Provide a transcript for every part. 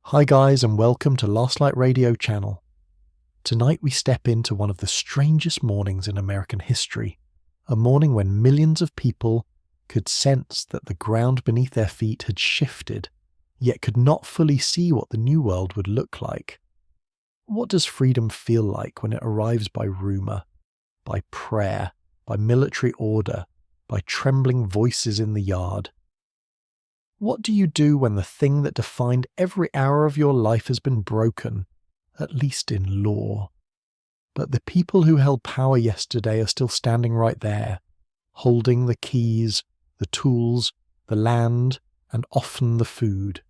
Hi guys, and welcome to Last Light Radio channel. Tonight we step into one of the strangest mornings in American history, a morning when millions of people could sense that the ground beneath their feet had shifted, yet could not fully see what the new world would look like. What does freedom feel like when it arrives by rumour, by prayer, by military order, by trembling voices in the yard? What do you do when the thing that defined every hour of your life has been broken, at least in law? But the people who held power yesterday are still standing right there, holding the keys, the tools, the land, and often the food.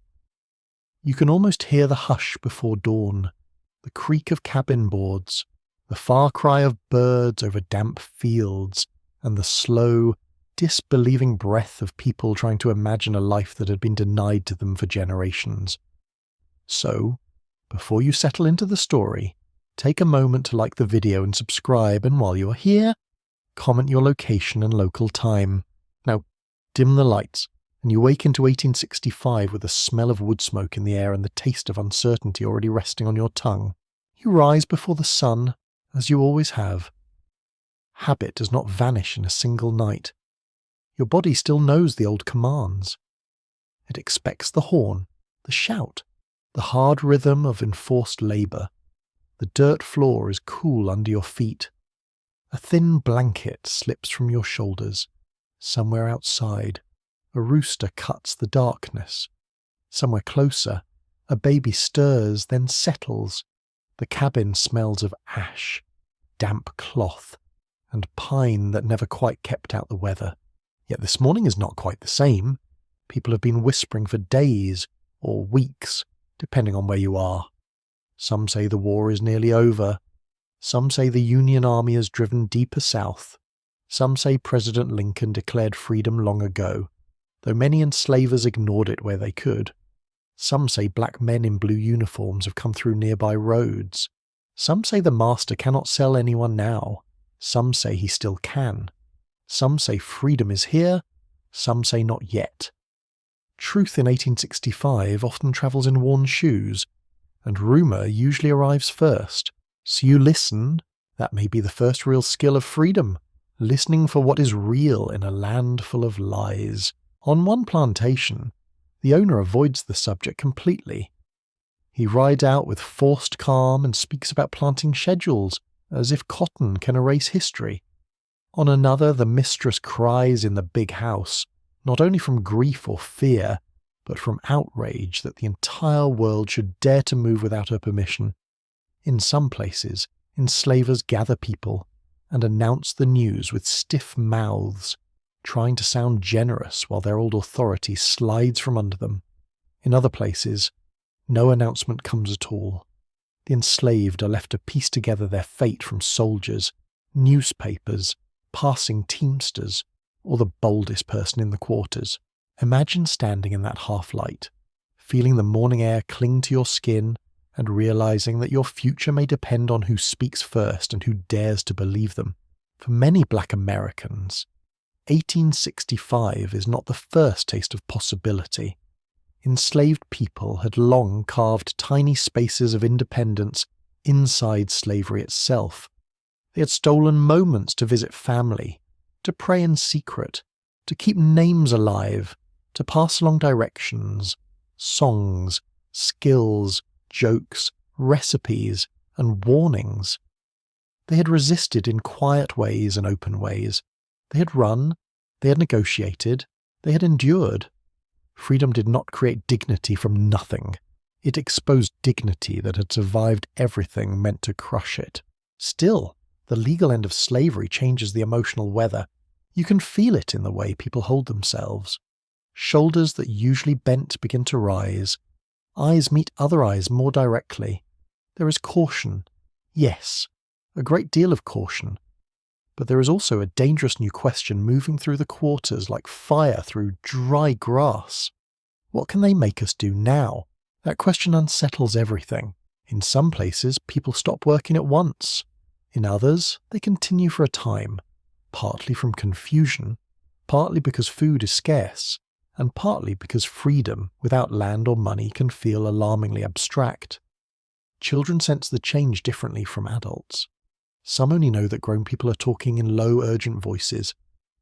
You can almost hear the hush before dawn, the creak of cabin boards, the far cry of birds over damp fields, and the slow, disbelieving breath of people trying to imagine a life that had been denied to them for generations. So, before you settle into the story, take a moment to like the video and subscribe, and while you're here, comment your location and local time. Now, dim the lights, and you wake into 1865 with the smell of wood smoke in the air and the taste of uncertainty already resting on your tongue. You rise before the sun, as you always have. Habit does not vanish in a single night. Your body still knows the old commands. It expects the horn, the shout, the hard rhythm of enforced labour. The dirt floor is cool under your feet. A thin blanket slips from your shoulders. Somewhere outside, a rooster cuts the darkness. Somewhere closer, a baby stirs, then settles. The cabin smells of ash, damp cloth, and pine that never quite kept out the weather. Yet this morning is not quite the same. People have been whispering for days or weeks, depending on where you are. Some say the war is nearly over. Some say the Union Army has driven deeper south. Some say President Lincoln declared freedom long ago, though many enslavers ignored it where they could. Some say black men in blue uniforms have come through nearby roads. Some say the master cannot sell anyone now. Some say he still can. Some say freedom is here, some say not yet. Truth in 1865 often travels in worn shoes, and rumour usually arrives first. So you listen. That may be the first real skill of freedom, listening for what is real in a land full of lies. On one plantation, the owner avoids the subject completely. He rides out with forced calm and speaks about planting schedules, as if cotton can erase history. On another, the mistress cries in the big house, not only from grief or fear, but from outrage that the entire world should dare to move without her permission. In some places, enslavers gather people and announce the news with stiff mouths, trying to sound generous while their old authority slides from under them. In other places, no announcement comes at all. The enslaved are left to piece together their fate from soldiers, newspapers, passing teamsters, or the boldest person in the quarters. Imagine standing in that half-light, feeling the morning air cling to your skin, and realizing that your future may depend on who speaks first and who dares to believe them. For many black Americans, 1865 is not the first taste of possibility. Enslaved people had long carved tiny spaces of independence inside slavery itself. They had stolen moments to visit family, to pray in secret, to keep names alive, to pass along directions, songs, skills, jokes, recipes, and warnings. They had resisted in quiet ways and open ways. They had run, they had negotiated, they had endured. Freedom did not create dignity from nothing. It exposed dignity that had survived everything meant to crush it. Still, the legal end of slavery changes the emotional weather. You can feel it in the way people hold themselves. Shoulders that usually bent begin to rise. Eyes meet other eyes more directly. There is caution. Yes, a great deal of caution. But there is also a dangerous new question moving through the quarters like fire through dry grass. What can they make us do now? That question unsettles everything. In some places, people stop working at once. In others, they continue for a time, partly from confusion, partly because food is scarce, and partly because freedom without land or money can feel alarmingly abstract. Children sense the change differently from adults. Some only know that grown people are talking in low, urgent voices.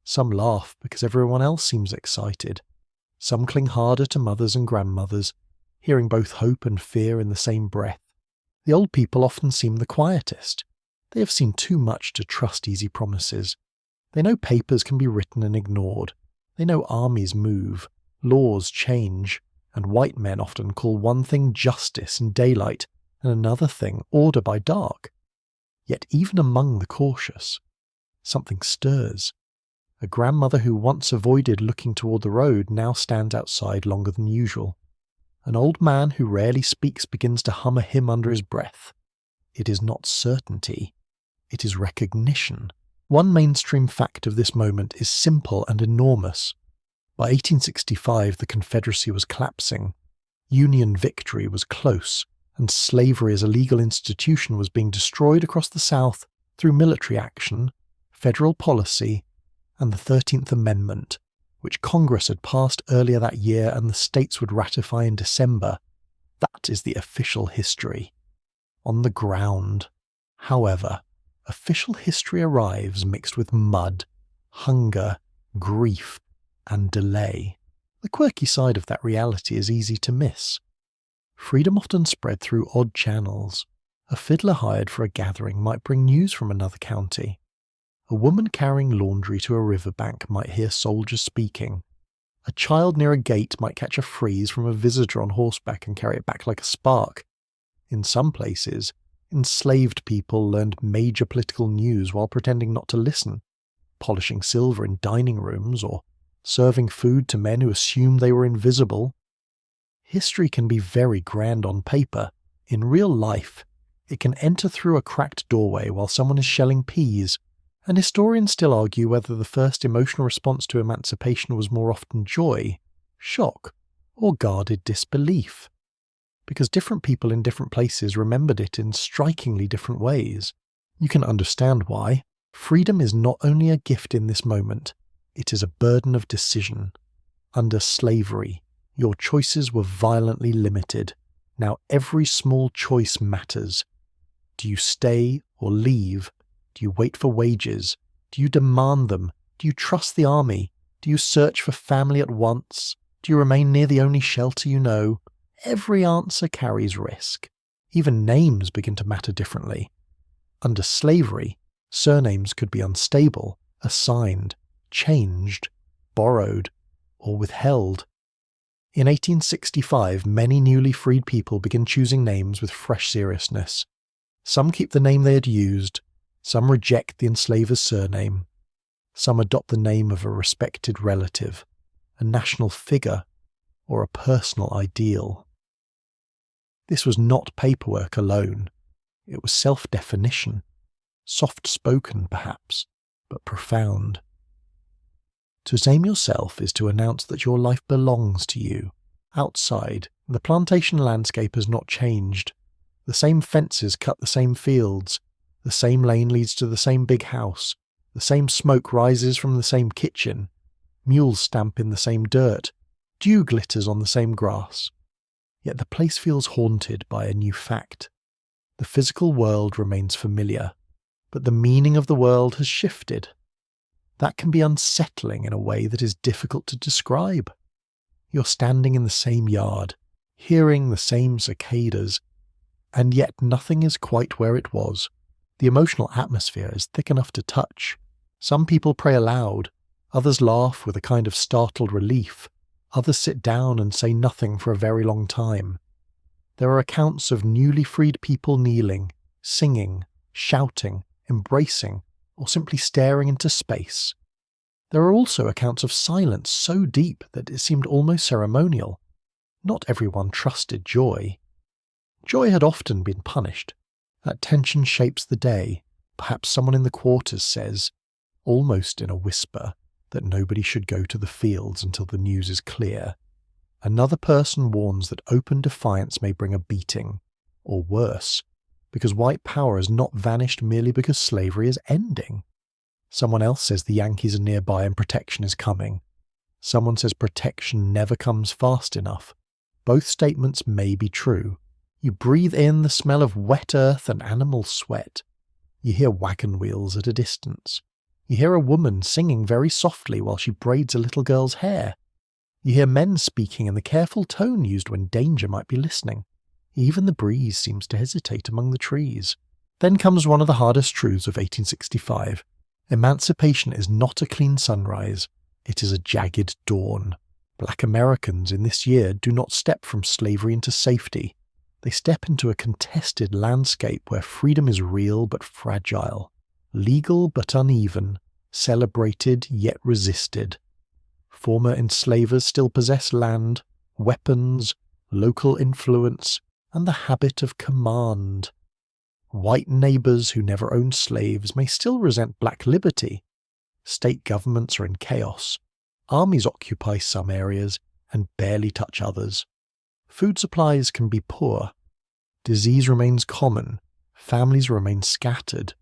Some laugh because everyone else seems excited. Some cling harder to mothers and grandmothers, hearing both hope and fear in the same breath. The old people often seem the quietest. They have seen too much to trust easy promises. They know papers can be written and ignored. They know armies move, laws change, and white men often call one thing justice in daylight and another thing order by dark. Yet even among the cautious, something stirs. A grandmother who once avoided looking toward the road now stands outside longer than usual. An old man who rarely speaks begins to hum a hymn under his breath. It is not certainty, it is recognition. One mainstream fact of this moment is simple and enormous. By 1865, the Confederacy was collapsing. Union victory was close, and slavery as a legal institution was being destroyed across the South through military action, federal policy, and the 13th Amendment, which Congress had passed earlier that year and the states would ratify in December. That is the official history. On the ground, however, official history arrives mixed with mud, hunger, grief, and delay. The quirky side of that reality is easy to miss. Freedom often spread through odd channels. A fiddler hired for a gathering might bring news from another county. A woman carrying laundry to a riverbank might hear soldiers speaking. A child near a gate might catch a freeze from a visitor on horseback and carry it back like a spark. In some places, enslaved people learned major political news while pretending not to listen, polishing silver in dining rooms or serving food to men who assumed they were invisible. History can be very grand on paper. In real life, it can enter through a cracked doorway while someone is shelling peas, and historians still argue whether the first emotional response to emancipation was more often joy, shock, or guarded disbelief. Because different people in different places remembered it in strikingly different ways. You can understand why. Freedom is not only a gift in this moment, it is a burden of decision. Under slavery, your choices were violently limited. Now every small choice matters. Do you stay or leave? Do you wait for wages? Do you demand them? Do you trust the army? Do you search for family at once? Do you remain near the only shelter you know? Every answer carries risk. Even names begin to matter differently. Under slavery, surnames could be unstable, assigned, changed, borrowed, or withheld. In 1865, many newly freed people begin choosing names with fresh seriousness. Some keep the name they had used, some reject the enslaver's surname, some adopt the name of a respected relative, a national figure, or a personal ideal. This was not paperwork alone. It was self-definition, soft-spoken perhaps, but profound. To name yourself is to announce that your life belongs to you. Outside, the plantation landscape has not changed. The same fences cut the same fields. The same lane leads to the same big house. The same smoke rises from the same kitchen. Mules stamp in the same dirt. Dew glitters on the same grass. Yet the place feels haunted by a new fact. The physical world remains familiar, but the meaning of the world has shifted. That can be unsettling in a way that is difficult to describe. You're standing in the same yard, hearing the same cicadas, and yet nothing is quite where it was. The emotional atmosphere is thick enough to touch. Some people pray aloud, others laugh with a kind of startled relief, others sit down and say nothing for a very long time. There are accounts of newly freed people kneeling, singing, shouting, embracing, or simply staring into space. There are also accounts of silence so deep that it seemed almost ceremonial. Not everyone trusted joy. Joy had often been punished. That tension shapes the day. Perhaps someone in the quarters says, almost in a whisper, that nobody should go to the fields until the news is clear. Another person warns that open defiance may bring a beating, or worse, because white power has not vanished merely because slavery is ending. Someone else says the Yankees are nearby and protection is coming. Someone says protection never comes fast enough. Both statements may be true. You breathe in the smell of wet earth and animal sweat. You hear wagon wheels at a distance. You hear a woman singing very softly while she braids a little girl's hair. You hear men speaking in the careful tone used when danger might be listening. Even the breeze seems to hesitate among the trees. Then comes one of the hardest truths of 1865. Emancipation is not a clean sunrise. It is a jagged dawn. Black Americans in this year do not step from slavery into safety. They step into a contested landscape where freedom is real but fragile, legal but uneven, celebrated yet resisted. Former enslavers still possess land, weapons, local influence, and the habit of command. White neighbours who never owned slaves may still resent black liberty. State governments are in chaos. Armies occupy some areas and barely touch others. Food supplies can be poor. Disease remains common. Families remain scattered.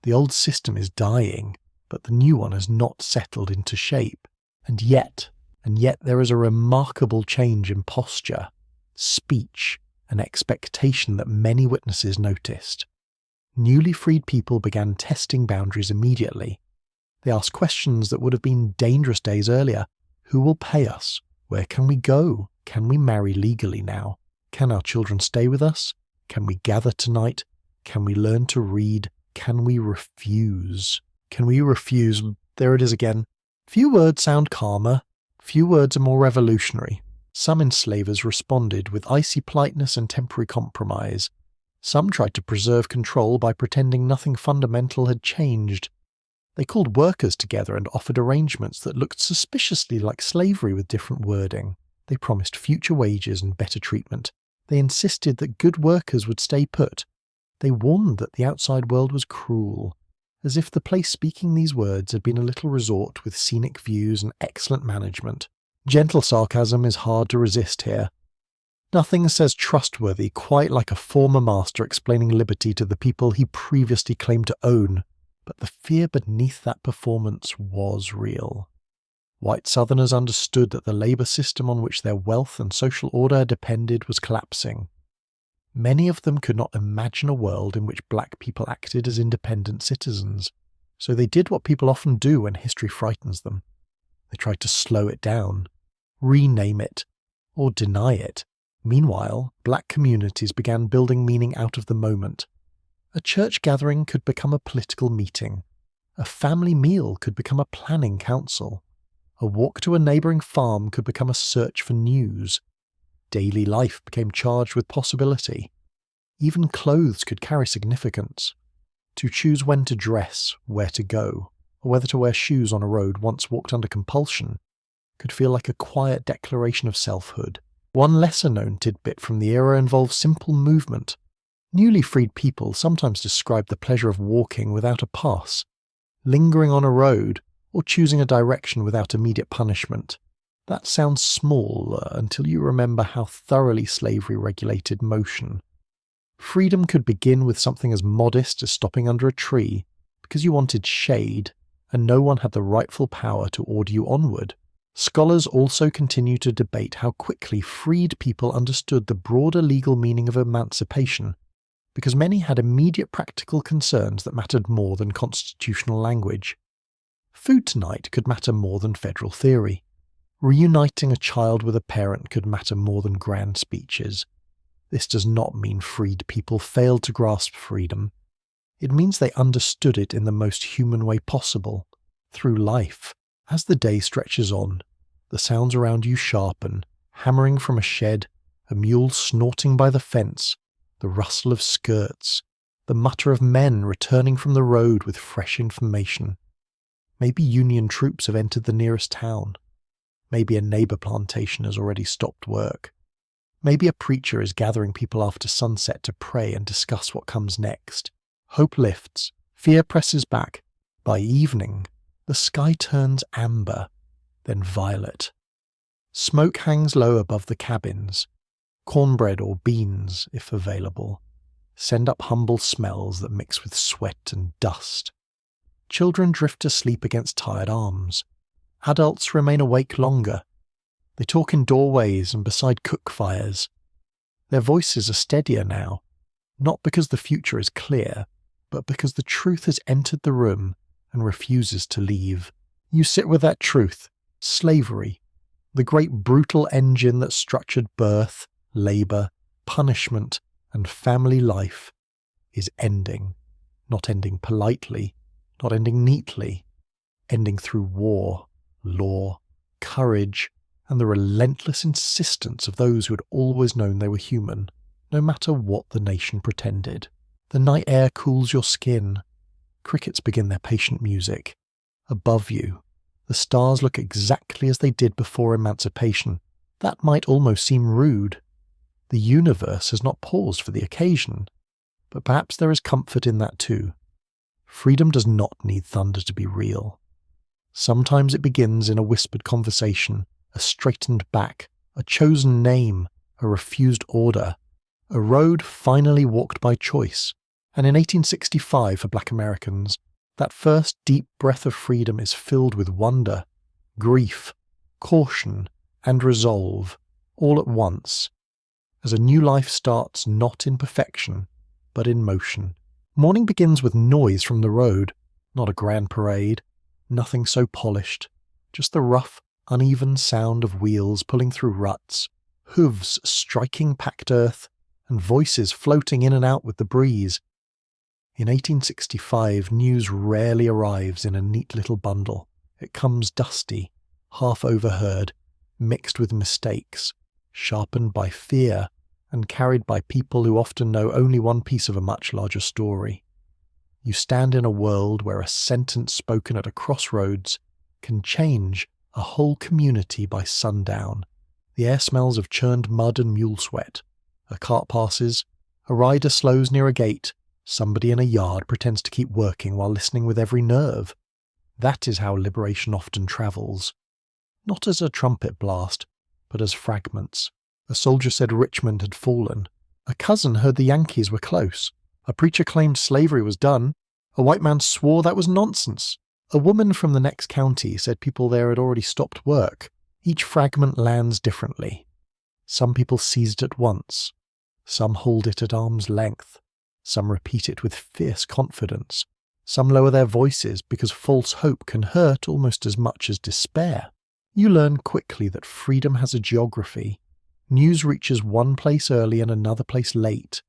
The old system is dying, but the new one has not settled into shape. And yet there is a remarkable change in posture, speech, and expectation that many witnesses noticed. Newly freed people began testing boundaries immediately. They asked questions that would have been dangerous days earlier. Who will pay us? Where can we go? Can we marry legally now? Can our children stay with us? Can we gather tonight? Can we learn to read? Can we refuse? Can we refuse? There it is again. Few words sound calmer. Few words are more revolutionary. Some enslavers responded with icy politeness and temporary compromise. Some tried to preserve control by pretending nothing fundamental had changed. They called workers together and offered arrangements that looked suspiciously like slavery with different wording. They promised future wages and better treatment. They insisted that good workers would stay put. They warned that the outside world was cruel, as if the place speaking these words had been a little resort with scenic views and excellent management. Gentle sarcasm is hard to resist here. Nothing says trustworthy quite like a former master explaining liberty to the people he previously claimed to own, but the fear beneath that performance was real. White Southerners understood that the labour system on which their wealth and social order depended was collapsing. Many of them could not imagine a world in which black people acted as independent citizens, so they did what people often do when history frightens them. They tried to slow it down, rename it, or deny it. Meanwhile, black communities began building meaning out of the moment. A church gathering could become a political meeting. A family meal could become a planning council. A walk to a neighbouring farm could become a search for news. Daily life became charged with possibility. Even clothes could carry significance. To choose when to dress, where to go, or whether to wear shoes on a road once walked under compulsion, could feel like a quiet declaration of selfhood. One lesser-known tidbit from the era involves simple movement. Newly freed people sometimes described the pleasure of walking without a pass, lingering on a road, or choosing a direction without immediate punishment. That sounds small until you remember how thoroughly slavery regulated motion. Freedom could begin with something as modest as stopping under a tree because you wanted shade, and no one had the rightful power to order you onward. Scholars also continue to debate how quickly freed people understood the broader legal meaning of emancipation, because many had immediate practical concerns that mattered more than constitutional language. Food tonight could matter more than federal theory. Reuniting a child with a parent could matter more than grand speeches. This does not mean freed people failed to grasp freedom. It means they understood it in the most human way possible, through life. As the day stretches on, the sounds around you sharpen, hammering from a shed, a mule snorting by the fence, the rustle of skirts, the mutter of men returning from the road with fresh information. Maybe Union troops have entered the nearest town. Maybe a neighbour plantation has already stopped work. Maybe a preacher is gathering people after sunset to pray and discuss what comes next. Hope lifts, fear presses back. By evening, the sky turns amber, then violet. Smoke hangs low above the cabins. Cornbread or beans, if available, send up humble smells that mix with sweat and dust. Children drift to sleep against tired arms. Adults remain awake longer. They talk in doorways and beside cook fires. Their voices are steadier now, not because the future is clear, but because the truth has entered the room and refuses to leave. You sit with that truth, slavery, the great brutal engine that structured birth, labour, punishment, and family life, is ending. Not ending politely, not ending neatly, ending through war, law, courage, and the relentless insistence of those who had always known they were human, no matter what the nation pretended. The night air cools your skin. Crickets begin their patient music. Above you, the stars look exactly as they did before emancipation. That might almost seem rude. The universe has not paused for the occasion, but perhaps there is comfort in that too. Freedom does not need thunder to be real. Sometimes it begins in a whispered conversation, a straightened back, a chosen name, a refused order, a road finally walked by choice. And in 1865 for Black Americans, that first deep breath of freedom is filled with wonder, grief, caution, and resolve, all at once, as a new life starts not in perfection, but in motion. Morning begins with noise from the road, not a grand parade, nothing so polished, just the rough, uneven sound of wheels pulling through ruts, hooves striking packed earth, and voices floating in and out with the breeze. In 1865, news rarely arrives in a neat little bundle. It comes dusty, half overheard, mixed with mistakes, sharpened by fear, and carried by people who often know only one piece of a much larger story. You stand in a world where a sentence spoken at a crossroads can change a whole community by sundown. The air smells of churned mud and mule sweat. A cart passes, a rider slows near a gate, somebody in a yard pretends to keep working while listening with every nerve. That is how liberation often travels. Not as a trumpet blast, but as fragments. A soldier said Richmond had fallen. A cousin heard the Yankees were close. A preacher claimed slavery was done. A white man swore that was nonsense. A woman from the next county said people there had already stopped work. Each fragment lands differently. Some people seize it at once. Some hold it at arm's length. Some repeat it with fierce confidence. Some lower their voices because false hope can hurt almost as much as despair. You learn quickly that freedom has a geography. News reaches one place early and another place late.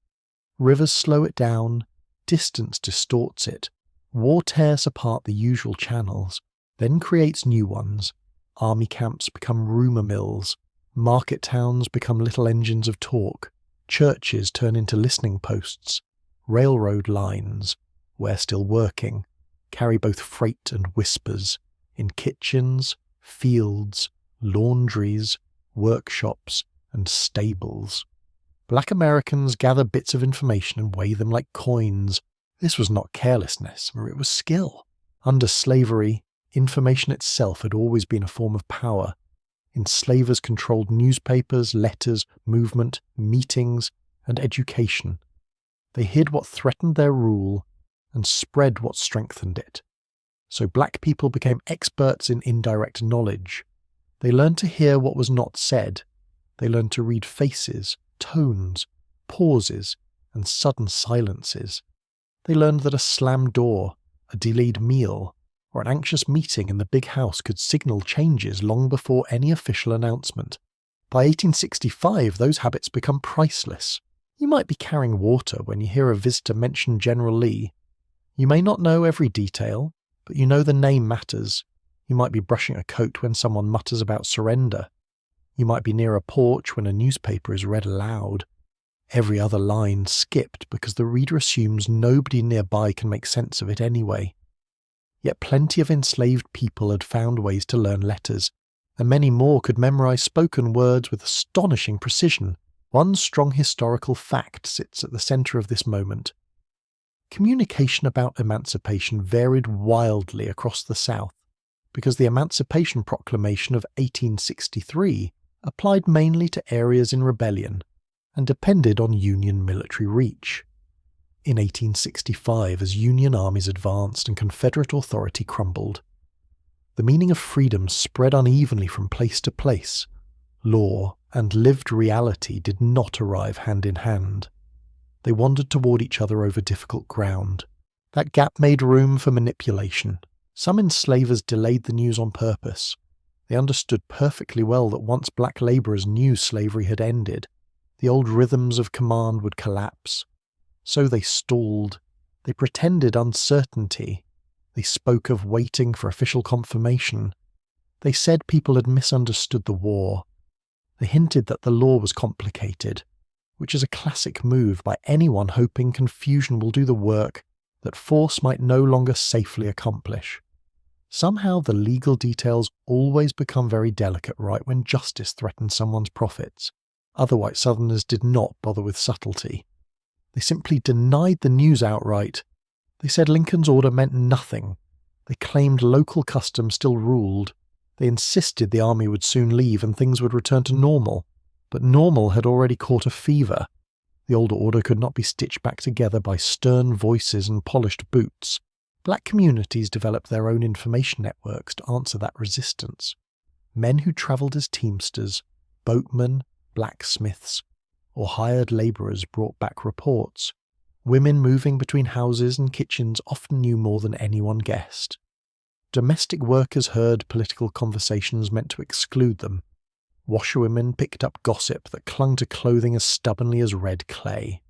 Rivers slow it down. Distance distorts it. War tears apart the usual channels, then creates new ones. Army camps become rumour mills. Market towns become little engines of talk. Churches turn into listening posts. Railroad lines, where still working, carry both freight and whispers, in kitchens, fields, laundries, workshops, and stables. Black Americans gather bits of information and weigh them like coins. This was not carelessness, it was skill. Under slavery, information itself had always been a form of power. Enslavers controlled newspapers, letters, movement, meetings, and education. They hid what threatened their rule and spread what strengthened it. So black people became experts in indirect knowledge. They learned to hear what was not said. They learned to read faces, tones, pauses, and sudden silences. They learned that a slammed door, a delayed meal, or an anxious meeting in the big house could signal changes long before any official announcement. By 1865, those habits become priceless. You might be carrying water when you hear a visitor mention General Lee. You may not know every detail, but you know the name matters. You might be brushing a coat when someone mutters about surrender. You might be near a porch when a newspaper is read aloud. Every other line skipped because the reader assumes nobody nearby can make sense of it anyway. Yet plenty of enslaved people had found ways to learn letters, and many more could memorize spoken words with astonishing precision. One strong historical fact sits at the center of this moment. Communication about emancipation varied wildly across the South, because the Emancipation Proclamation of 1863 applied mainly to areas in rebellion and depended on Union military reach. In 1865, as Union armies advanced and Confederate authority crumbled, The meaning of freedom spread unevenly from place to place. Law and lived reality did not arrive hand in hand. They wandered toward each other over difficult ground. That gap made room for manipulation. Some enslavers delayed the news on purpose. They understood perfectly well that once black labourers knew slavery had ended, the old rhythms of command would collapse. So they stalled. They pretended uncertainty. They spoke of waiting for official confirmation. They said people had misunderstood the war. They hinted that the law was complicated, which is a classic move by anyone hoping confusion will do the work that force might no longer safely accomplish. Somehow the legal details always become very delicate right when justice threatens someone's profits. Other white Southerners did not bother with subtlety. They simply denied the news outright. They said Lincoln's order meant nothing. They claimed local custom still ruled. They insisted the army would soon leave and things would return to normal. But normal had already caught a fever. The old order could not be stitched back together by stern voices and polished boots. Black communities developed their own information networks to answer that resistance. Men who travelled as teamsters, boatmen, blacksmiths, or hired labourers brought back reports. Women moving between houses and kitchens often knew more than anyone guessed. Domestic workers heard political conversations meant to exclude them. Washerwomen picked up gossip that clung to clothing as stubbornly as red clay.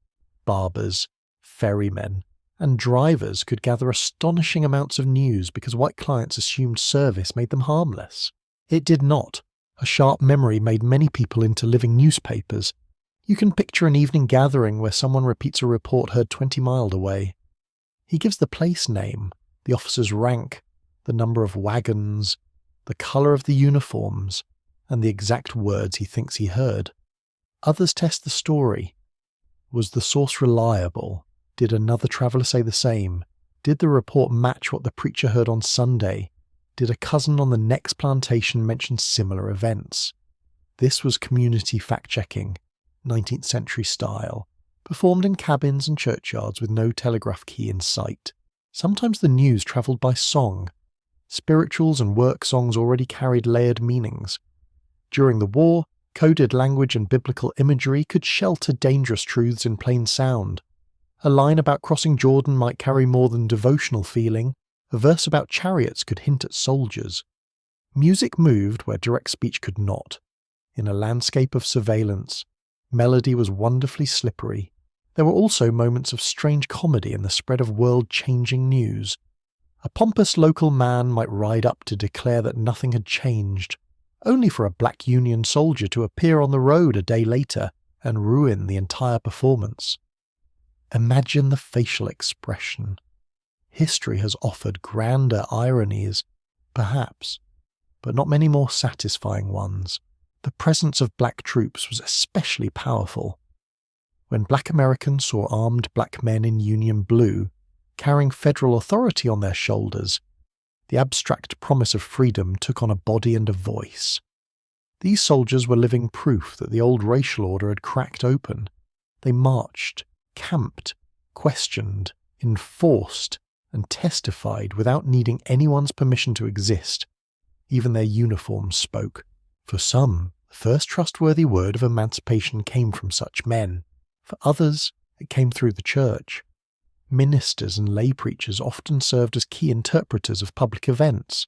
Barbers, ferrymen, and drivers could gather astonishing amounts of news because white clients assumed service made them harmless. It did not. A sharp memory made many people into living newspapers. You can picture an evening gathering where someone repeats a report heard 20 miles away. He gives the place name, the officer's rank, the number of wagons, the colour of the uniforms, and the exact words he thinks he heard. Others test the story. Was the source reliable? Did another traveller say the same? Did the report match what the preacher heard on Sunday? Did a cousin on the next plantation mention similar events? This was community fact-checking, 19th century style, performed in cabins and churchyards with no telegraph key in sight. Sometimes the news travelled by song. Spirituals and work songs already carried layered meanings. During the war, coded language and biblical imagery could shelter dangerous truths in plain sound. A line about crossing Jordan might carry more than devotional feeling. A verse about chariots could hint at soldiers. Music moved where direct speech could not. In a landscape of surveillance, melody was wonderfully slippery. There were also moments of strange comedy in the spread of world-changing news. A pompous local man might ride up to declare that nothing had changed, only for a black Union soldier to appear on the road a day later and ruin the entire performance. Imagine the facial expression. History has offered grander ironies, perhaps, but not many more satisfying ones. The presence of black troops was especially powerful. When black Americans saw armed black men in Union blue, carrying federal authority on their shoulders, the abstract promise of freedom took on a body and a voice. These soldiers were living proof that the old racial order had cracked open. They marched, camped, questioned, enforced, and testified without needing anyone's permission to exist. Even their uniforms spoke. For some, the first trustworthy word of emancipation came from such men. For others, it came through the church. Ministers and lay preachers often served as key interpreters of public events.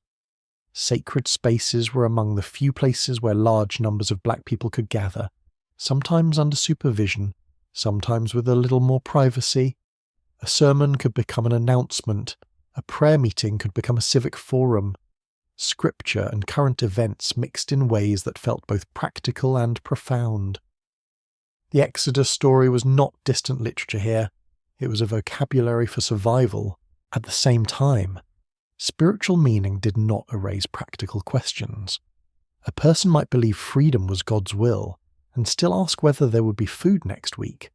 Sacred spaces were among the few places where large numbers of black people could gather, sometimes under supervision, sometimes with a little more privacy. A sermon could become an announcement, a prayer meeting could become a civic forum. Scripture and current events mixed in ways that felt both practical and profound. The Exodus story was not distant literature here. It was a vocabulary for survival. At the same time, spiritual meaning did not erase practical questions. A person might believe freedom was God's will, and still ask whether there would be food next week.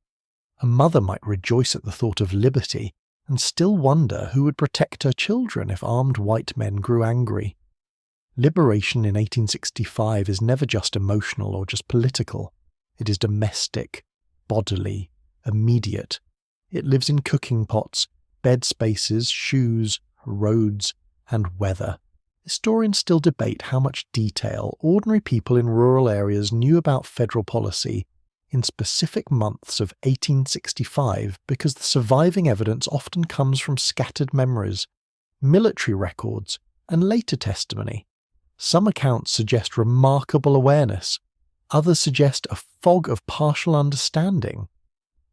A mother might rejoice at the thought of liberty, and still wonder who would protect her children if armed white men grew angry. Liberation in 1865 is never just emotional or just political. It is domestic, bodily, immediate. It lives in cooking pots, bed spaces, shoes, roads, and weather. Historians still debate how much detail ordinary people in rural areas knew about federal policy in specific months of 1865 because the surviving evidence often comes from scattered memories, military records, and later testimony. Some accounts suggest remarkable awareness, others suggest a fog of partial understanding.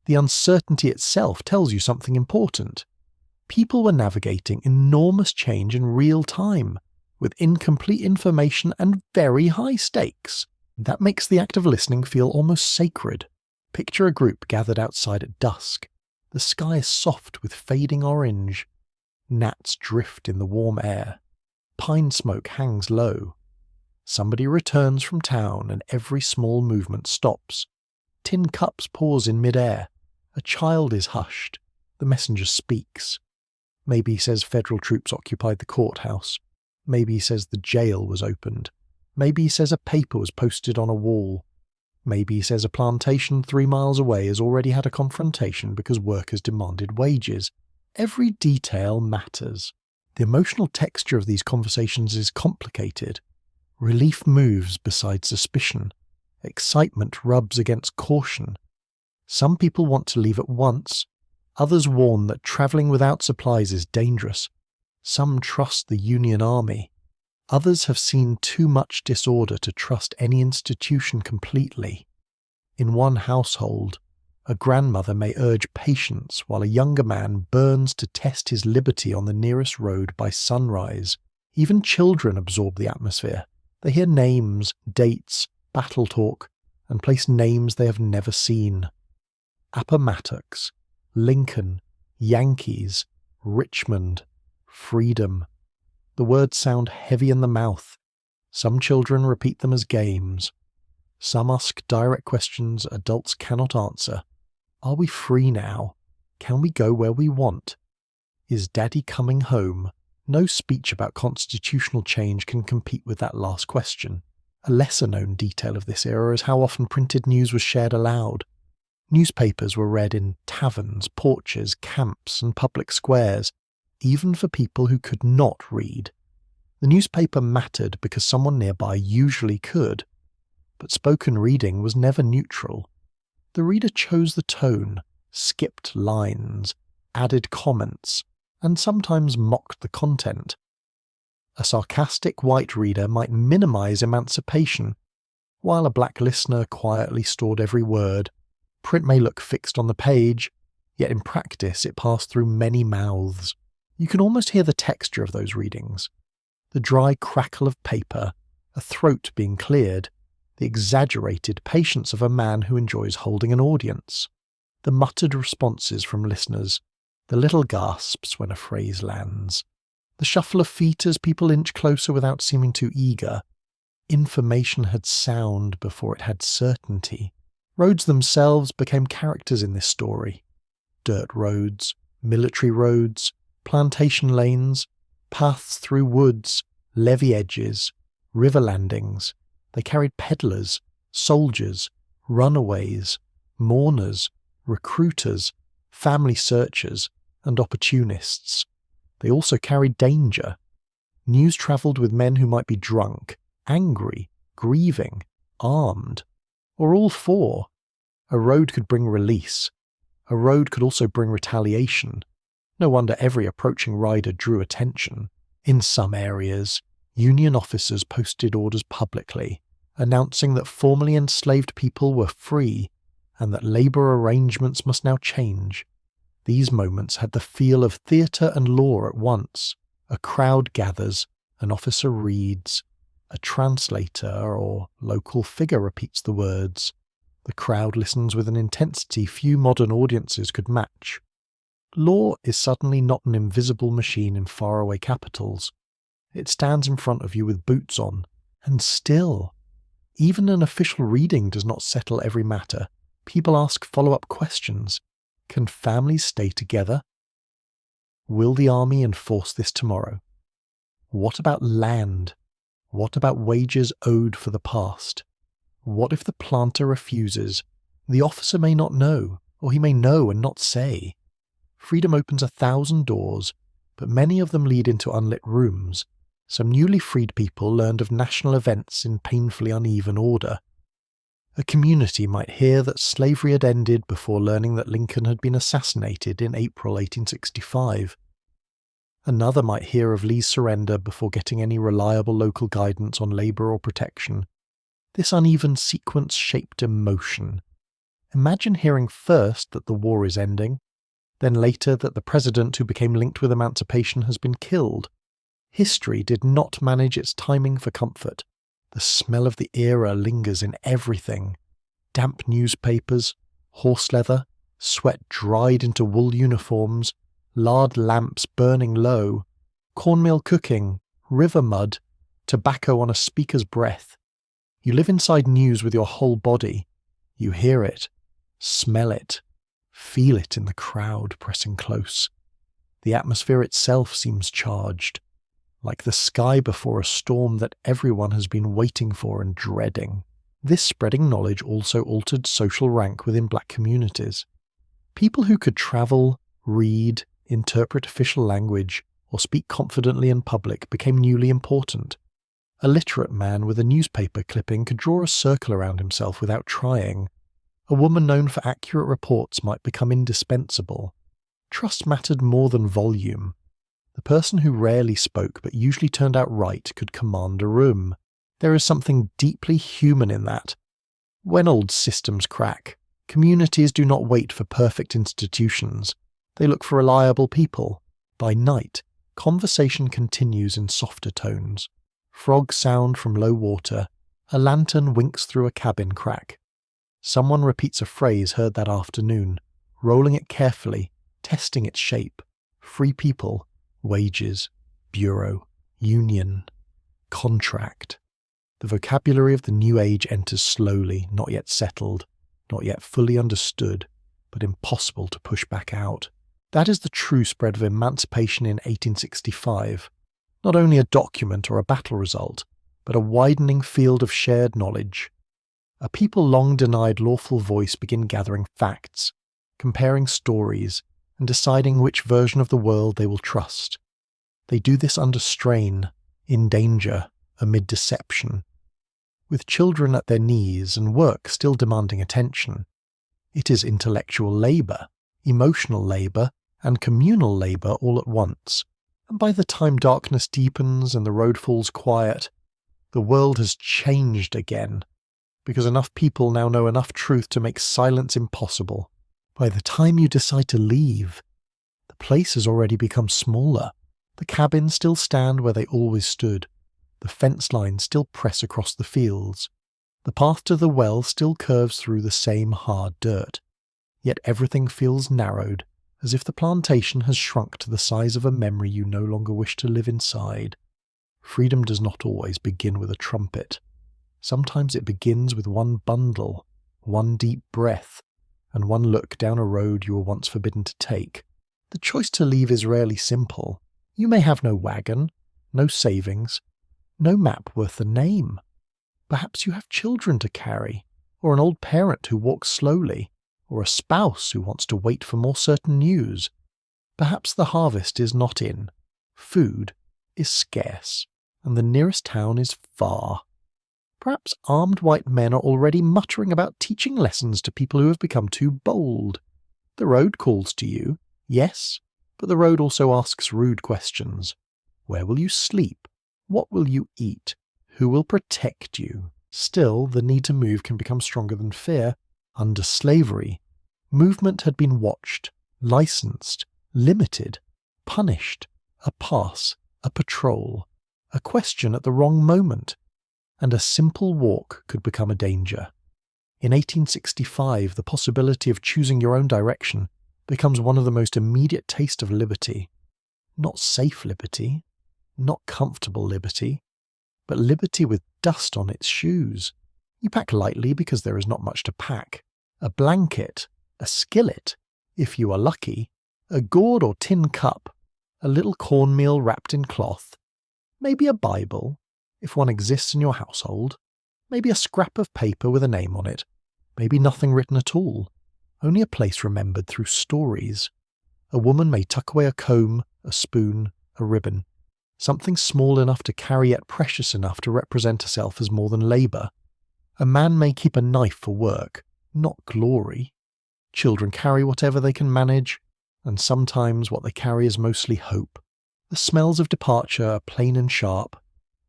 The uncertainty itself tells you something important. People were navigating enormous change in real time, with incomplete information and very high stakes. That makes the act of listening feel almost sacred. Picture a group gathered outside at dusk. The sky is soft with fading orange. Gnats drift in the warm air. Pine smoke hangs low. Somebody returns from town and every small movement stops. Tin cups pause in mid-air. A child is hushed. The messenger speaks. Maybe he says federal troops occupied the courthouse. Maybe he says the jail was opened. Maybe he says a paper was posted on a wall. Maybe he says a plantation 3 miles away has already had a confrontation because workers demanded wages. Every detail matters. The emotional texture of these conversations is complicated. Relief moves beside suspicion. Excitement rubs against caution. Some people want to leave at once. Others warn that travelling without supplies is dangerous. Some trust the Union Army. Others have seen too much disorder to trust any institution completely. In one household, a grandmother may urge patience while a younger man burns to test his liberty on the nearest road by sunrise. Even children absorb the atmosphere. They hear names, dates, battle talk, and place names they have never seen. Appomattox, Lincoln, Yankees, Richmond, freedom. The words sound heavy in the mouth. Some children repeat them as games. Some ask direct questions adults cannot answer. Are we free now? Can we go where we want? Is Daddy coming home? No speech about constitutional change can compete with that last question. A lesser-known detail of this era is how often printed news was shared aloud. Newspapers were read in taverns, porches, camps, and public squares, even for people who could not read. The newspaper mattered because someone nearby usually could, but spoken reading was never neutral. The reader chose the tone, skipped lines, added comments, and sometimes mocked the content. A sarcastic white reader might minimize emancipation, while a black listener quietly stored every word. Print may look fixed on the page, yet in practice it passed through many mouths. You can almost hear the texture of those readings. The dry crackle of paper, a throat being cleared, the exaggerated patience of a man who enjoys holding an audience, the muttered responses from listeners, the little gasps when a phrase lands, the shuffle of feet as people inch closer without seeming too eager. Information had sound before it had certainty. Roads themselves became characters in this story. Dirt roads, military roads, plantation lanes, paths through woods, levee edges, river landings. They carried peddlers, soldiers, runaways, mourners, recruiters, family searchers, and opportunists. They also carried danger. News travelled with men who might be drunk, angry, grieving, armed, or all four. A road could bring release. A road could also bring retaliation. No wonder every approaching rider drew attention. In some areas, Union officers posted orders publicly, announcing that formerly enslaved people were free and that labour arrangements must now change. These moments had the feel of theatre and law at once. A crowd gathers, an officer reads, a translator or local figure repeats the words. The crowd listens with an intensity few modern audiences could match. Law is suddenly not an invisible machine in faraway capitals. It stands in front of you with boots on, and still, even an official reading does not settle every matter. People ask follow-up questions. Can families stay together? Will the army enforce this tomorrow? What about land? What about wages owed for the past? What if the planter refuses? The officer may not know, or he may know and not say. Freedom opens 1,000 doors, but many of them lead into unlit rooms. some newly freed people learned of national events in painfully uneven order. A community might hear that slavery had ended before learning that Lincoln had been assassinated in April 1865. Another might hear of Lee's surrender before getting any reliable local guidance on labour or protection. This uneven sequence shaped emotion. Imagine hearing first that the war is ending, then later that the president who became linked with emancipation has been killed. History did not manage its timing for comfort. The smell of the era lingers in everything. Damp newspapers, horse leather, sweat dried into wool uniforms, lard lamps burning low, cornmeal cooking, river mud, tobacco on a speaker's breath. You live inside news with your whole body. You hear it, smell it, feel it in the crowd pressing close. The atmosphere itself seems charged, like the sky before a storm that everyone has been waiting for and dreading. This spreading knowledge also altered social rank within black communities. People who could travel, read, interpret official language, or speak confidently in public became newly important. A literate man with a newspaper clipping could draw a circle around himself without trying. A woman known for accurate reports might become indispensable. Trust mattered more than volume. The person who rarely spoke but usually turned out right could command a room. There is something deeply human in that. When old systems crack, communities do not wait for perfect institutions. They look for reliable people. By night, conversation continues in softer tones. Frogs sound from low water. A lantern winks through a cabin crack. Someone repeats a phrase heard that afternoon, rolling it carefully, testing its shape. Free people. Wages, bureau, union, contract. The vocabulary of the new age enters slowly, not yet settled, not yet fully understood, but impossible to push back out. That is the true spread of emancipation in 1865. Not only a document or a battle result, but a widening field of shared knowledge. A people long denied lawful voice begin gathering facts, comparing stories, and deciding which version of the world they will trust. They do this under strain, in danger, amid deception. With children at their knees and work still demanding attention, it is intellectual labour, emotional labour, and communal labour all at once. And by the time darkness deepens and the road falls quiet, the world has changed again, because enough people now know enough truth to make silence impossible. By the time you decide to leave, the place has already become smaller. The cabins still stand where they always stood. The fence lines still press across the fields. The path to the well still curves through the same hard dirt. Yet everything feels narrowed, as if the plantation has shrunk to the size of a memory you no longer wish to live inside. Freedom does not always begin with a trumpet. Sometimes it begins with one bundle, one deep breath, and one look down a road you were once forbidden to take. The choice to leave is rarely simple. You may have no wagon, no savings, no map worth the name. Perhaps you have children to carry, or an old parent who walks slowly, or a spouse who wants to wait for more certain news. Perhaps the harvest is not in, food is scarce, and the nearest town is far. Perhaps armed white men are already muttering about teaching lessons to people who have become too bold. The road calls to you, yes, but the road also asks rude questions. Where will you sleep? What will you eat? Who will protect you? Still, the need to move can become stronger than fear. Under slavery, movement had been watched, licensed, limited, punished, a pass, a patrol, a question at the wrong moment, and a simple walk could become a danger. In 1865, the possibility of choosing your own direction becomes one of the most immediate tastes of liberty. Not safe liberty, not comfortable liberty, but liberty with dust on its shoes. You pack lightly because there is not much to pack. A blanket, a skillet, if you are lucky, a gourd or tin cup, a little cornmeal wrapped in cloth, maybe a Bible, if one exists in your household, maybe a scrap of paper with a name on it, maybe nothing written at all, only a place remembered through stories. A woman may tuck away a comb, a spoon, a ribbon. something small enough to carry yet precious enough to represent herself as more than labour. A man may keep a knife for work, not glory. Children carry whatever they can manage, and sometimes what they carry is mostly hope. The smells of departure are plain and sharp.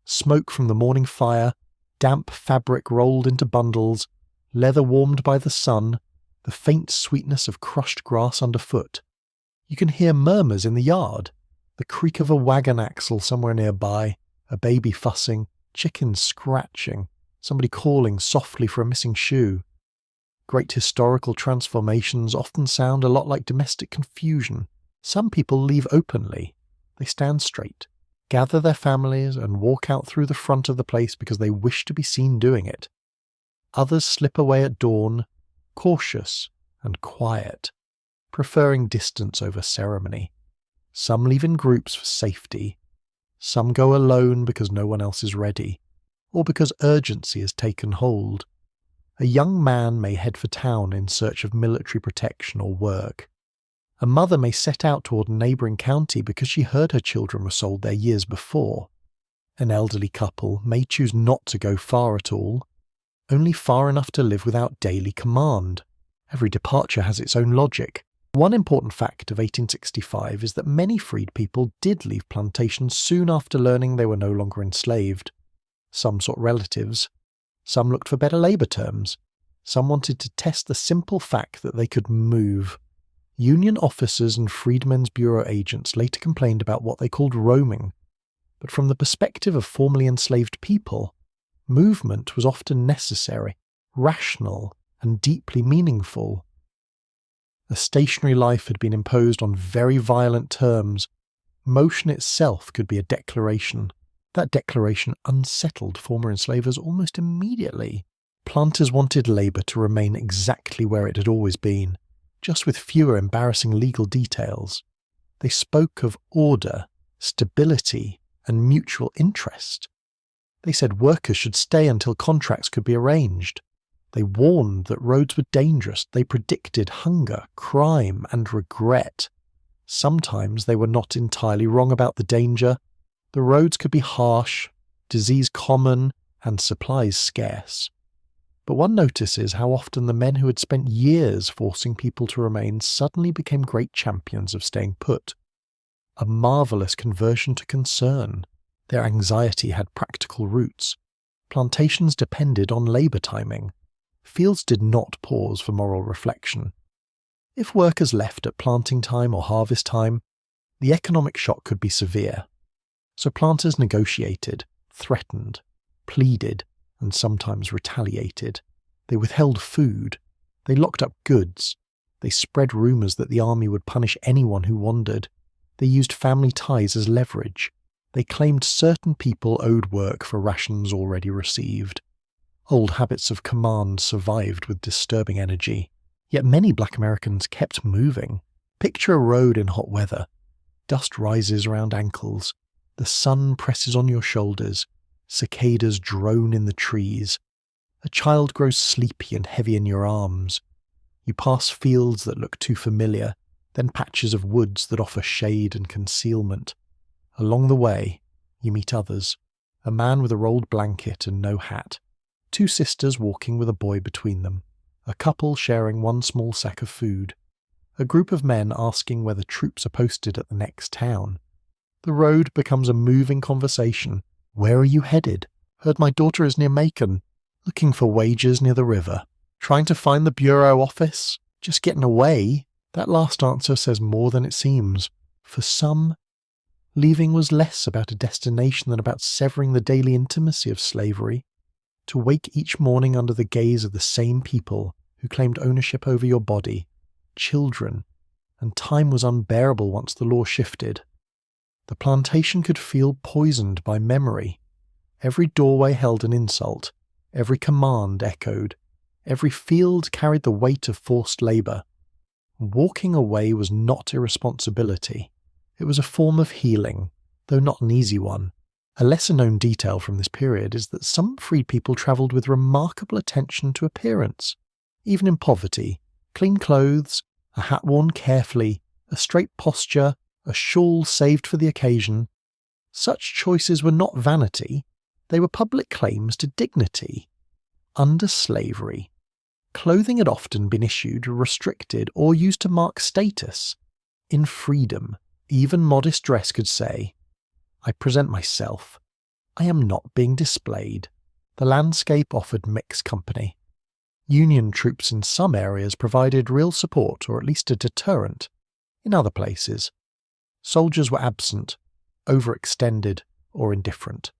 Smoke from the morning fire, damp fabric rolled into bundles, leather warmed by the sun, the faint sweetness of crushed grass underfoot. You can hear murmurs in the yard, the creak of a wagon axle somewhere nearby, a baby fussing, chickens scratching, somebody calling softly for a missing shoe. Great historical transformations often sound a lot like domestic confusion. Some people leave openly. They stand straight, gather their families, and walk out through the front of the place because they wish to be seen doing it. Others slip away at dawn, cautious and quiet, preferring distance over ceremony. Some leave in groups for safety. Some go alone because no one else is ready, or because urgency has taken hold. A young man may head for town in search of military protection or work. A mother may set out toward a neighbouring county because she heard her children were sold there years before. An elderly couple may choose not to go far at all, only far enough to live without daily command. Every departure has its own logic. One important fact of 1865 is that many freed people did leave plantations soon after learning they were no longer enslaved. Some sought relatives. Some looked for better labour terms. Some wanted to test the simple fact that they could move. Union officers and Freedmen's Bureau agents later complained about what they called roaming. But from the perspective of formerly enslaved people, movement was often necessary, rational, and deeply meaningful. A stationary life had been imposed on very violent terms. Motion itself could be a declaration. That declaration unsettled former enslavers almost immediately. Planters wanted labour to remain exactly where it had always been, just with fewer embarrassing legal details. They spoke of order, stability, and mutual interest. They said workers should stay until contracts could be arranged. They warned that roads were dangerous. They predicted hunger, crime, and regret. Sometimes they were not entirely wrong about the danger. The roads could be harsh, disease common, and supplies scarce. But one notices how often the men who had spent years forcing people to remain suddenly became great champions of staying put. A marvellous conversion to concern. Their anxiety had practical roots. Plantations depended on labour timing. Fields did not pause for moral reflection. If workers left at planting time or harvest time, the economic shock could be severe. So planters negotiated, threatened, pleaded, and sometimes retaliated. They withheld food. They locked up goods. They spread rumours that the army would punish anyone who wandered. They used family ties as leverage. They claimed certain people owed work for rations already received. Old habits of command survived with disturbing energy. Yet many black Americans kept moving. Picture a road in hot weather. Dust rises around ankles. The sun presses on your shoulders. Cicadas drone in the trees. A child grows sleepy and heavy in your arms. You pass fields that look too familiar, then patches of woods that offer shade and concealment. Along the way, you meet others. A man with a rolled blanket and no hat. 2 sisters walking with a boy between them. A couple sharing one small sack of food. A group of men asking whether troops are posted at the next town. The road becomes a moving conversation. Where are you headed? Heard my daughter is near Macon. Looking for wages near the river. Trying to find the bureau office? Just getting away? That last answer says more than it seems. For some, leaving was less about a destination than about severing the daily intimacy of slavery. To wake each morning under the gaze of the same people who claimed ownership over your body, children, and time was unbearable once the law shifted. The plantation could feel poisoned by memory. Every doorway held an insult. Every command echoed. Every field carried the weight of forced labour. Walking away was not irresponsibility. It was a form of healing, though not an easy one. A lesser-known detail from this period is that some freed people travelled with remarkable attention to appearance. Even in poverty, clean clothes, a hat worn carefully, a straight posture, a shawl saved for the occasion. Such choices were not vanity, they were public claims to dignity. Under slavery, clothing had often been issued, restricted, or used to mark status. In freedom, even modest dress could say, "I present myself. I am not being displayed." The landscape offered mixed company. Union troops in some areas provided real support, or at least a deterrent. In other places, soldiers were absent, overextended, or indifferent.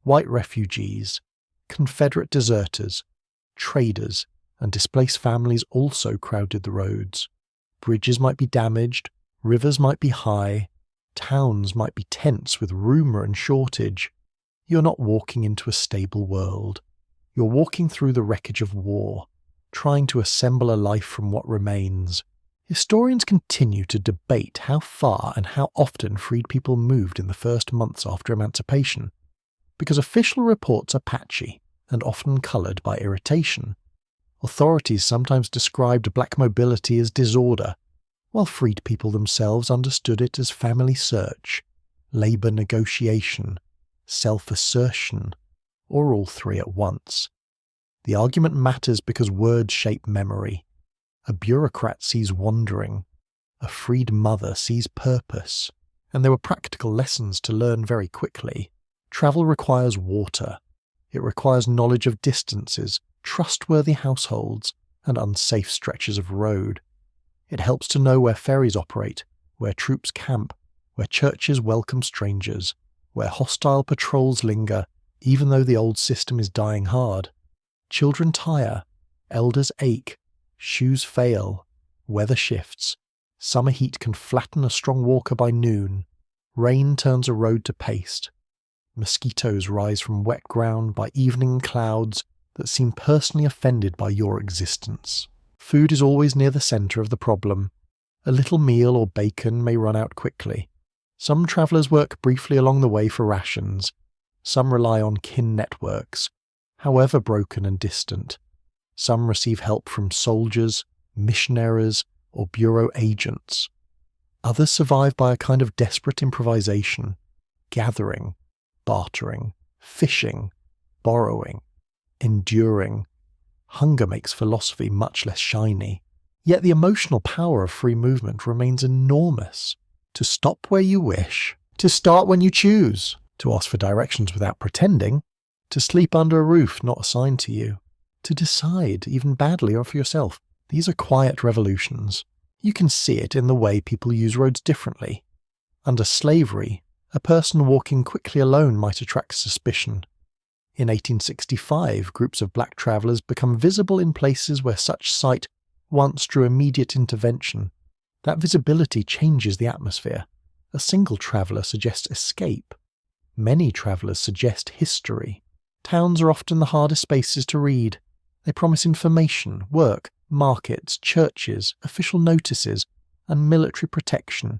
White refugees, Confederate deserters, traders, and displaced families also crowded the roads. Bridges might be damaged, rivers might be high, towns might be tense with rumour and shortage. You're not walking into a stable world. You're walking through the wreckage of war, trying to assemble a life from what remains. Historians continue to debate how far and how often freed people moved in the first months after emancipation, because official reports are patchy and often coloured by irritation. Authorities sometimes described black mobility as disorder, while freed people themselves understood it as family search, labour negotiation, self-assertion, or all three at once. The argument matters because words shape memory. A bureaucrat sees wandering, a freed mother sees purpose, and there were practical lessons to learn very quickly. Travel requires water. It requires knowledge of distances, trustworthy households, and unsafe stretches of road. It helps to know where ferries operate, where troops camp, where churches welcome strangers, where hostile patrols linger, even though the old system is dying hard. Children tire, elders ache, shoes fail, weather shifts. Summer heat can flatten a strong walker by noon. Rain turns a road to paste. Mosquitoes rise from wet ground by evening clouds that seem personally offended by your existence. Food is always near the centre of the problem. A little meal or bacon may run out quickly. Some travellers work briefly along the way for rations. Some rely on kin networks, however broken and distant. Some receive help from soldiers, missionaries, or bureau agents. Others survive by a kind of desperate improvisation, gathering, bartering, fishing, borrowing, enduring. Hunger makes philosophy much less shiny. Yet the emotional power of free movement remains enormous. To stop where you wish, to start when you choose, to ask for directions without pretending, to sleep under a roof not assigned to you, to decide, even badly or for yourself. These are quiet revolutions. You can see it in the way people use roads differently. Under slavery, a person walking quickly alone might attract suspicion. In 1865, groups of black travellers become visible in places where such sight once drew immediate intervention. That visibility changes the atmosphere. A single traveller suggests escape. Many travellers suggest history. Towns are often the hardest spaces to read. They promise information, work, markets, churches, official notices, and military protection.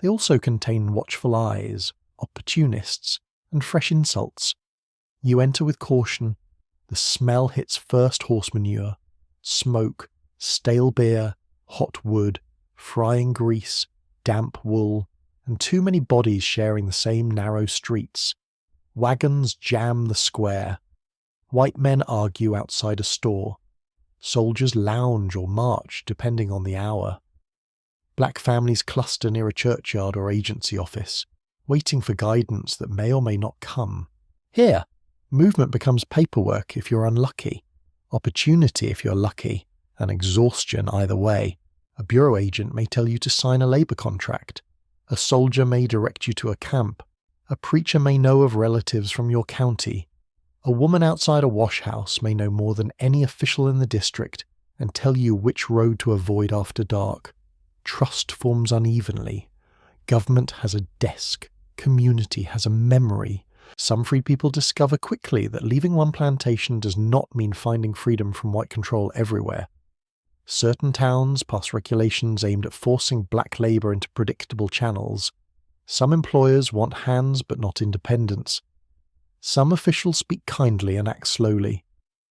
They also contain watchful eyes, opportunists, and fresh insults. You enter with caution. The smell hits first horse manure, smoke, stale beer, hot wood, frying grease, damp wool, and too many bodies sharing the same narrow streets. Wagons jam the square. White men argue outside a store. Soldiers lounge or march depending on the hour. Black families cluster near a churchyard or agency office, waiting for guidance that may or may not come. Here, movement becomes paperwork if you're unlucky, opportunity if you're lucky, and exhaustion either way. A bureau agent may tell you to sign a labour contract. A soldier may direct you to a camp. A preacher may know of relatives from your county. A woman outside a wash house may know more than any official in the district and tell you which road to avoid after dark. Trust forms unevenly. Government has a desk. Community has a memory. Some free people discover quickly that leaving one plantation does not mean finding freedom from white control everywhere. Certain towns pass regulations aimed at forcing black labour into predictable channels. Some employers want hands but not independence. Some officials speak kindly and act slowly.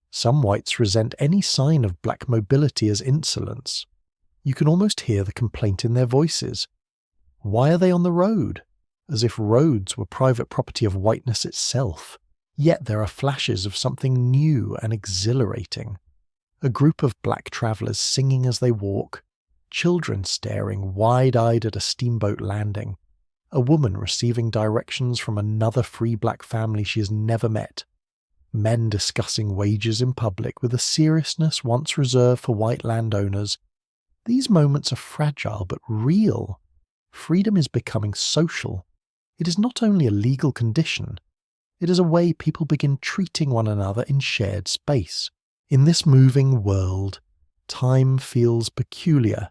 Some whites resent any sign of black mobility as insolence. You can almost hear the complaint in their voices. Why are they on the road? as if roads were private property of whiteness itself. Yet there are flashes of something new and exhilarating. A group of black travellers singing as they walk, children staring wide-eyed at a steamboat landing, a woman receiving directions from another free black family she has never met, men discussing wages in public with a seriousness once reserved for white landowners. These moments are fragile but real. Freedom is becoming social. It is not only a legal condition, it is a way people begin treating one another in shared space. In this moving world, time feels peculiar.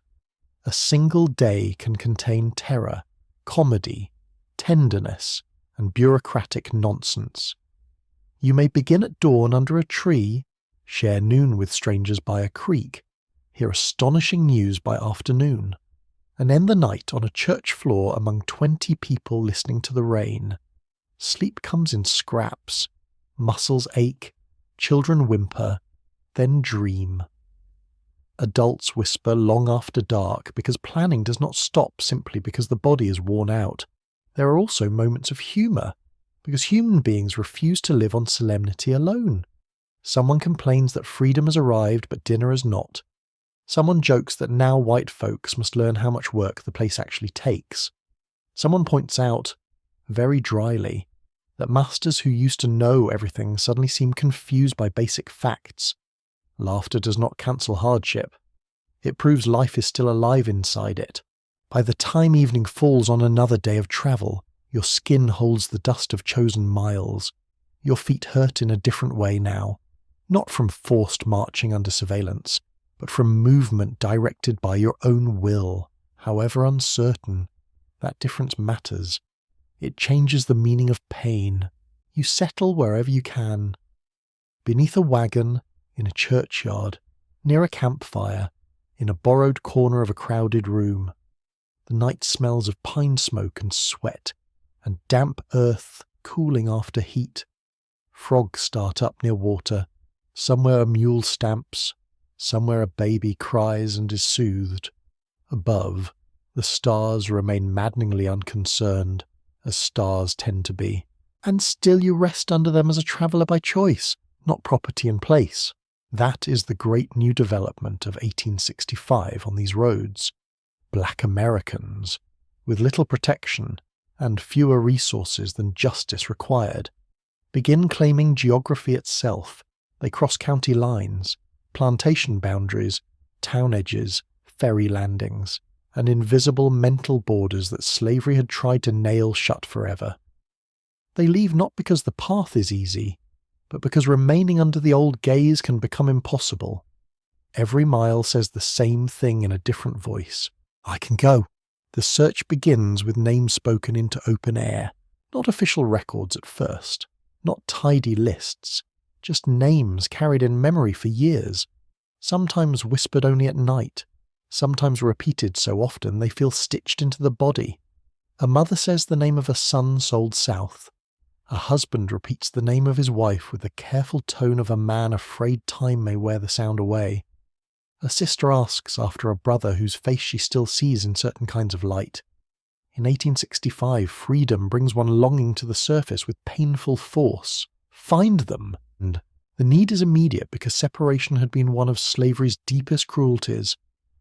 A single day can contain terror, comedy, tenderness, and bureaucratic nonsense. You may begin at dawn under a tree, share noon with strangers by a creek, hear astonishing news by afternoon, and end the night on a church floor among 20 people listening to the rain. Sleep comes in scraps, muscles ache, children whimper, then dream. Adults whisper long after dark because planning does not stop simply because the body is worn out. There are also moments of humour, because human beings refuse to live on solemnity alone. Someone complains that freedom has arrived but dinner has not. Someone jokes that now white folks must learn how much work the place actually takes. Someone points out, very dryly, that masters who used to know everything suddenly seem confused by basic facts. Laughter does not cancel hardship. It proves life is still alive inside it. By the time evening falls on another day of travel, your skin holds the dust of chosen miles. Your feet hurt in a different way now, not from forced marching under surveillance, but from movement directed by your own will, however uncertain. That difference matters. It changes the meaning of pain. You settle wherever you can. Beneath a wagon, in a churchyard, near a campfire, in a borrowed corner of a crowded room. The night smells of pine smoke and sweat, and damp earth cooling after heat. Frogs start up near water. Somewhere a mule stamps. Somewhere a baby cries and is soothed. Above, the stars remain maddeningly unconcerned, as stars tend to be. And still you rest under them as a traveller by choice, not property in place. That is the great new development of 1865 on these roads. Black Americans, with little protection and fewer resources than justice required, begin claiming geography itself. They cross county lines, plantation boundaries, town edges, ferry landings, and invisible mental borders that slavery had tried to nail shut forever. They leave not because the path is easy, but because remaining under the old gaze can become impossible. Every mile says the same thing in a different voice. I can go. The search begins with names spoken into open air, not official records at first, not tidy lists, just names carried in memory for years, sometimes whispered only at night, sometimes repeated so often they feel stitched into the body. A mother says the name of a son sold south. A husband repeats the name of his wife with the careful tone of a man afraid time may wear the sound away. A sister asks after a brother whose face she still sees in certain kinds of light. In 1865, freedom brings one longing to the surface with painful force. Find them! And the need is immediate because separation had been one of slavery's deepest cruelties.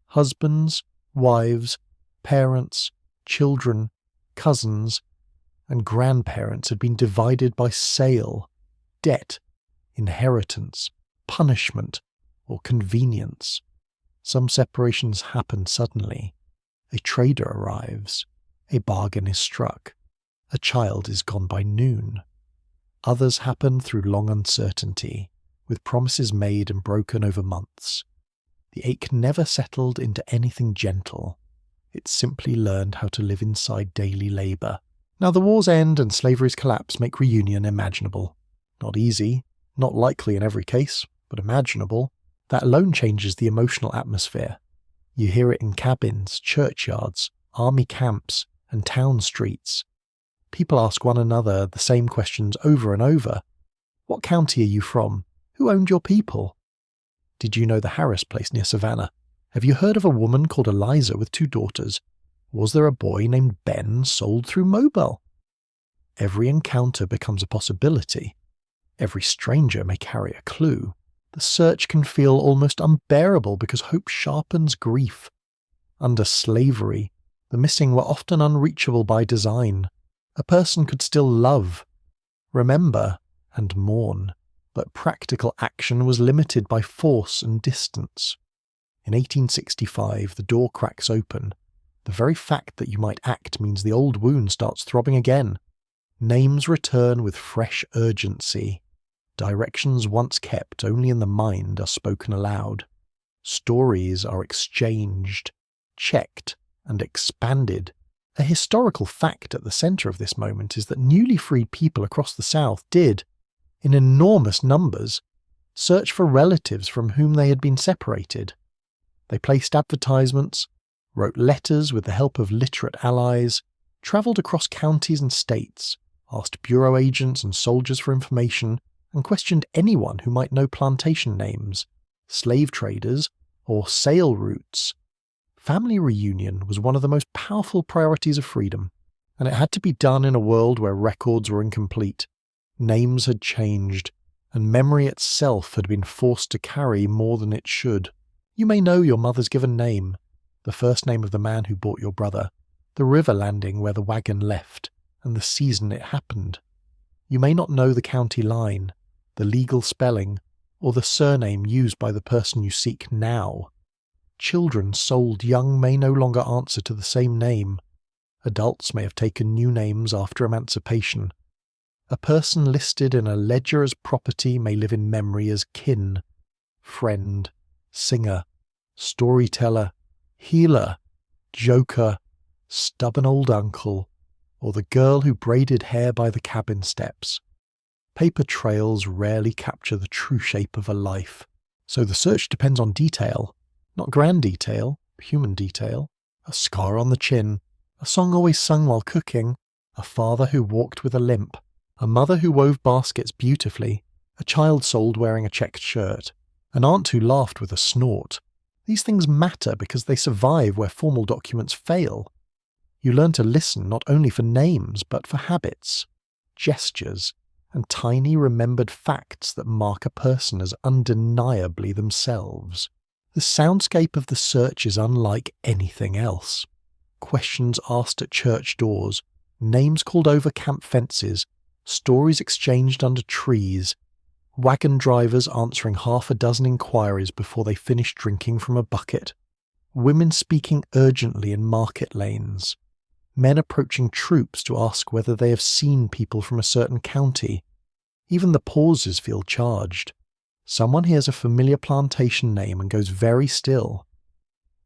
Husbands, wives, parents, children, cousins, and grandparents had been divided by sale, debt, inheritance, punishment, or convenience. Some separations happen suddenly. A trader arrives. A bargain is struck. A child is gone by noon. Others happen through long uncertainty, with promises made and broken over months. The ache never settled into anything gentle. It simply learned how to live inside daily labour. Now the war's end and slavery's collapse make reunion imaginable. Not easy, not likely in every case, but imaginable. That alone changes the emotional atmosphere. You hear it in cabins, churchyards, army camps, and town streets. People ask one another the same questions over and over. What county are you from? Who owned your people? Did you know the Harris place near Savannah? Have you heard of a woman called Eliza with 2 daughters? Was there a boy named Ben sold through Mobile? Every encounter becomes a possibility. Every stranger may carry a clue. The search can feel almost unbearable because hope sharpens grief. Under slavery, the missing were often unreachable by design. A person could still love, remember, and mourn, but practical action was limited by force and distance. In 1865, the door cracks open. The very fact that you might act means the old wound starts throbbing again. Names return with fresh urgency. Directions once kept only in the mind are spoken aloud. Stories are exchanged, checked, and expanded. A historical fact at the centre of this moment is that newly freed people across the South did, in enormous numbers, search for relatives from whom they had been separated. They placed advertisements, wrote letters with the help of literate allies, travelled across counties and states, asked bureau agents and soldiers for information, and questioned anyone who might know plantation names, slave traders, or sale routes. Family reunion was one of the most powerful priorities of freedom, and it had to be done in a world where records were incomplete. Names had changed, and memory itself had been forced to carry more than it should. You may know your mother's given name, the first name of the man who bought your brother, the river landing where the wagon left, and the season it happened. You may not know the county line, the legal spelling, or the surname used by the person you seek now. Children sold young may no longer answer to the same name. Adults may have taken new names after emancipation. A person listed in a ledger as property may live in memory as kin, friend, singer, storyteller, healer, joker, stubborn old uncle, or the girl who braided hair by the cabin steps. Paper trails rarely capture the true shape of a life, so the search depends on detail, not grand detail, human detail. A scar on the chin, a song always sung while cooking, a father who walked with a limp, a mother who wove baskets beautifully, a child sold wearing a checked shirt, an aunt who laughed with a snort. These things matter because they survive where formal documents fail. You learn to listen not only for names but for habits, gestures, and tiny remembered facts that mark a person as undeniably themselves. The soundscape of the search is unlike anything else. Questions asked at church doors, names called over camp fences, stories exchanged under trees, wagon drivers answering half a dozen inquiries before they finish drinking from a bucket, women speaking urgently in market lanes, men approaching troops to ask whether they have seen people from a certain county. Even the pauses feel charged. Someone hears a familiar plantation name and goes very still.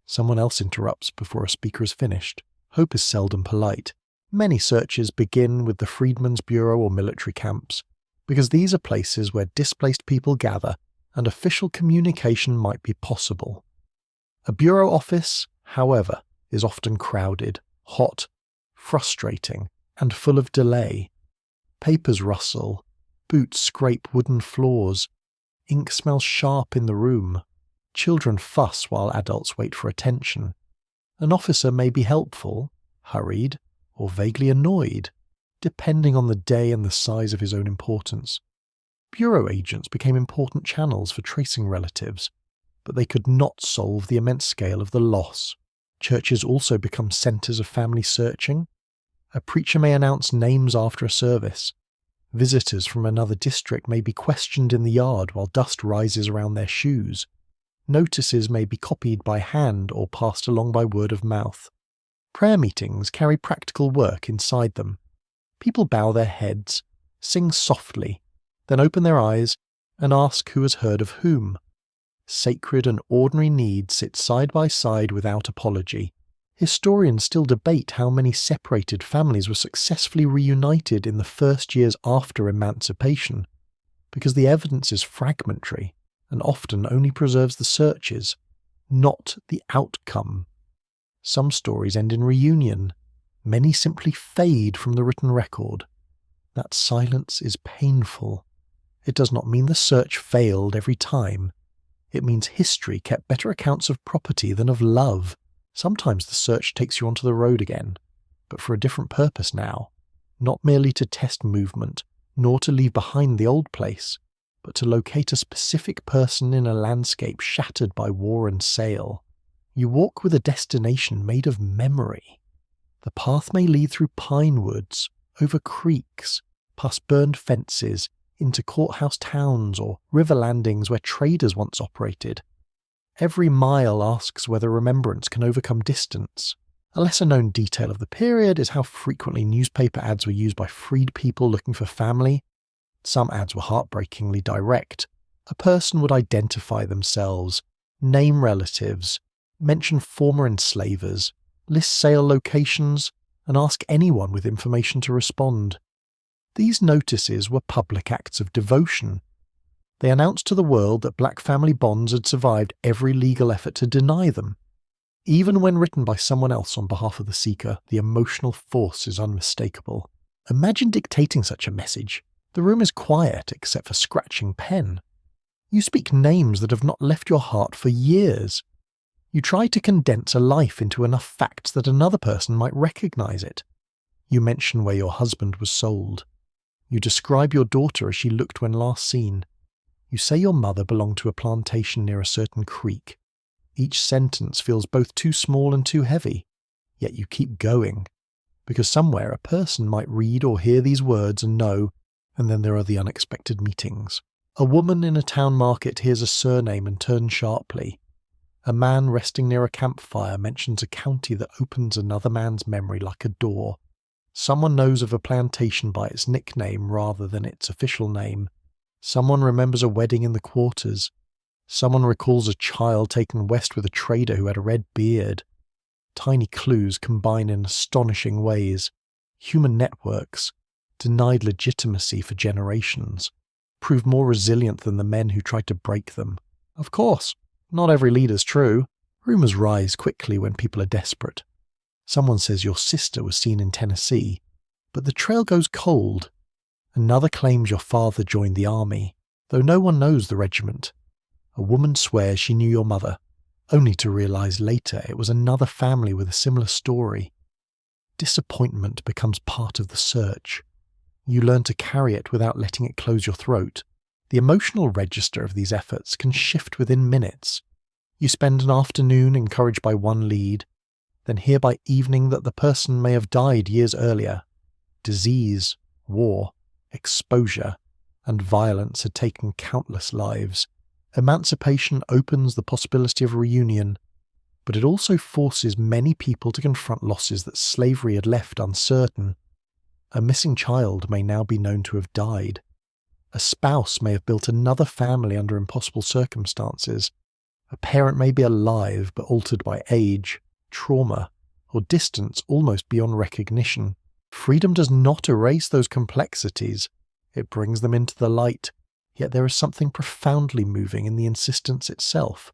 Someone else interrupts before a speaker is finished. Hope is seldom polite. Many searches begin with the Freedmen's Bureau or military camps, because these are places where displaced people gather and official communication might be possible. A bureau office, however, is often crowded, hot, frustrating, and full of delay. Papers rustle, boots scrape wooden floors, ink smells sharp in the room, children fuss while adults wait for attention. An officer may be helpful, hurried, or vaguely annoyed, depending on the day and the size of his own importance. Bureau agents became important channels for tracing relatives, but they could not solve the immense scale of the loss. Churches also become centres of family searching. A preacher may announce names after a service. Visitors from another district may be questioned in the yard while dust rises around their shoes. Notices may be copied by hand or passed along by word of mouth. Prayer meetings carry practical work inside them. People bow their heads, sing softly, then open their eyes and ask who has heard of whom. Sacred and ordinary needs sit side by side without apology. Historians still debate how many separated families were successfully reunited in the first years after emancipation, because the evidence is fragmentary and often only preserves the searches, not the outcome. Some stories end in reunion. Many simply fade from the written record. That silence is painful. It does not mean the search failed every time. It means history kept better accounts of property than of love. Sometimes the search takes you onto the road again, but for a different purpose now. not merely to test movement, nor to leave behind the old place, but to locate a specific person in a landscape shattered by war and sail. You walk with a destination made of memory. The path may lead through pine woods, over creeks, past burned fences, into courthouse towns or river landings where traders once operated. Every mile asks whether remembrance can overcome distance. A lesser-known detail of the period is how frequently newspaper ads were used by freed people looking for family. Some ads were heartbreakingly direct. A person would identify themselves, name relatives, mention former enslavers, list sale locations, and ask anyone with information to respond. These notices were public acts of devotion. They announced to the world that black family bonds had survived every legal effort to deny them. Even when written by someone else on behalf of the seeker, the emotional force is unmistakable. Imagine dictating such a message. The room is quiet except for scratching pen. You speak names that have not left your heart for years. You try to condense a life into enough facts that another person might recognize it. You mention where your husband was sold. You describe your daughter as she looked when last seen. You say your mother belonged to a plantation near a certain creek. Each sentence feels both too small and too heavy, yet you keep going, because somewhere a person might read or hear these words and know, and then there are the unexpected meetings. A woman in a town market hears a surname and turns sharply. A man resting near a campfire mentions a county that opens another man's memory like a door. Someone knows of a plantation by its nickname rather than its official name. Someone remembers a wedding in the quarters. Someone recalls a child taken west with a trader who had a red beard. Tiny clues combine in astonishing ways. Human networks, denied legitimacy for generations, prove more resilient than the men who tried to break them. Of course, not every leader's true. Rumors rise quickly when people are desperate. Someone says your sister was seen in Tennessee, but the trail goes cold. Another claims your father joined the army, though no one knows the regiment. A woman swears she knew your mother, only to realize later it was another family with a similar story. Disappointment becomes part of the search. You learn to carry it without letting it close your throat. The emotional register of these efforts can shift within minutes. You spend an afternoon encouraged by one lead, then hear by evening that the person may have died years earlier. Disease, war, exposure, and violence had taken countless lives. Emancipation opens the possibility of reunion, but it also forces many people to confront losses that slavery had left uncertain. A missing child may now be known to have died. A spouse may have built another family under impossible circumstances. A parent may be alive but altered by age, trauma, or distance almost beyond recognition. Freedom does not erase those complexities. It brings them into the light, yet there is something profoundly moving in the insistence itself.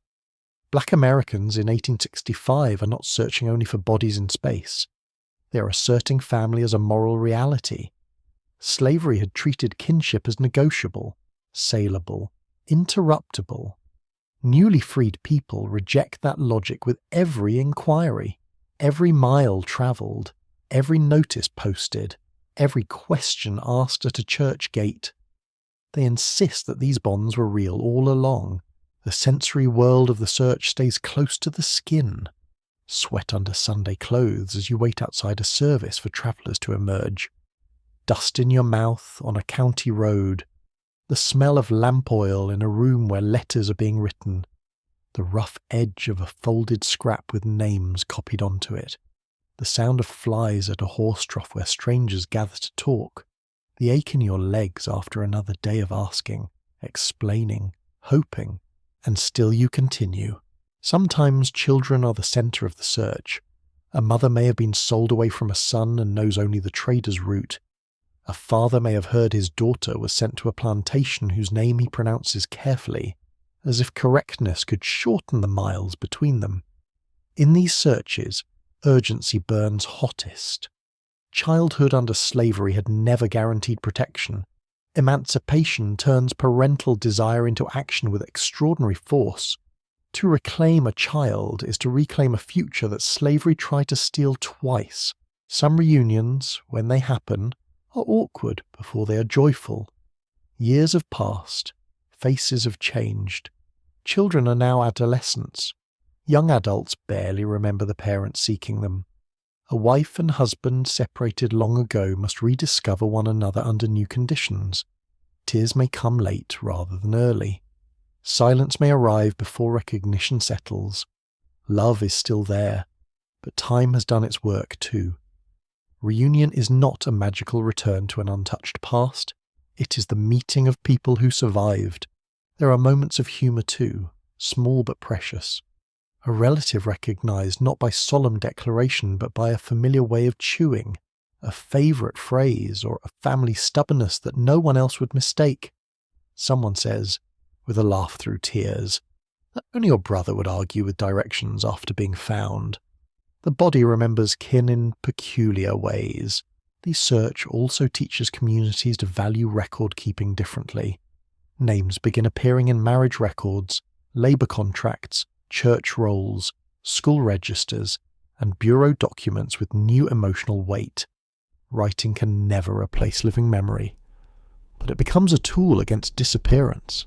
Black Americans in 1865 are not searching only for bodies in space. They are asserting family as a moral reality. Slavery had treated kinship as negotiable, saleable, interruptible. Newly freed people reject that logic with every inquiry, every mile travelled, every notice posted, every question asked at a church gate. They insist that these bonds were real all along. The sensory world of the search stays close to the skin. Sweat under Sunday clothes as you wait outside a service for travellers to emerge. Dust in your mouth on a county road. The smell of lamp oil in a room where letters are being written. The rough edge of a folded scrap with names copied onto it. The sound of flies at a horse trough where strangers gather to talk. The ache in your legs after another day of asking, explaining, hoping, and still you continue. Sometimes children are the centre of the search. A mother may have been sold away from a son and knows only the trader's route. A father may have heard his daughter was sent to a plantation whose name he pronounces carefully, as if correctness could shorten the miles between them. In these searches, urgency burns hottest. Childhood under slavery had never guaranteed protection. Emancipation turns parental desire into action with extraordinary force. To reclaim a child is to reclaim a future that slavery tried to steal twice. Some reunions, when they happen, are awkward before they are joyful. Years have passed, faces have changed. Children are now adolescents. Young adults barely remember the parents seeking them. A wife and husband separated long ago must rediscover one another under new conditions. Tears may come late rather than early. Silence may arrive before recognition settles. Love is still there, but time has done its work too. Reunion is not a magical return to an untouched past. It is the meeting of people who survived. There are moments of humour too, small but precious. A relative recognised not by solemn declaration but by a familiar way of chewing, a favourite phrase or a family stubbornness that no one else would mistake. Someone says, with a laugh through tears, that only your brother would argue with directions after being found. The body remembers kin in peculiar ways. The search also teaches communities to value record-keeping differently. Names begin appearing in marriage records, labour contracts, church rolls, school registers, and bureau documents with new emotional weight. Writing can never replace living memory, but it becomes a tool against disappearance.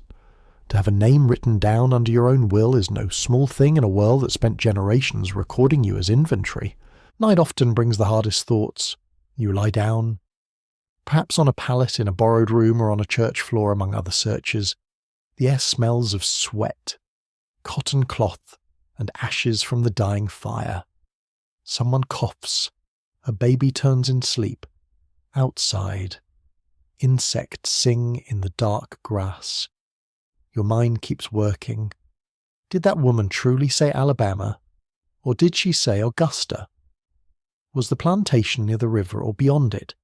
To have a name written down under your own will is no small thing in a world that spent generations recording you as inventory. Night often brings the hardest thoughts. You lie down, perhaps on a pallet in a borrowed room or on a church floor among other searches. The air smells of sweat, cotton cloth, and ashes from the dying fire. Someone coughs. A baby turns in sleep. Outside, insects sing in the dark grass. Your mind keeps working. Did that woman truly say Alabama? Or did she say Augusta? Was the plantation near the river or beyond it?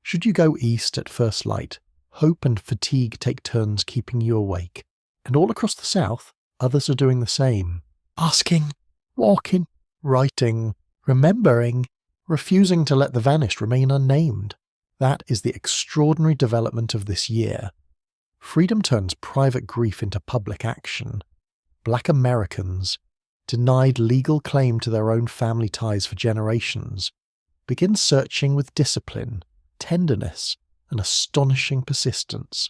Should you go east at first light, hope and fatigue take turns keeping you awake. And all across the south, others are doing the same. Asking, walking, writing, remembering, refusing to let the vanished remain unnamed. That is the extraordinary development of this year. Freedom turns private grief into public action. Black Americans, denied legal claim to their own family ties for generations, begin searching with discipline, tenderness, and astonishing persistence.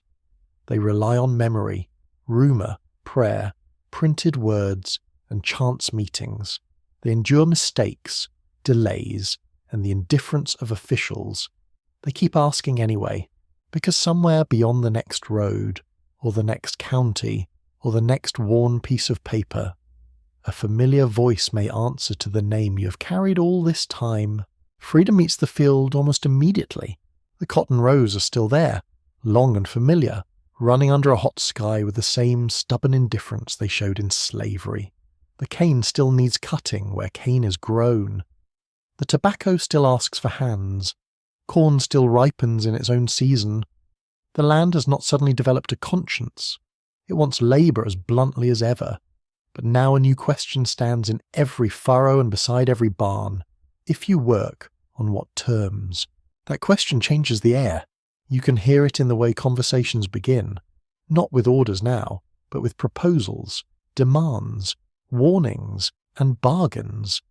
They rely on memory, rumour, prayer, printed words, and chance meetings. They endure mistakes, delays, and the indifference of officials. They keep asking anyway, because somewhere beyond the next road, or the next county, or the next worn piece of paper, a familiar voice may answer to the name you have carried all this time. Freedom meets the field almost immediately. The cotton rows are still there, long and familiar, running under a hot sky with the same stubborn indifference they showed in slavery. The cane still needs cutting where cane is grown. The tobacco still asks for hands. Corn still ripens in its own season. The land has not suddenly developed a conscience. It wants labour as bluntly as ever. But now a new question stands in every furrow and beside every barn. If you work, on what terms? That question changes the air. You can hear it in the way conversations begin. Not with orders now, but with proposals, demands, warnings, and bargains.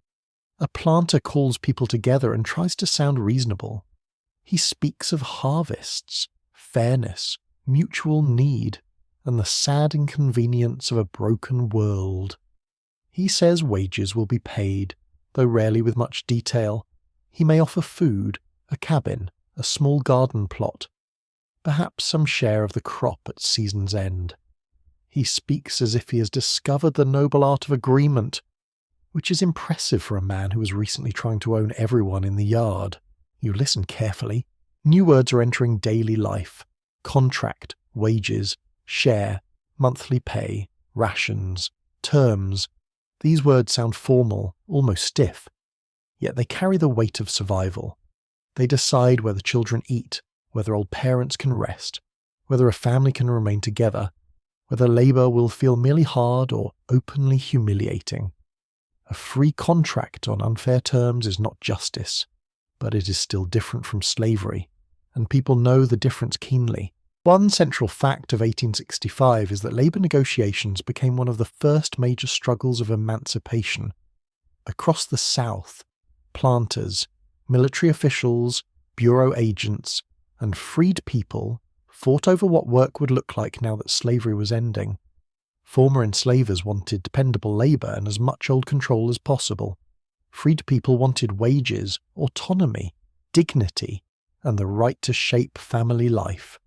A planter calls people together and tries to sound reasonable. He speaks of harvests, fairness, mutual need, and the sad inconvenience of a broken world. He says wages will be paid, though rarely with much detail. He may offer food, a cabin, a small garden plot, perhaps some share of the crop at season's end. He speaks as if he has discovered the noble art of agreement, which is impressive for a man who was recently trying to own everyone in the yard. You listen carefully. New words are entering daily life. Contract, wages, share, monthly pay, rations, terms. These words sound formal, almost stiff. Yet they carry the weight of survival. They decide whether children eat, whether old parents can rest, whether a family can remain together, whether labour will feel merely hard or openly humiliating. A free contract on unfair terms is not justice, but it is still different from slavery, and people know the difference keenly. One central fact of 1865 is that labour negotiations became one of the first major struggles of emancipation. Across the South, planters, military officials, bureau agents, and freed people fought over what work would look like now that slavery was ending. Former enslavers wanted dependable labour and as much old control as possible. Freed people wanted wages, autonomy, dignity, and the right to shape family life.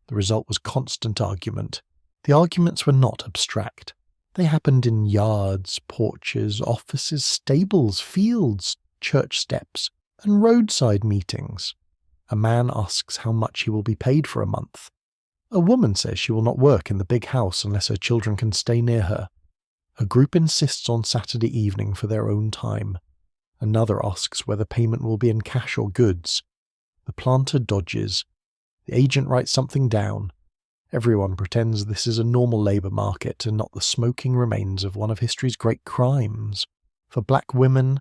The result was constant argument. The arguments were not abstract. They happened in yards, porches, offices, stables, fields, church steps, and roadside meetings. A man asks how much he will be paid for a month. A woman says she will not work in the big house unless her children can stay near her. A group insists on Saturday evening for their own time. Another asks whether payment will be in cash or goods. The planter dodges. The agent writes something down. Everyone pretends this is a normal labour market and not the smoking remains of one of history's great crimes. For black women,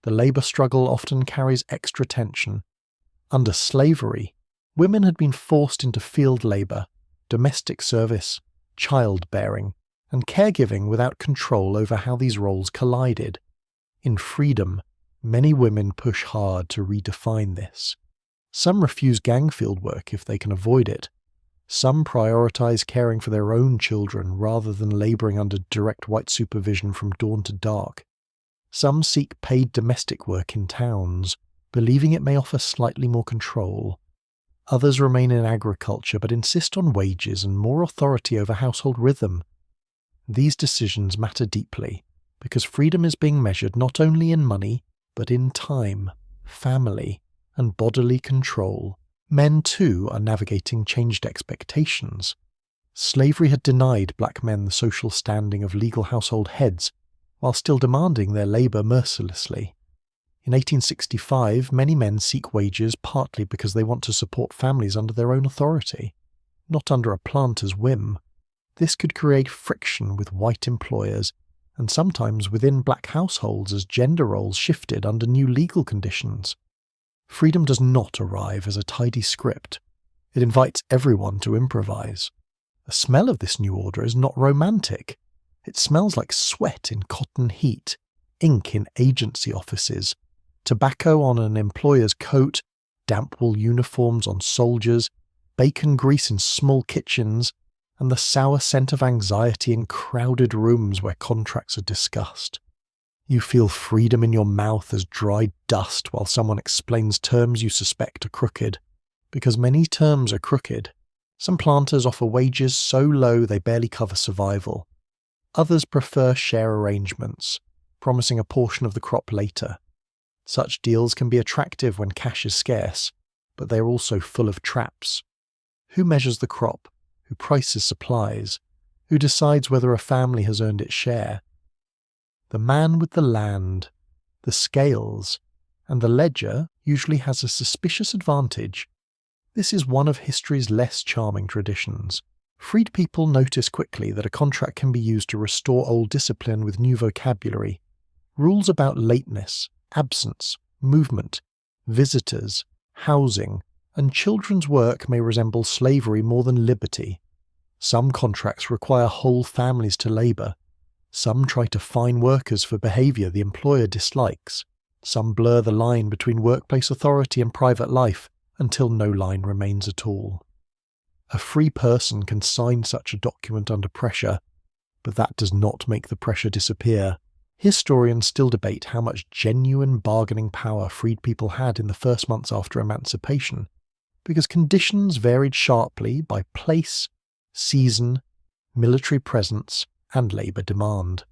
the labour struggle often carries extra tension. Under slavery, women had been forced into field labour, domestic service, childbearing, and caregiving without control over how these roles collided. In freedom, many women push hard to redefine this. Some refuse gang field work if they can avoid it. Some prioritise caring for their own children rather than labouring under direct white supervision from dawn to dark. Some seek paid domestic work in towns, believing it may offer slightly more control. Others remain in agriculture but insist on wages and more authority over household rhythm. These decisions matter deeply because freedom is being measured not only in money but in time, family, and bodily control. Men too are navigating changed expectations. Slavery had denied black men the social standing of legal household heads, while still demanding their labour mercilessly. In 1865, many men seek wages partly because they want to support families under their own authority, not under a planter's whim. This could create friction with white employers, and sometimes within black households as gender roles shifted under new legal conditions. Freedom does not arrive as a tidy script. It invites everyone to improvise. The smell of this new order is not romantic. It smells like sweat in cotton heat, ink in agency offices, tobacco on an employer's coat, damp wool uniforms on soldiers, bacon grease in small kitchens, and the sour scent of anxiety in crowded rooms where contracts are discussed. You feel freedom in your mouth as dry dust while someone explains terms you suspect are crooked. Because many terms are crooked. Some planters offer wages so low they barely cover survival. Others prefer share arrangements, promising a portion of the crop later. Such deals can be attractive when cash is scarce, but they are also full of traps. Who measures the crop? Who prices supplies? Who decides whether a family has earned its share? The man with the land, the scales, and the ledger usually has a suspicious advantage. This is one of history's less charming traditions. Freed people notice quickly that a contract can be used to restore old discipline with new vocabulary. Rules about lateness, absence, movement, visitors, housing, and children's work may resemble slavery more than liberty. Some contracts require whole families to labour. Some try to fine workers for behaviour the employer dislikes. Some blur the line between workplace authority and private life until no line remains at all. A free person can sign such a document under pressure, but that does not make the pressure disappear. Historians still debate how much genuine bargaining power freed people had in the first months after emancipation, because conditions varied sharply by place, season, military presence, and labour demand.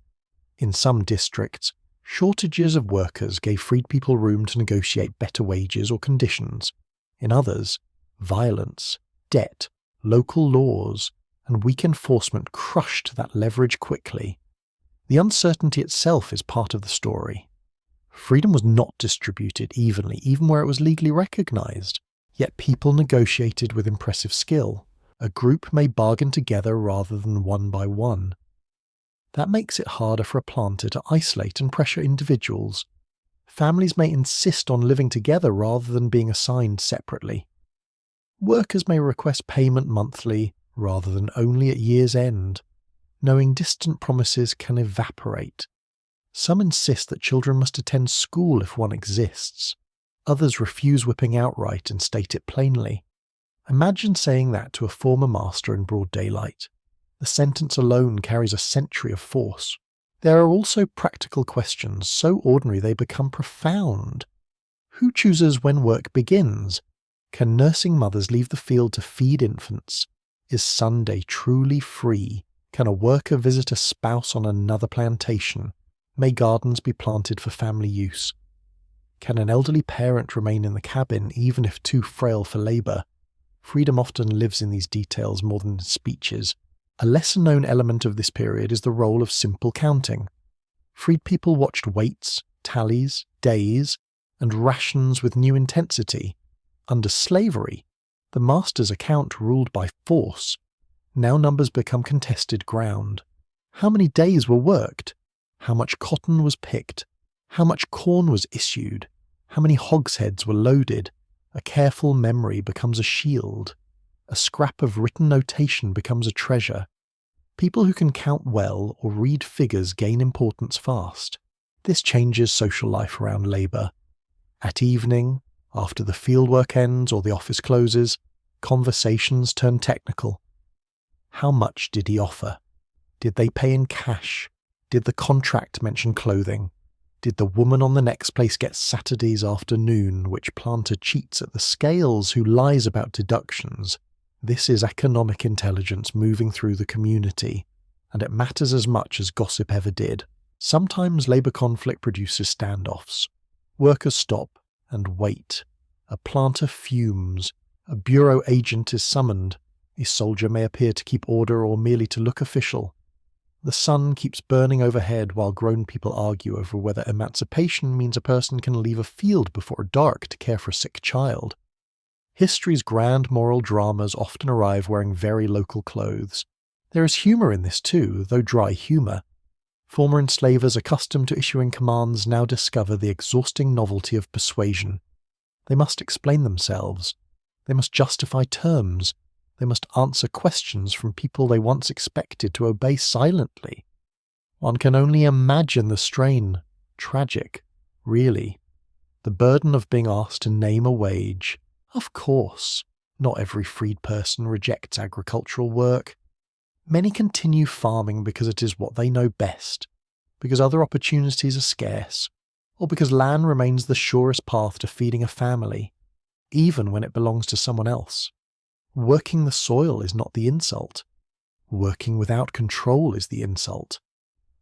In some districts, shortages of workers gave freed people room to negotiate better wages or conditions. In others, violence, debt, local laws, and weak enforcement crushed that leverage quickly. The uncertainty itself is part of the story. Freedom was not distributed evenly, even where it was legally recognised. Yet people negotiated with impressive skill. A group may bargain together rather than one by one. That makes it harder for a planter to isolate and pressure individuals. Families may insist on living together rather than being assigned separately. Workers may request payment monthly rather than only at year's end. Knowing distant promises can evaporate. Some insist that children must attend school if one exists. Others refuse whipping outright and state it plainly. Imagine saying that to a former master in broad daylight. The sentence alone carries a century of force. There are also practical questions, so ordinary they become profound. Who chooses when work begins? Can nursing mothers leave the field to feed infants? Is Sunday truly free? Can a worker visit a spouse on another plantation? May gardens be planted for family use? Can an elderly parent remain in the cabin even if too frail for labour? Freedom often lives in these details more than in speeches. A lesser-known element of this period is the role of simple counting. Freed people watched weights, tallies, days, and rations with new intensity. Under slavery, the master's account ruled by force. Now numbers become contested ground. How many days were worked? How much cotton was picked? How much corn was issued? How many hogsheads were loaded? A careful memory becomes a shield. A scrap of written notation becomes a treasure. People who can count well or read figures gain importance fast. This changes social life around labour. At evening, after the fieldwork ends or the office closes, conversations turn technical. How much did he offer? Did they pay in cash? Did the contract mention clothing? Did the woman on the next place get Saturday's afternoon, which planter cheats at the scales who lies about deductions? This is economic intelligence moving through the community, and it matters as much as gossip ever did. Sometimes labour conflict produces standoffs. Workers stop and wait. A planter fumes. A bureau agent is summoned. A soldier may appear to keep order or merely to look official. The sun keeps burning overhead while grown people argue over whether emancipation means a person can leave a field before dark to care for a sick child. History's grand moral dramas often arrive wearing very local clothes. There is humour in this too, though dry humour. Former enslavers accustomed to issuing commands now discover the exhausting novelty of persuasion. They must explain themselves. They must justify terms. They must answer questions from people they once expected to obey silently. One can only imagine the strain. Tragic, really. The burden of being asked to name a wage. Of course, not every freed person rejects agricultural work. Many continue farming because it is what they know best, because other opportunities are scarce, or because land remains the surest path to feeding a family, even when it belongs to someone else. Working the soil is not the insult. Working without control is the insult.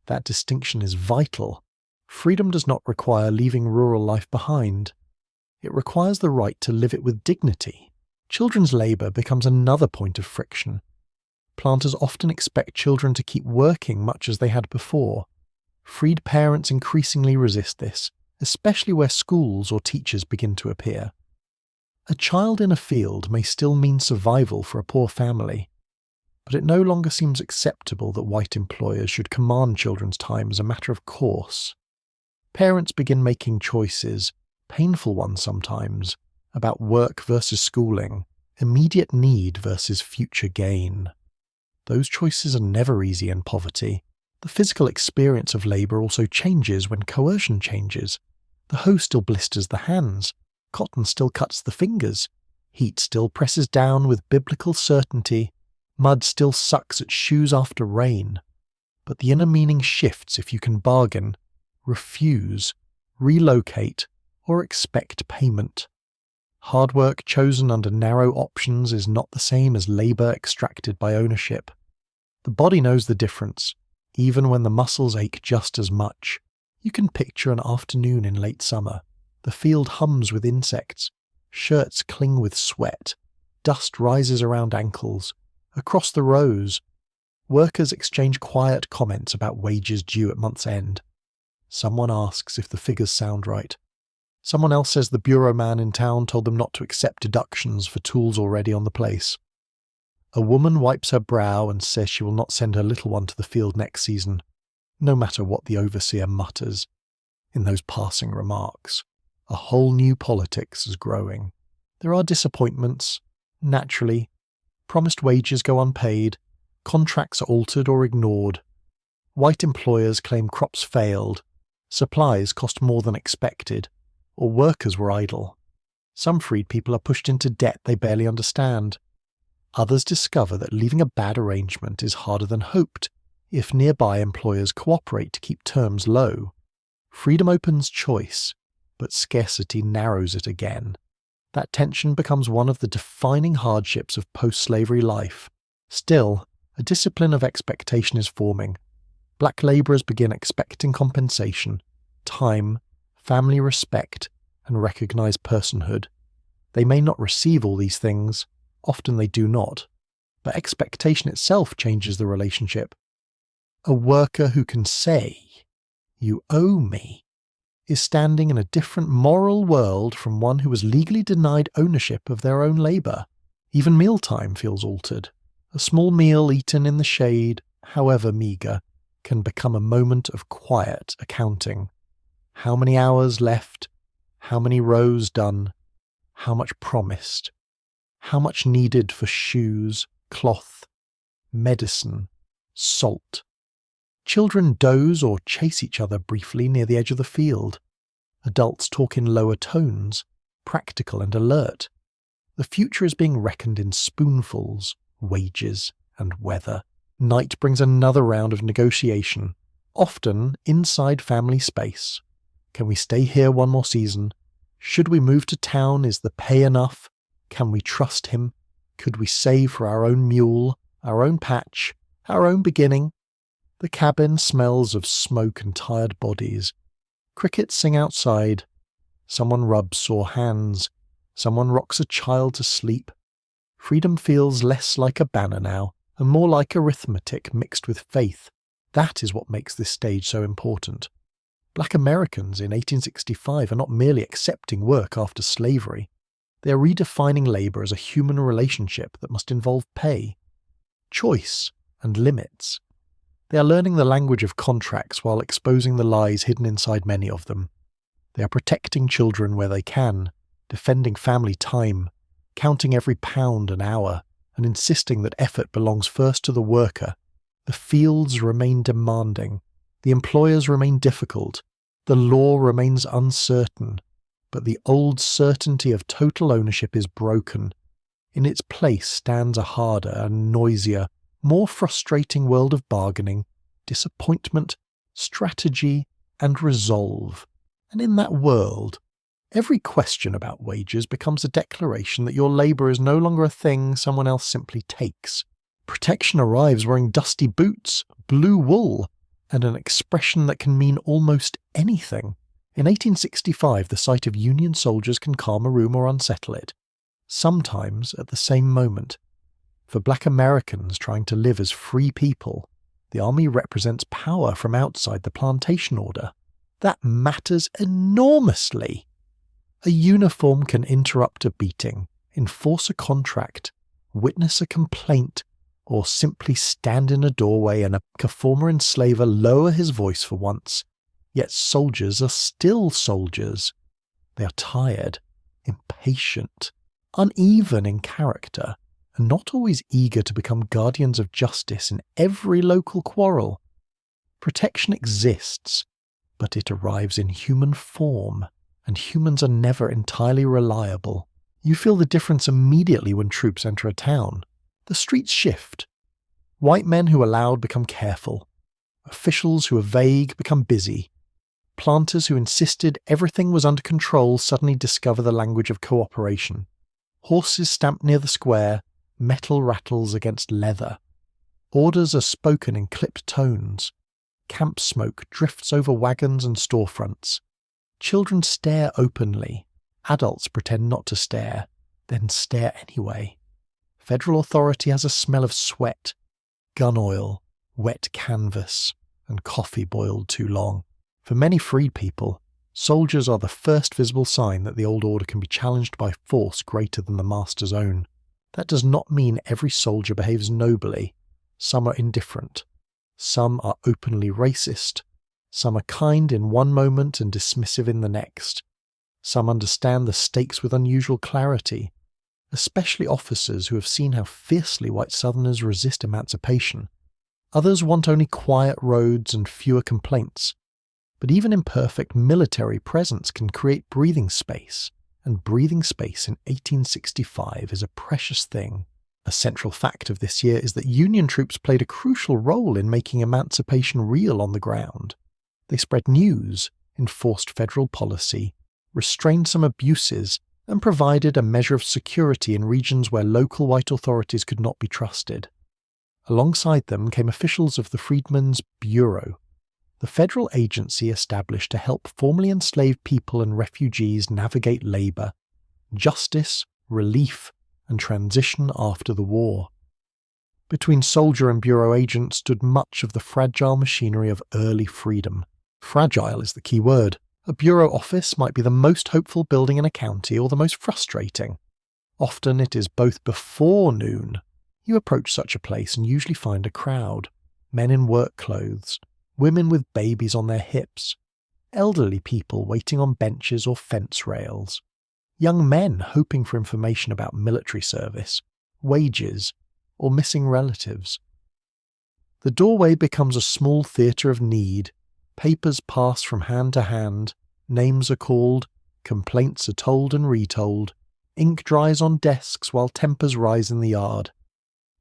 That distinction is vital. Freedom does not require leaving rural life behind. It requires the right to live it with dignity. Children's labour becomes another point of friction. Planters often expect children to keep working much as they had before. Freed parents increasingly resist this, especially where schools or teachers begin to appear. A child in a field may still mean survival for a poor family, but it no longer seems acceptable that white employers should command children's time as a matter of course. Parents begin making choices, painful ones sometimes, about work versus schooling, immediate need versus future gain. Those choices are never easy in poverty. The physical experience of labour also changes when coercion changes. The hoe still blisters the hands. Cotton still cuts the fingers. Heat still presses down with biblical certainty. Mud still sucks at shoes after rain. But the inner meaning shifts if you can bargain, refuse, relocate, or expect payment. Hard work chosen under narrow options is not the same as labour extracted by ownership. The body knows the difference, even when the muscles ache just as much. You can picture an afternoon in late summer. The field hums with insects. Shirts cling with sweat. Dust rises around ankles. Across the rows, workers exchange quiet comments about wages due at month's end. Someone asks if the figures sound right. Someone else says the bureau man in town told them not to accept deductions for tools already on the place. A woman wipes her brow and says she will not send her little one to the field next season, no matter what the overseer mutters. In those passing remarks, a whole new politics is growing. There are disappointments, naturally. Promised wages go unpaid, contracts are altered or ignored. White employers claim crops failed, supplies cost more than expected, or workers were idle. Some freed people are pushed into debt they barely understand. Others discover that leaving a bad arrangement is harder than hoped if nearby employers cooperate to keep terms low. Freedom opens choice, but scarcity narrows it again. That tension becomes one of the defining hardships of post-slavery life. Still, a discipline of expectation is forming. Black labourers begin expecting compensation, time, family respect, and recognised personhood. They may not receive all these things, often they do not, but expectation itself changes the relationship. A worker who can say, "You owe me," is standing in a different moral world from one who was legally denied ownership of their own labour. Even mealtime feels altered. A small meal eaten in the shade, however meagre, can become a moment of quiet accounting. How many hours left? How many rows done? How much promised? How much needed for shoes, cloth, medicine, salt? Children doze or chase each other briefly near the edge of the field. Adults talk in lower tones, practical and alert. The future is being reckoned in spoonfuls, wages, and weather. Night brings another round of negotiation, often inside family space. Can we stay here one more season? Should we move to town? Is the pay enough? Can we trust him? Could we save for our own mule, our own patch, our own beginning? The cabin smells of smoke and tired bodies. Crickets sing outside. Someone rubs sore hands. Someone rocks a child to sleep. Freedom feels less like a banner now, and more like arithmetic mixed with faith. That is what makes this stage so important. Black Americans in 1865 are not merely accepting work after slavery. They are redefining labour as a human relationship that must involve pay, choice, and limits. They are learning the language of contracts while exposing the lies hidden inside many of them. They are protecting children where they can, defending family time, counting every pound and hour, and insisting that effort belongs first to the worker. The fields remain demanding. The employers remain difficult. The law remains uncertain. But the old certainty of total ownership is broken. In its place stands a harder and noisier, more frustrating world of bargaining, disappointment, strategy, and resolve. And in that world, every question about wages becomes a declaration that your labour is no longer a thing someone else simply takes. Protection arrives wearing dusty boots, blue wool, and an expression that can mean almost anything. In 1865, the sight of Union soldiers can calm a room or unsettle it, sometimes at the same moment. For Black Americans trying to live as free people, the army represents power from outside the plantation order. That matters enormously. A uniform can interrupt a beating, enforce a contract, witness a complaint, or simply stand in a doorway and a former enslaver lower his voice for once. Yet soldiers are still soldiers. They are tired, impatient, uneven in character, and not always eager to become guardians of justice in every local quarrel. Protection exists, but it arrives in human form, and humans are never entirely reliable. You feel the difference immediately when troops enter a town. The streets shift. White men who are loud become careful. Officials who are vague become busy. Planters who insisted everything was under control suddenly discover the language of cooperation. Horses stamp near the square, metal rattles against leather. Orders are spoken in clipped tones. Camp smoke drifts over wagons and storefronts. Children stare openly. Adults pretend not to stare, then stare anyway. Federal authority has a smell of sweat, gun oil, wet canvas, and coffee boiled too long. For many freed people, soldiers are the first visible sign that the old order can be challenged by force greater than the master's own. That does not mean every soldier behaves nobly. Some are indifferent. Some are openly racist. Some are kind in one moment and dismissive in the next. Some understand the stakes with unusual clarity, especially officers who have seen how fiercely white Southerners resist emancipation. Others want only quiet roads and fewer complaints. But even imperfect military presence can create breathing space and breathing space in 1865 is a precious thing. A central fact of this year is that Union troops played a crucial role in making emancipation real on the ground. They spread news, enforced federal policy, restrained some abuses, and provided a measure of security in regions where local white authorities could not be trusted. Alongside them came officials of the Freedmen's Bureau, the federal agency established to help formerly enslaved people and refugees navigate labor, justice, relief, and transition after the war. Between soldier and bureau agent stood much of the fragile machinery of early freedom. Fragile is the key word. A bureau office might be the most hopeful building in a county or the most frustrating. Often it is both before noon. You approach such a place and usually find a crowd. Men in work clothes, women with babies on their hips, elderly people waiting on benches or fence rails, young men hoping for information about military service, wages, or missing relatives. The doorway becomes a small theatre of need. Papers pass from hand to hand, names are called, complaints are told and retold, ink dries on desks while tempers rise in the yard.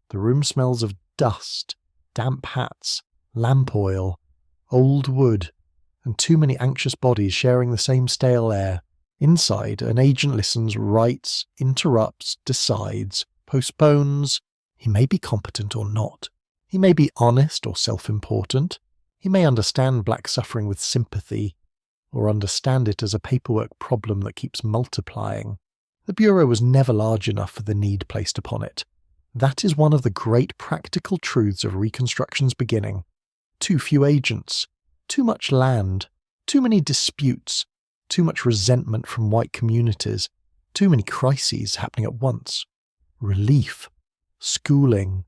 The room smells of dust, damp hats, lamp oil, old wood, and too many anxious bodies sharing the same stale air. Inside, an agent listens, writes, interrupts, decides, postpones. He may be competent or not. He may be honest or self-important. He may understand black suffering with sympathy, or understand it as a paperwork problem that keeps multiplying. The Bureau was never large enough for the need placed upon it. That is one of the great practical truths of Reconstruction's beginning. Too few agents, too much land, too many disputes, too much resentment from white communities, too many crises happening at once. Relief, schooling,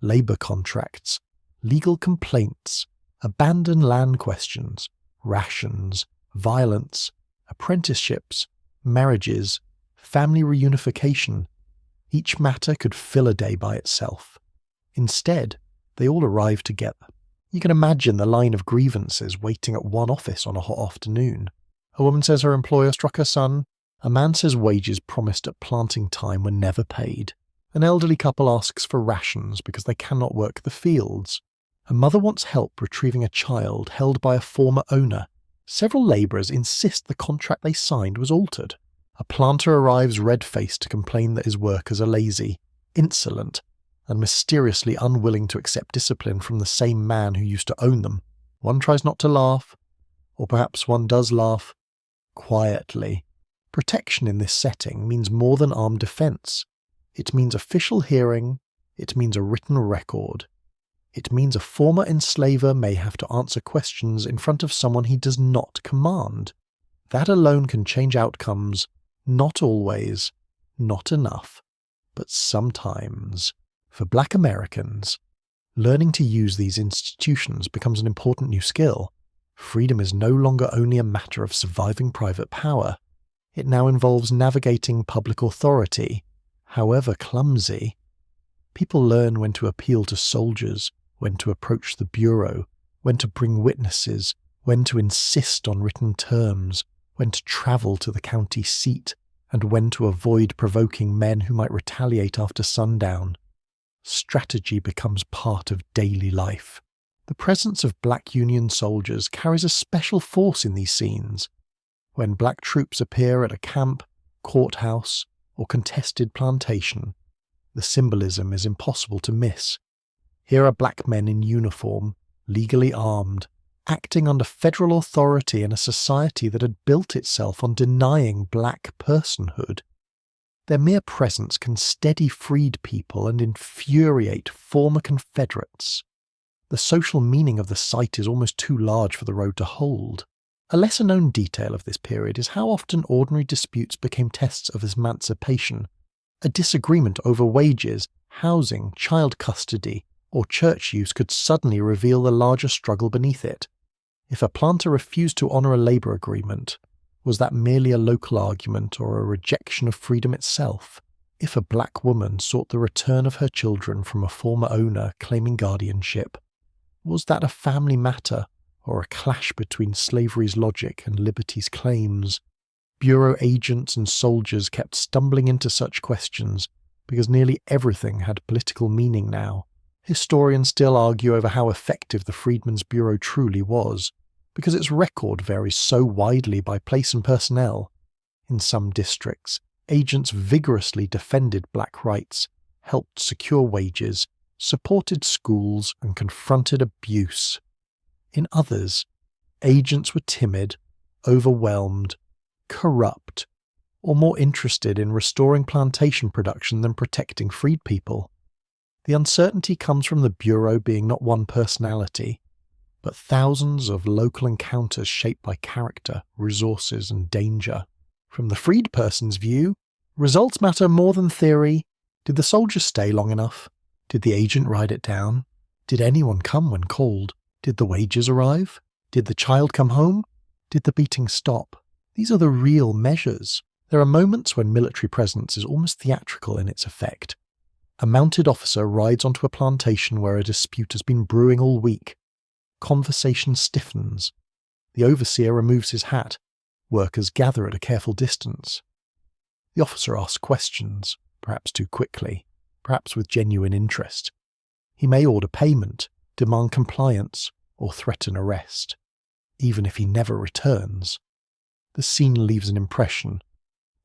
labour contracts, legal complaints, abandoned land questions, rations, violence, apprenticeships, marriages, family reunification. Each matter could fill a day by itself. Instead, they all arrived together. You can imagine the line of grievances waiting at one office on a hot afternoon. A woman says her employer struck her son. A man says wages promised at planting time were never paid. An elderly couple asks for rations because they cannot work the fields. A mother wants help retrieving a child held by a former owner. Several labourers insist the contract they signed was altered. A planter arrives red-faced to complain that his workers are lazy, insolent, and mysteriously unwilling to accept discipline from the same man who used to own them. One tries not to laugh, or perhaps one does laugh, quietly. Protection in this setting means more than armed defence. It means official hearing, it means a written record. It means a former enslaver may have to answer questions in front of someone he does not command. That alone can change outcomes, not always, not enough, but sometimes. For Black Americans, learning to use these institutions becomes an important new skill. Freedom is no longer only a matter of surviving private power. It now involves navigating public authority, however clumsy. People learn when to appeal to soldiers, when to approach the bureau, when to bring witnesses, when to insist on written terms, when to travel to the county seat, and when to avoid provoking men who might retaliate after sundown. Strategy becomes part of daily life. The presence of Black Union soldiers carries a special force in these scenes. When Black troops appear at a camp, courthouse, or contested plantation, the symbolism is impossible to miss. Here are Black men in uniform, legally armed, acting under federal authority in a society that had built itself on denying Black personhood. Their mere presence can steady freed people and infuriate former Confederates. The social meaning of the sight is almost too large for the road to hold. A lesser-known detail of this period is how often ordinary disputes became tests of emancipation. A disagreement over wages, housing, child custody, or church use could suddenly reveal the larger struggle beneath it. If a planter refused to honour a labour agreement, was that merely a local argument or a rejection of freedom itself? If a Black woman sought the return of her children from a former owner claiming guardianship, was that a family matter or a clash between slavery's logic and liberty's claims? Bureau agents and soldiers kept stumbling into such questions because nearly everything had political meaning now. Historians still argue over how effective the Freedmen's Bureau truly was, because its record varies so widely by place and personnel. In some districts, agents vigorously defended black rights, helped secure wages, supported schools, and confronted abuse. In others, agents were timid, overwhelmed, corrupt, or more interested in restoring plantation production than protecting freed people. The uncertainty comes from the Bureau being not one personality, but thousands of local encounters shaped by character, resources, and danger. From the freed person's view, results matter more than theory. Did the soldier stay long enough? Did the agent ride it down? Did anyone come when called? Did the wages arrive? Did the child come home? Did the beating stop? These are the real measures. There are moments when military presence is almost theatrical in its effect. A mounted officer rides onto a plantation where a dispute has been brewing all week. Conversation stiffens. The overseer removes his hat. Workers gather at a careful distance. The officer asks questions, perhaps too quickly, perhaps with genuine interest. He may order payment, demand compliance, or threaten arrest. Even if he never returns, the scene leaves an impression.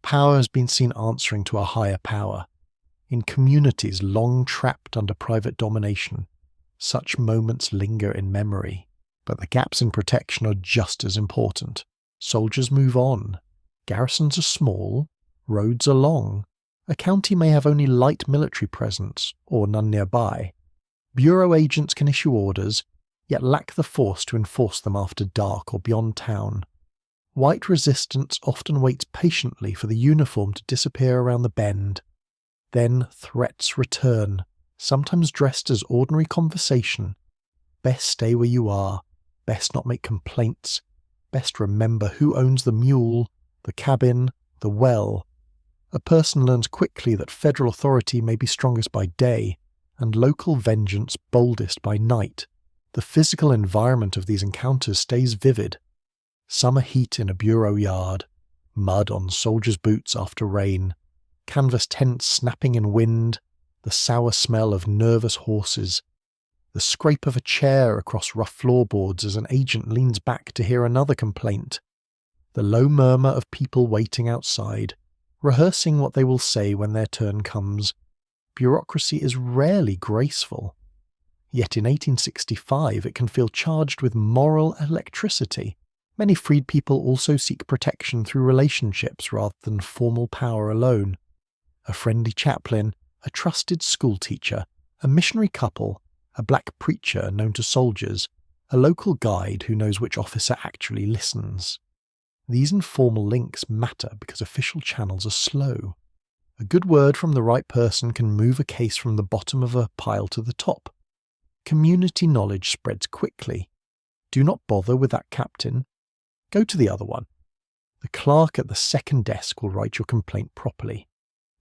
Power has been seen answering to a higher power. In communities long trapped under private domination, such moments linger in memory. But the gaps in protection are just as important. Soldiers move on. Garrisons are small. Roads are long. A county may have only light military presence, or none nearby. Bureau agents can issue orders, yet lack the force to enforce them after dark or beyond town. White resistance often waits patiently for the uniform to disappear around the bend. Then threats return, sometimes dressed as ordinary conversation. Best stay where you are. Best not make complaints. Best remember who owns the mule, the cabin, the well. A person learns quickly that federal authority may be strongest by day, and local vengeance boldest by night. The physical environment of these encounters stays vivid. Summer heat in a bureau yard, mud on soldiers' boots after rain, canvas tents snapping in wind, the sour smell of nervous horses, the scrape of a chair across rough floorboards as an agent leans back to hear another complaint, the low murmur of people waiting outside, rehearsing what they will say when their turn comes. Bureaucracy is rarely graceful. Yet in 1865 it can feel charged with moral electricity. Many freed people also seek protection through relationships rather than formal power alone. A friendly chaplain, a trusted schoolteacher, a missionary couple, a black preacher known to soldiers, a local guide who knows which officer actually listens. These informal links matter because official channels are slow. A good word from the right person can move a case from the bottom of a pile to the top. Community knowledge spreads quickly. Do not bother with that captain. Go to the other one. The clerk at the second desk will write your complaint properly.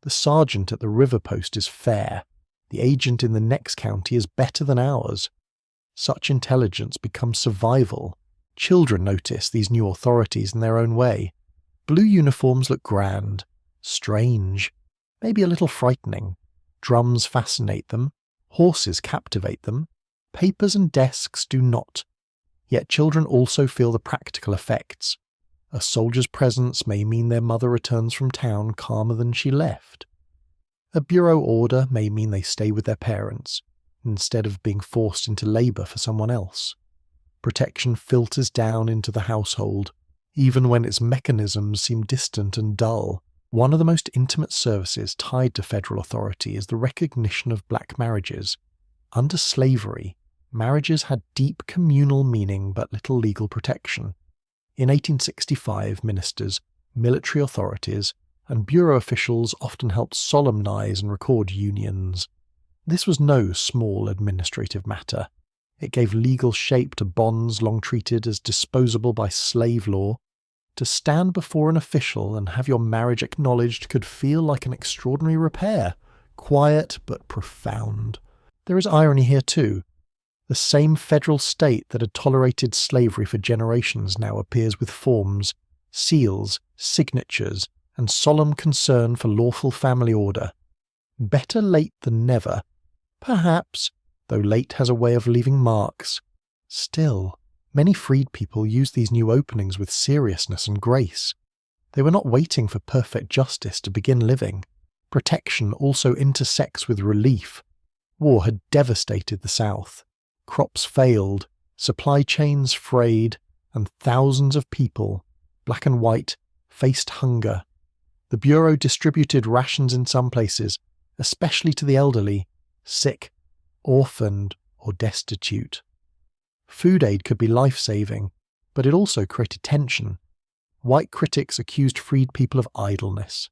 The sergeant at the river post is fair. The agent in the next county is better than ours. Such intelligence becomes survival. Children notice these new authorities in their own way. Blue uniforms look grand, strange, maybe a little frightening. Drums fascinate them. Horses captivate them. Papers and desks do not. Yet children also feel the practical effects. A soldier's presence may mean their mother returns from town calmer than she left. A bureau order may mean they stay with their parents, instead of being forced into labour for someone else. Protection filters down into the household, even when its mechanisms seem distant and dull. One of the most intimate services tied to federal authority is the recognition of black marriages. Under slavery, marriages had deep communal meaning but little legal protection. In 1865, ministers, military authorities, and bureau officials often helped solemnize and record unions. This was no small administrative matter. It gave legal shape to bonds long treated as disposable by slave law. To stand before an official and have your marriage acknowledged could feel like an extraordinary repair, quiet but profound. There is irony here too. The same federal state that had tolerated slavery for generations now appears with forms, seals, signatures, and solemn concern for lawful family order. Better late than never. Perhaps, though late has a way of leaving marks. Still, many freed people used these new openings with seriousness and grace. They were not waiting for perfect justice to begin living. Protection also intersects with relief. War had devastated the South. Crops failed, supply chains frayed, and thousands of people, black and white, faced hunger. The Bureau distributed rations in some places, especially to the elderly, sick, orphaned, or destitute. Food aid could be life-saving, but it also created tension. White critics accused freed people of idleness.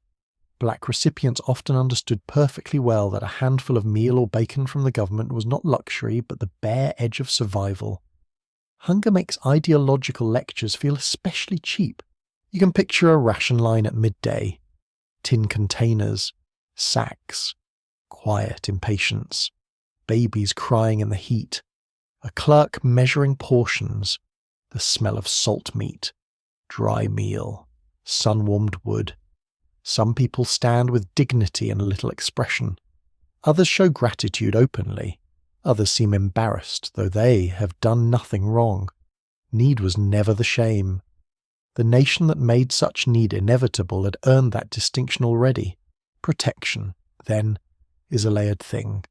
Black recipients often understood perfectly well that a handful of meal or bacon from the government was not luxury but the bare edge of survival. Hunger makes ideological lectures feel especially cheap. You can picture a ration line at midday. Tin containers, sacks, quiet impatience, babies crying in the heat, a clerk measuring portions, the smell of salt meat, dry meal, sun-warmed wood. Some people stand with dignity and little expression. Others show gratitude openly. Others seem embarrassed, though they have done nothing wrong. Need was never the shame. The nation that made such need inevitable had earned that distinction already. Protection, then, is a layered thing.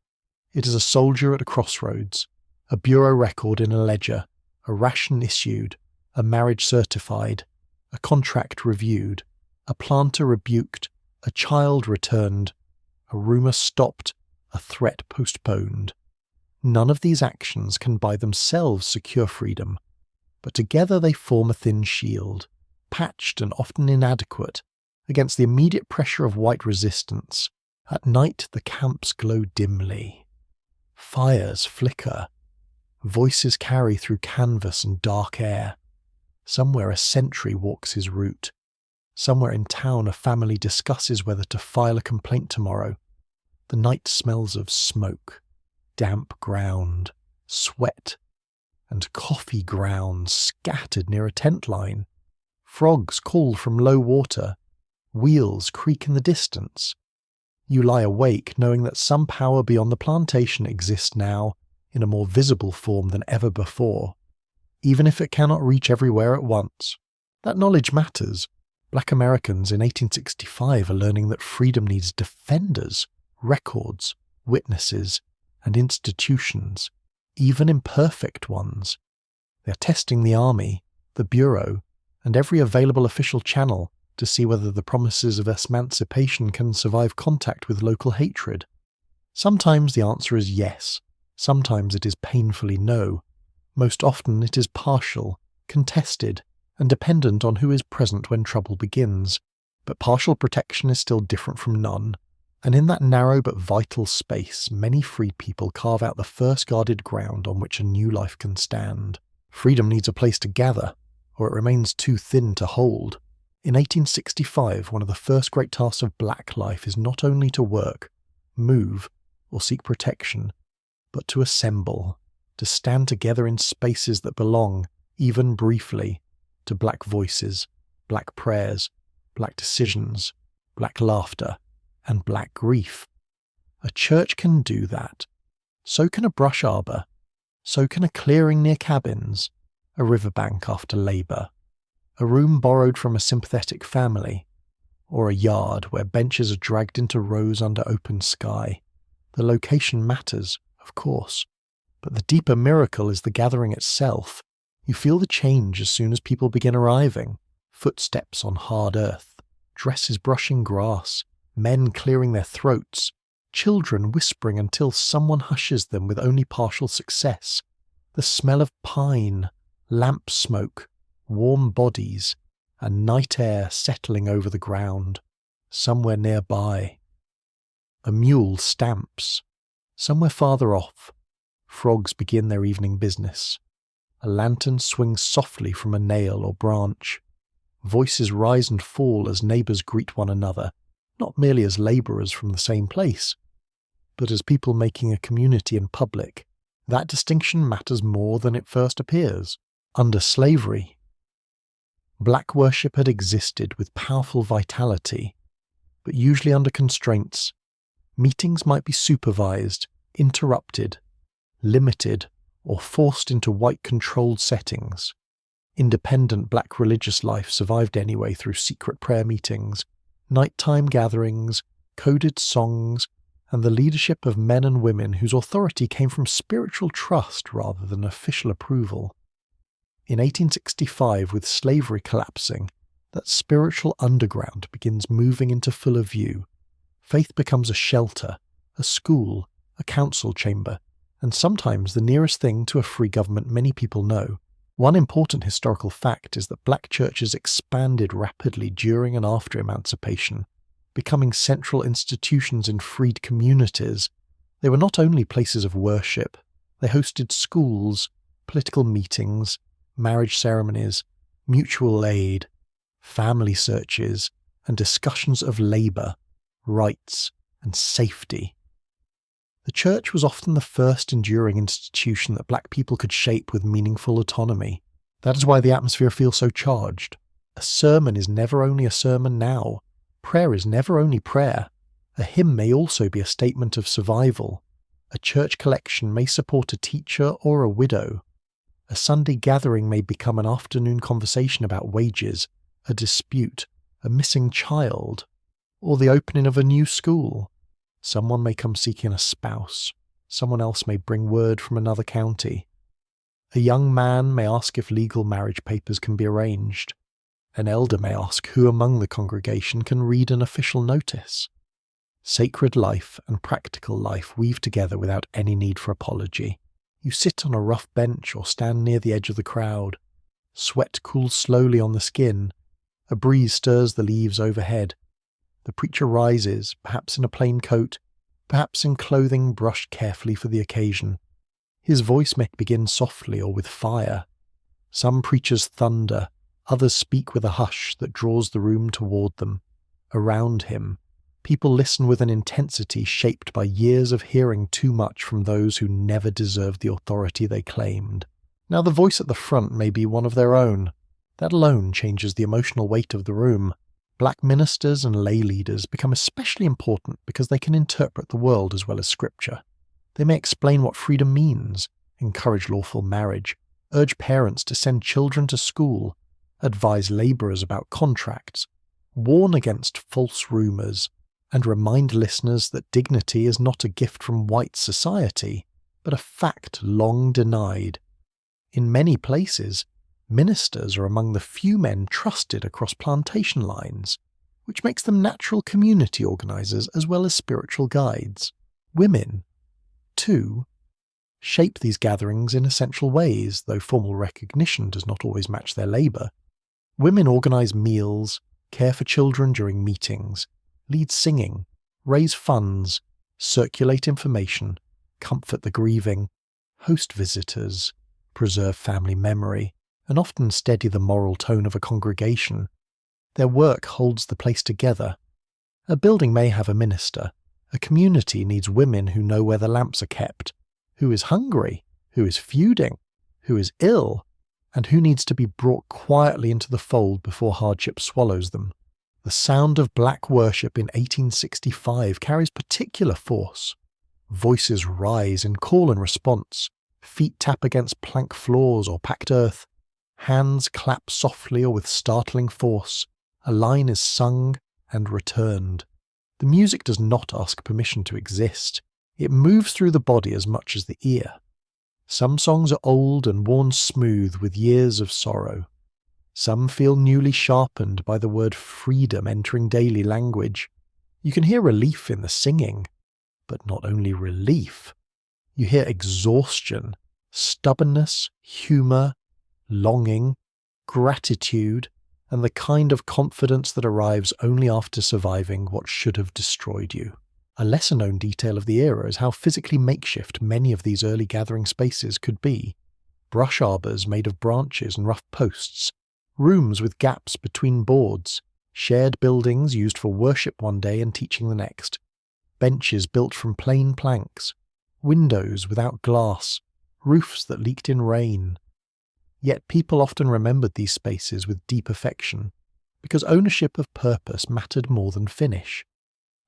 It is a soldier at a crossroads, a bureau record in a ledger, a ration issued, a marriage certified, a contract reviewed, a planter rebuked, a child returned, a rumour stopped, a threat postponed. None of these actions can by themselves secure freedom, but together they form a thin shield, patched and often inadequate, against the immediate pressure of white resistance. At night the camps glow dimly. Fires flicker. Voices carry through canvas and dark air. Somewhere a sentry walks his route. Somewhere in town a family discusses whether to file a complaint tomorrow. The night smells of smoke, damp ground, sweat, and coffee grounds scattered near a tent line. Frogs call from low water. Wheels creak in the distance. You lie awake knowing that some power beyond the plantation exists now in a more visible form than ever before, even if it cannot reach everywhere at once. That knowledge matters. Black Americans in 1865 are learning that freedom needs defenders, records, witnesses, and institutions, even imperfect ones. They're testing the army, the bureau, and every available official channel to see whether the promises of emancipation can survive contact with local hatred. Sometimes the answer is yes, sometimes it is painfully no. Most often it is partial, contested, and dependent on who is present when trouble begins. But partial protection is still different from none, and in that narrow but vital space many free people carve out the first guarded ground on which a new life can stand. Freedom needs a place to gather, or it remains too thin to hold. In 1865, one of the first great tasks of black life is not only to work, move, or seek protection, but to assemble, to stand together in spaces that belong, even briefly, to black voices, black prayers, black decisions, black laughter, and black grief. A church can do that. So can a brush arbour. So can a clearing near cabins, a riverbank after labour, a room borrowed from a sympathetic family, or a yard where benches are dragged into rows under open sky. The location matters, of course, but the deeper miracle is the gathering itself. You feel the change as soon as people begin arriving. Footsteps on hard earth, dresses brushing grass, men clearing their throats, children whispering until someone hushes them with only partial success. The smell of pine, lamp smoke, warm bodies, and night air settling over the ground. Somewhere nearby. A mule stamps. Somewhere farther off, frogs begin their evening business. A lantern swings softly from a nail or branch. Voices rise and fall as neighbours greet one another, not merely as labourers from the same place, but as people making a community in public. That distinction matters more than it first appears. Under slavery, Black worship had existed with powerful vitality, but usually under constraints. Meetings might be supervised, interrupted, limited, or forced into white-controlled settings. Independent black religious life survived anyway through secret prayer meetings, nighttime gatherings, coded songs, and the leadership of men and women whose authority came from spiritual trust rather than official approval. In 1865, with slavery collapsing, that spiritual underground begins moving into fuller view. Faith becomes a shelter, a school, a council chamber, and sometimes the nearest thing to a free government many people know. One important historical fact is that black churches expanded rapidly during and after emancipation, becoming central institutions in freed communities. They were not only places of worship, they hosted schools, political meetings, marriage ceremonies, mutual aid, family searches, and discussions of labour, rights, and safety. The church was often the first enduring institution that black people could shape with meaningful autonomy. That is why the atmosphere feels so charged. A sermon is never only a sermon now. Prayer is never only prayer. A hymn may also be a statement of survival. A church collection may support a teacher or a widow. A Sunday gathering may become an afternoon conversation about wages, a dispute, a missing child, or the opening of a new school. Someone may come seeking a spouse. Someone else may bring word from another county. A young man may ask if legal marriage papers can be arranged. An elder may ask who among the congregation can read an official notice. Sacred life and practical life weave together without any need for apology. You sit on a rough bench or stand near the edge of the crowd. Sweat cools slowly on the skin. A breeze stirs the leaves overhead. The preacher rises, perhaps in a plain coat, perhaps in clothing brushed carefully for the occasion. His voice may begin softly or with fire. Some preachers thunder, others speak with a hush that draws the room toward them. Around him, people listen with an intensity shaped by years of hearing too much from those who never deserved the authority they claimed. Now the voice at the front may be one of their own. That alone changes the emotional weight of the room. Black ministers and lay leaders become especially important because they can interpret the world as well as scripture. They may explain what freedom means, encourage lawful marriage, urge parents to send children to school, advise labourers about contracts, warn against false rumours, and remind listeners that dignity is not a gift from white society, but a fact long denied. In many places, ministers are among the few men trusted across plantation lines, which makes them natural community organisers as well as spiritual guides. Women, too, shape these gatherings in essential ways, though formal recognition does not always match their labour. Women organise meals, care for children during meetings, lead singing, raise funds, circulate information, comfort the grieving, host visitors, preserve family memory, and often steady the moral tone of a congregation. Their work holds the place together. A building may have a minister. A community needs women who know where the lamps are kept, who is hungry, who is feuding, who is ill, and who needs to be brought quietly into the fold before hardship swallows them. The sound of black worship in 1865 carries particular force. Voices rise in call and response, feet tap against plank floors or packed earth, hands clap softly or with startling force, a line is sung and returned. The music does not ask permission to exist. It moves through the body as much as the ear. Some songs are old and worn smooth with years of sorrow. Some feel newly sharpened by the word freedom entering daily language. You can hear relief in the singing, but not only relief. You hear exhaustion, stubbornness, humour, longing, gratitude, and the kind of confidence that arrives only after surviving what should have destroyed you. A lesser-known detail of the era is how physically makeshift many of these early gathering spaces could be. Brush arbours made of branches and rough posts, rooms with gaps between boards, shared buildings used for worship one day and teaching the next, benches built from plain planks, windows without glass, roofs that leaked in rain. Yet people often remembered these spaces with deep affection, because ownership of purpose mattered more than finish.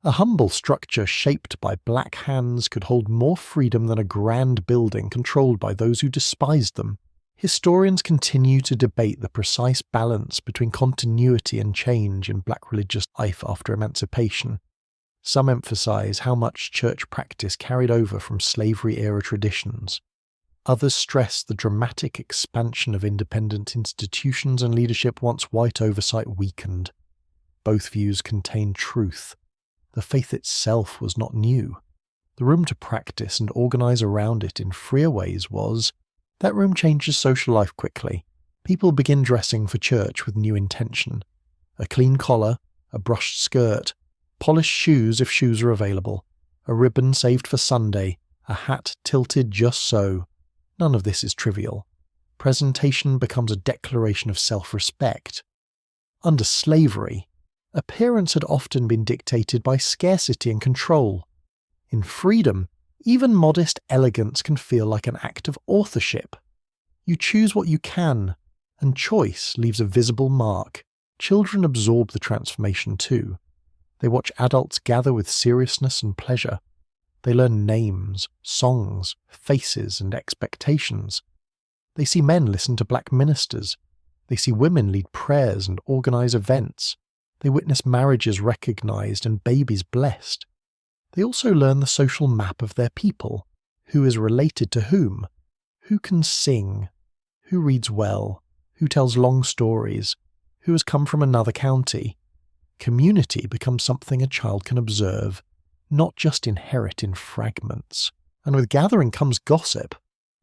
A humble structure shaped by black hands could hold more freedom than a grand building controlled by those who despised them. Historians continue to debate the precise balance between continuity and change in black religious life after emancipation. Some emphasize how much church practice carried over from slavery-era traditions. Others stress the dramatic expansion of independent institutions and leadership once white oversight weakened. Both views contain truth. The faith itself was not new. The room to practice and organize around it in freer ways was. That room changes social life quickly. People begin dressing for church with new intention. A clean collar, a brushed skirt, polished shoes if shoes are available, a ribbon saved for Sunday, a hat tilted just so. None of this is trivial. Presentation becomes a declaration of self-respect. Under slavery, appearance had often been dictated by scarcity and control. In freedom, even modest elegance can feel like an act of authorship. You choose what you can, and choice leaves a visible mark. Children absorb the transformation too. They watch adults gather with seriousness and pleasure. They learn names, songs, faces, and expectations. They see men listen to black ministers. They see women lead prayers and organize events. They witness marriages recognized and babies blessed. They also learn the social map of their people. Who is related to whom? Who can sing? Who reads well? Who tells long stories? Who has come from another county? Community becomes something a child can observe, not just inherit in fragments. And with gathering comes gossip.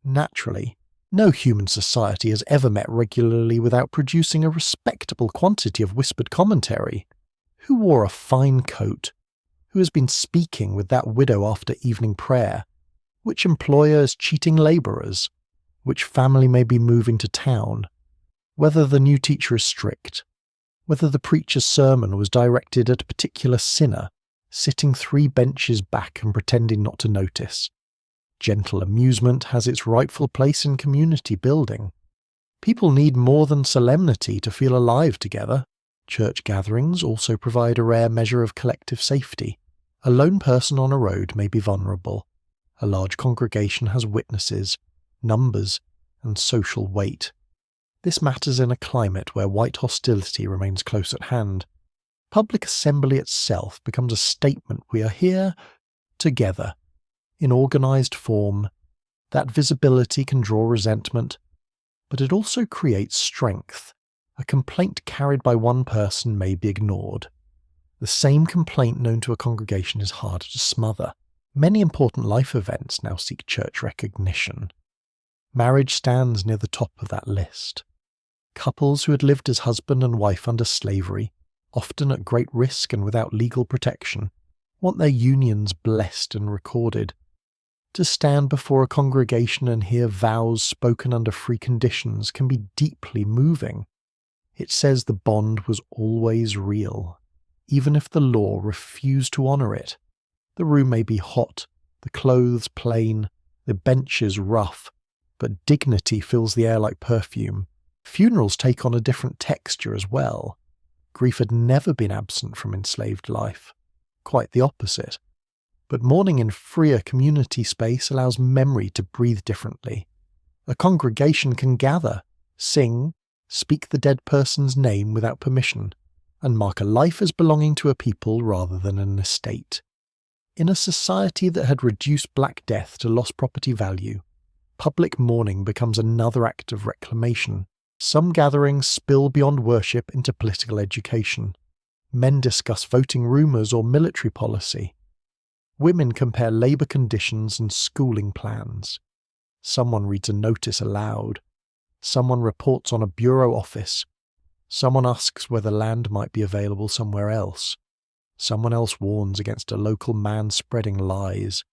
Naturally, no human society has ever met regularly without producing a respectable quantity of whispered commentary. Who wore a fine coat? Who has been speaking with that widow after evening prayer? Which employer is cheating labourers? Which family may be moving to town? Whether the new teacher is strict? Whether the preacher's sermon was directed at a particular sinner, sitting 3 benches back and pretending not to notice? Gentle amusement has its rightful place in community building. People need more than solemnity to feel alive together. Church gatherings also provide a rare measure of collective safety. A lone person on a road may be vulnerable. A large congregation has witnesses, numbers, and social weight. This matters in a climate where white hostility remains close at hand. Public assembly itself becomes a statement we are here, together, in organized form. That visibility can draw resentment, but it also creates strength. A complaint carried by one person may be ignored. The same complaint known to a congregation is harder to smother. Many important life events now seek church recognition. Marriage stands near the top of that list. Couples who had lived as husband and wife under slavery, often at great risk and without legal protection, want their unions blessed and recorded. To stand before a congregation and hear vows spoken under free conditions can be deeply moving. It says the bond was always real, even if the law refused to honour it. The room may be hot, the clothes plain, the benches rough, but dignity fills the air like perfume. Funerals take on a different texture as well. Grief had never been absent from enslaved life. Quite the opposite. But mourning in freer community space allows memory to breathe differently. A congregation can gather, sing, speak the dead person's name without permission, and mark a life as belonging to a people rather than an estate. In a society that had reduced Black Death to lost property value, public mourning becomes another act of reclamation. Some gatherings spill beyond worship into political education. Men discuss voting rumours or military policy. Women compare labour conditions and schooling plans. Someone reads a notice aloud. Someone reports on a bureau office. Someone asks whether land might be available somewhere else. Someone else warns against a local man spreading lies.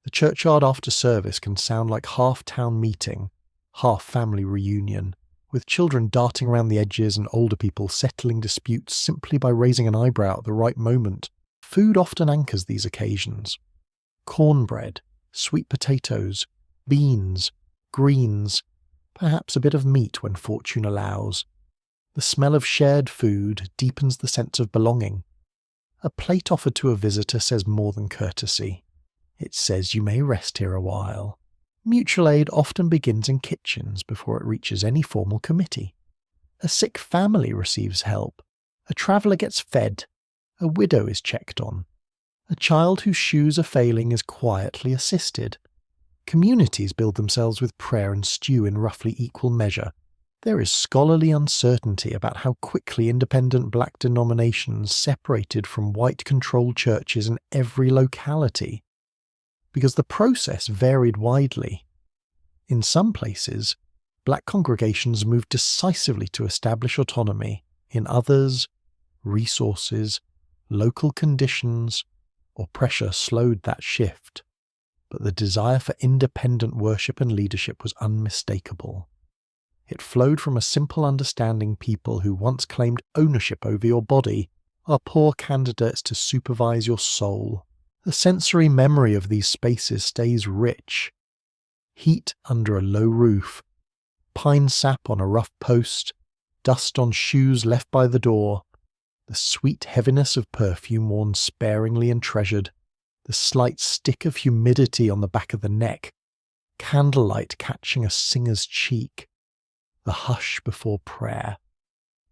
The churchyard after service can sound like half town meeting, half family reunion, with children darting around the edges and older people settling disputes simply by raising an eyebrow at the right moment. Food often anchors these occasions. Cornbread, sweet potatoes, beans, greens, perhaps a bit of meat when fortune allows. The smell of shared food deepens the sense of belonging. A plate offered to a visitor says more than courtesy. It says you may rest here a while. Mutual aid often begins in kitchens before it reaches any formal committee. A sick family receives help. A traveller gets fed. A widow is checked on. A child whose shoes are failing is quietly assisted. Communities build themselves with prayer and stew in roughly equal measure. There is scholarly uncertainty about how quickly independent black denominations separated from white-controlled churches in every locality, because the process varied widely. In some places, black congregations moved decisively to establish autonomy. In others, resources, local conditions, or pressure slowed that shift. But the desire for independent worship and leadership was unmistakable. It flowed from a simple understanding people who once claimed ownership over your body are poor candidates to supervise your soul. The sensory memory of these spaces stays rich. Heat under a low roof, pine sap on a rough post, dust on shoes left by the door, the sweet heaviness of perfume worn sparingly and treasured, the slight stick of humidity on the back of the neck, candlelight catching a singer's cheek, the hush before prayer,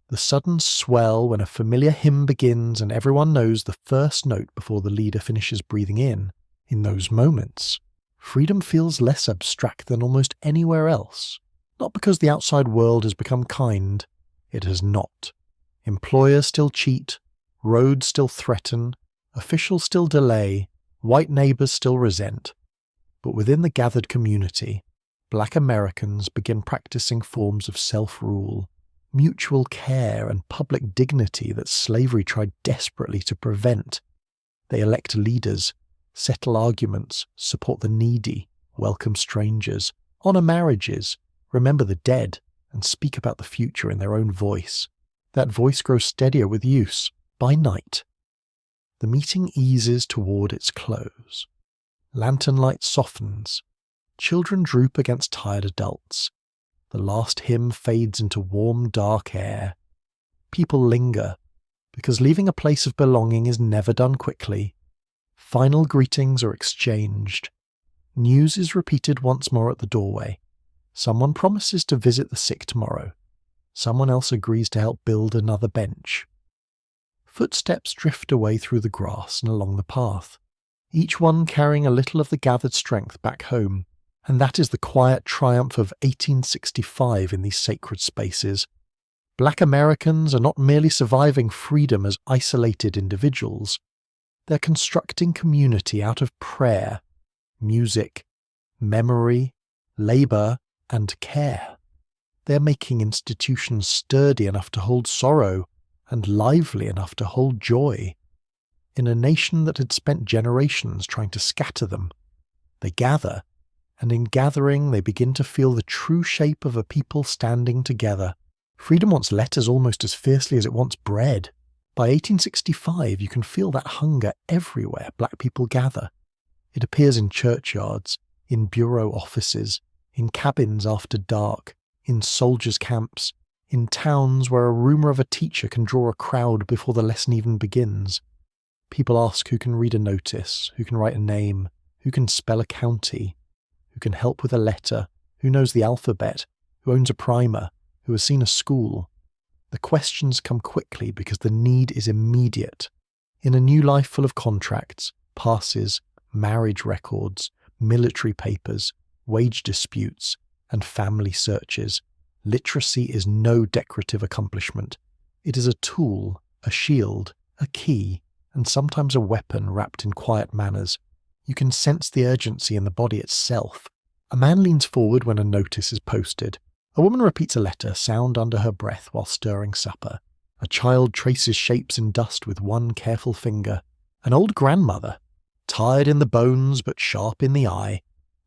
the sudden swell when a familiar hymn begins and everyone knows the first note before the leader finishes breathing in. In those moments, freedom feels less abstract than almost anywhere else. Not because the outside world has become kind. It has not. Employers still cheat, roads still threaten, officials still delay, white neighbours still resent. But within the gathered community, black Americans begin practicing forms of self-rule, mutual care and public dignity that slavery tried desperately to prevent. They elect leaders, settle arguments, support the needy, welcome strangers, honour marriages, remember the dead, and speak about the future in their own voice. That voice grows steadier with use. By night, the meeting eases toward its close. Lantern light softens. Children droop against tired adults. The last hymn fades into warm, dark air. People linger, because leaving a place of belonging is never done quickly. Final greetings are exchanged. News is repeated once more at the doorway. Someone promises to visit the sick tomorrow. Someone else agrees to help build another bench. Footsteps drift away through the grass and along the path, each one carrying a little of the gathered strength back home. And that is the quiet triumph of 1865 in these sacred spaces. Black Americans are not merely surviving freedom as isolated individuals. They're constructing community out of prayer, music, memory, labour, and care. They're making institutions sturdy enough to hold sorrow and lively enough to hold joy. In a nation that had spent generations trying to scatter them, they gather, and in gathering they begin to feel the true shape of a people standing together. Freedom wants letters almost as fiercely as it wants bread. By 1865 you can feel that hunger everywhere black people gather. It appears in churchyards, in bureau offices, in cabins after dark, in soldiers' camps, in towns where a rumour of a teacher can draw a crowd before the lesson even begins. People ask who can read a notice, who can write a name, who can spell a county, who can help with a letter, who knows the alphabet, who owns a primer, who has seen a school. The questions come quickly because the need is immediate. In a new life full of contracts, passes, marriage records, military papers, wage disputes, and family searches, literacy is no decorative accomplishment. It is a tool, a shield, a key, and sometimes a weapon wrapped in quiet manners. You can sense the urgency in the body itself. A man leans forward when a notice is posted. A woman repeats a letter, sound under her breath while stirring supper. A child traces shapes in dust with one careful finger. An old grandmother, tired in the bones but sharp in the eye,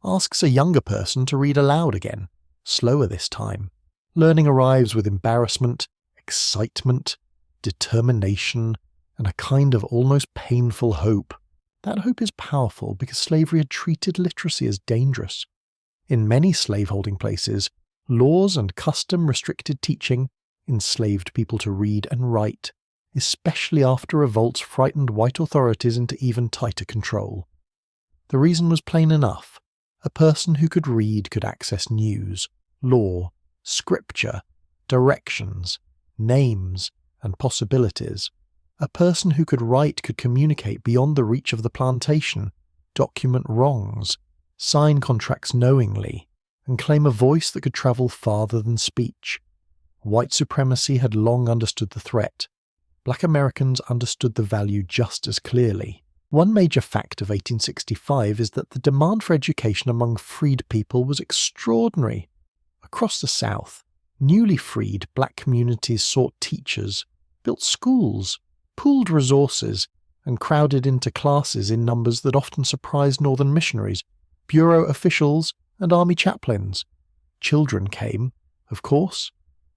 asks a younger person to read aloud again, slower this time. Learning arrives with embarrassment, excitement, determination, and a kind of almost painful hope. That hope is powerful because slavery had treated literacy as dangerous. In many slaveholding places, Laws and custom-restricted teaching enslaved people to read and write, especially after revolts frightened white authorities into even tighter control. The reason was plain enough. A person who could read could access news, law, scripture, directions, names, and possibilities. A person who could write could communicate beyond the reach of the plantation, document wrongs, sign contracts knowingly, and claim a voice that could travel farther than speech. White supremacy had long understood the threat. Black Americans understood the value just as clearly. One major fact of 1865 is that the demand for education among freed people was extraordinary. Across the South, newly freed black communities sought teachers, built schools, pooled resources, and crowded into classes in numbers that often surprised Northern missionaries, bureau officials, and army chaplains. Children came, of course,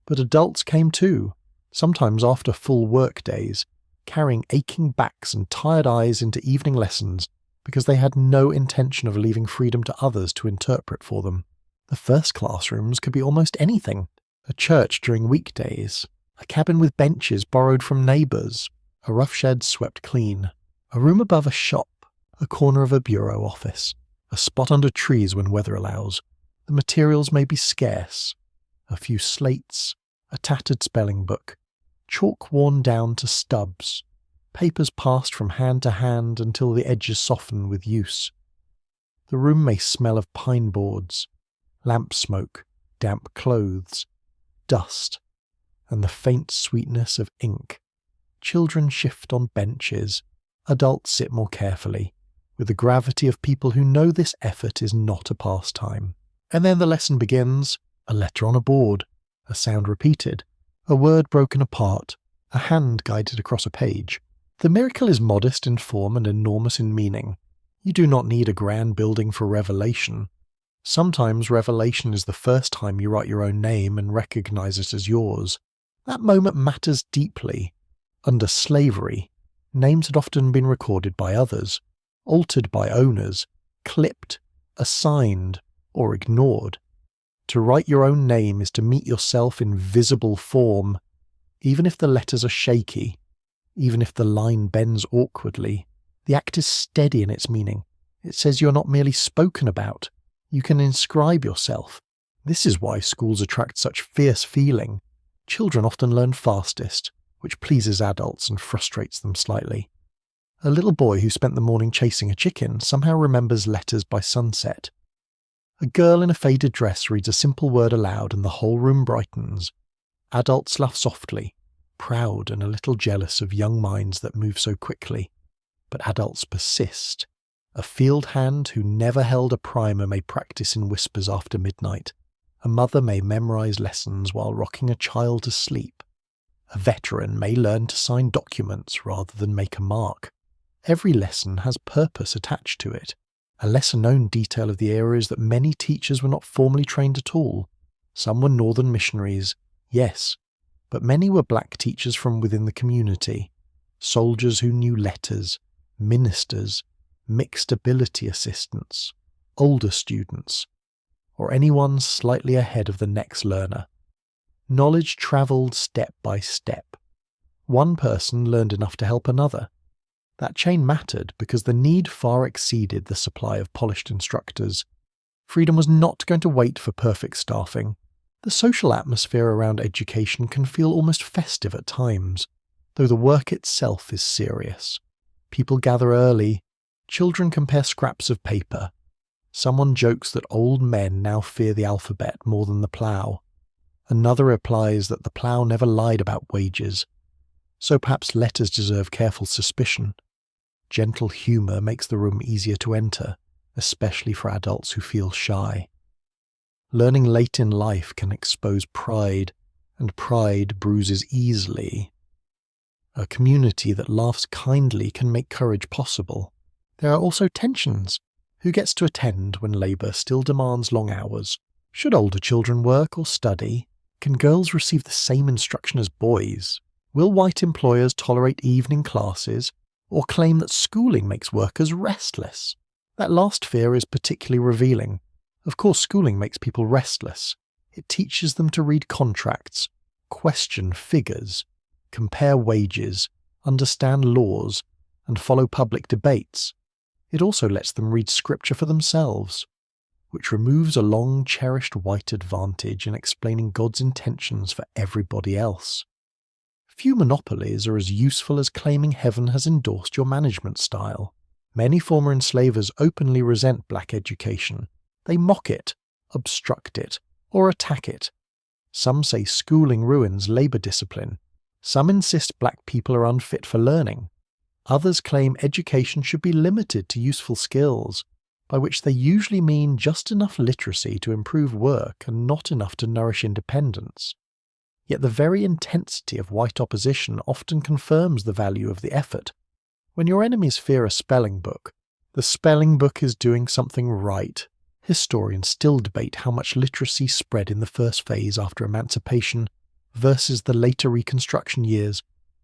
but adults came too, sometimes after full work days, carrying aching backs and tired eyes into evening lessons because they had no intention of leaving freedom to others to interpret for them. The first classrooms could be almost anything: a church during weekdays, a cabin with benches borrowed from neighbours, a rough shed swept clean, a room above a shop, a corner of a bureau office, a spot under trees when weather allows. The materials may be scarce: a few slates, a tattered spelling book, chalk worn down to stubs, papers passed from hand to hand until the edges soften with use. The room may smell of pine boards, lamp smoke, damp clothes, dust, and the faint sweetness of ink. Children shift on benches, adults sit more carefully, with the gravity of people who know this effort is not a pastime. And then the lesson begins: a letter on a board, a sound repeated, a word broken apart, a hand guided across a page. The miracle is modest in form and enormous in meaning. You do not need a grand building for revelation. Sometimes revelation is the first time you write your own name and recognize it as yours. That moment matters deeply. Under slavery, names had often been recorded by others, altered by owners, clipped, assigned, or ignored. To write your own name is to meet yourself in visible form, even if the letters are shaky, even if the line bends awkwardly. The act is steady in its meaning. It says you're not merely spoken about. You can inscribe yourself. This is why schools attract such fierce feeling. Children often learn fastest, which pleases adults and frustrates them slightly. A little boy who spent the morning chasing a chicken somehow remembers letters by sunset. A girl in a faded dress reads a simple word aloud and the whole room brightens. Adults laugh softly, proud and a little jealous of young minds that move so quickly. But adults persist. A field hand who never held a primer may practice in whispers after midnight. A mother may memorize lessons while rocking a child to sleep. A veteran may learn to sign documents rather than make a mark. Every lesson has purpose attached to it. A lesser-known detail of the era is that many teachers were not formally trained at all. Some were Northern missionaries, yes, but many were black teachers from within the community, soldiers who knew letters, ministers, mixed ability assistants, older students, or anyone slightly ahead of the next learner. Knowledge travelled step by step. One person learned enough to help another. That chain mattered because the need far exceeded the supply of polished instructors. Freedom was not going to wait for perfect staffing. The social atmosphere around education can feel almost festive at times, though the work itself is serious. People gather early. Children compare scraps of paper. Someone jokes that old men now fear the alphabet more than the plough. Another replies that the plough never lied about wages. So perhaps letters deserve careful suspicion. Gentle humour makes the room easier to enter, especially for adults who feel shy. Learning late in life can expose pride, and pride bruises easily. A community that laughs kindly can make courage possible. There are also tensions. Who gets to attend when labour still demands long hours? Should older children work or study? Can girls receive the same instruction as boys? Will white employers tolerate evening classes, or claim that schooling makes workers restless? That last fear is particularly revealing. Of course, schooling makes people restless, It teaches them to read contracts, question figures, compare wages, understand laws, and follow public debates. It also lets them read scripture for themselves, which removes a long-cherished white advantage in explaining God's intentions for everybody else. Few monopolies are as useful as claiming heaven has endorsed your management style. Many former enslavers openly resent black education. They mock it, obstruct it, or attack it. Some say schooling ruins labour discipline. Some insist black people are unfit for learning. Others claim education should be limited to useful skills, by which they usually mean just enough literacy to improve work and not enough to nourish independence. Yet the very intensity of white opposition often confirms the value of the effort. When your enemies fear a spelling book, the spelling book is doing something right. Historians still debate how much literacy spread in the first phase after emancipation versus the later Reconstruction years,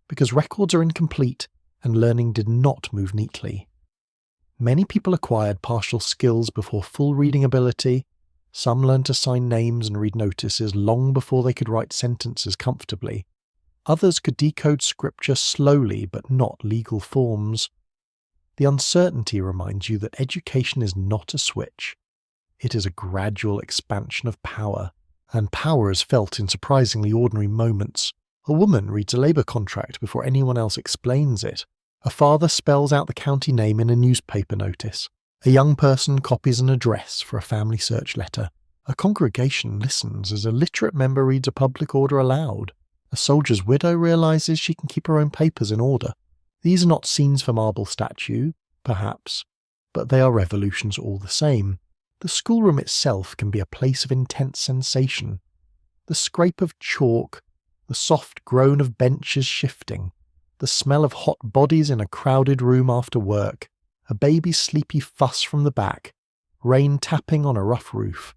because records are incomplete and learning did not move neatly. Many people acquired partial skills before full reading ability. Some learned to sign names and read notices long before they could write sentences comfortably. Others could decode scripture slowly but not legal forms. The uncertainty reminds you that education is not a switch. It is a gradual expansion of power, and power is felt in surprisingly ordinary moments. A woman reads a labour contract before anyone else explains it. A father spells out the county name in a newspaper notice. A young person copies an address for a family search letter. A congregation listens as a literate member reads a public order aloud. A soldier's widow realises she can keep her own papers in order. These are not scenes for marble statue, perhaps, but they are revolutions all the same. The schoolroom itself can be a place of intense sensation. The scrape of chalk, the soft groan of benches shifting, the smell of hot bodies in a crowded room after work, a baby's sleepy fuss from the back, rain tapping on a rough roof.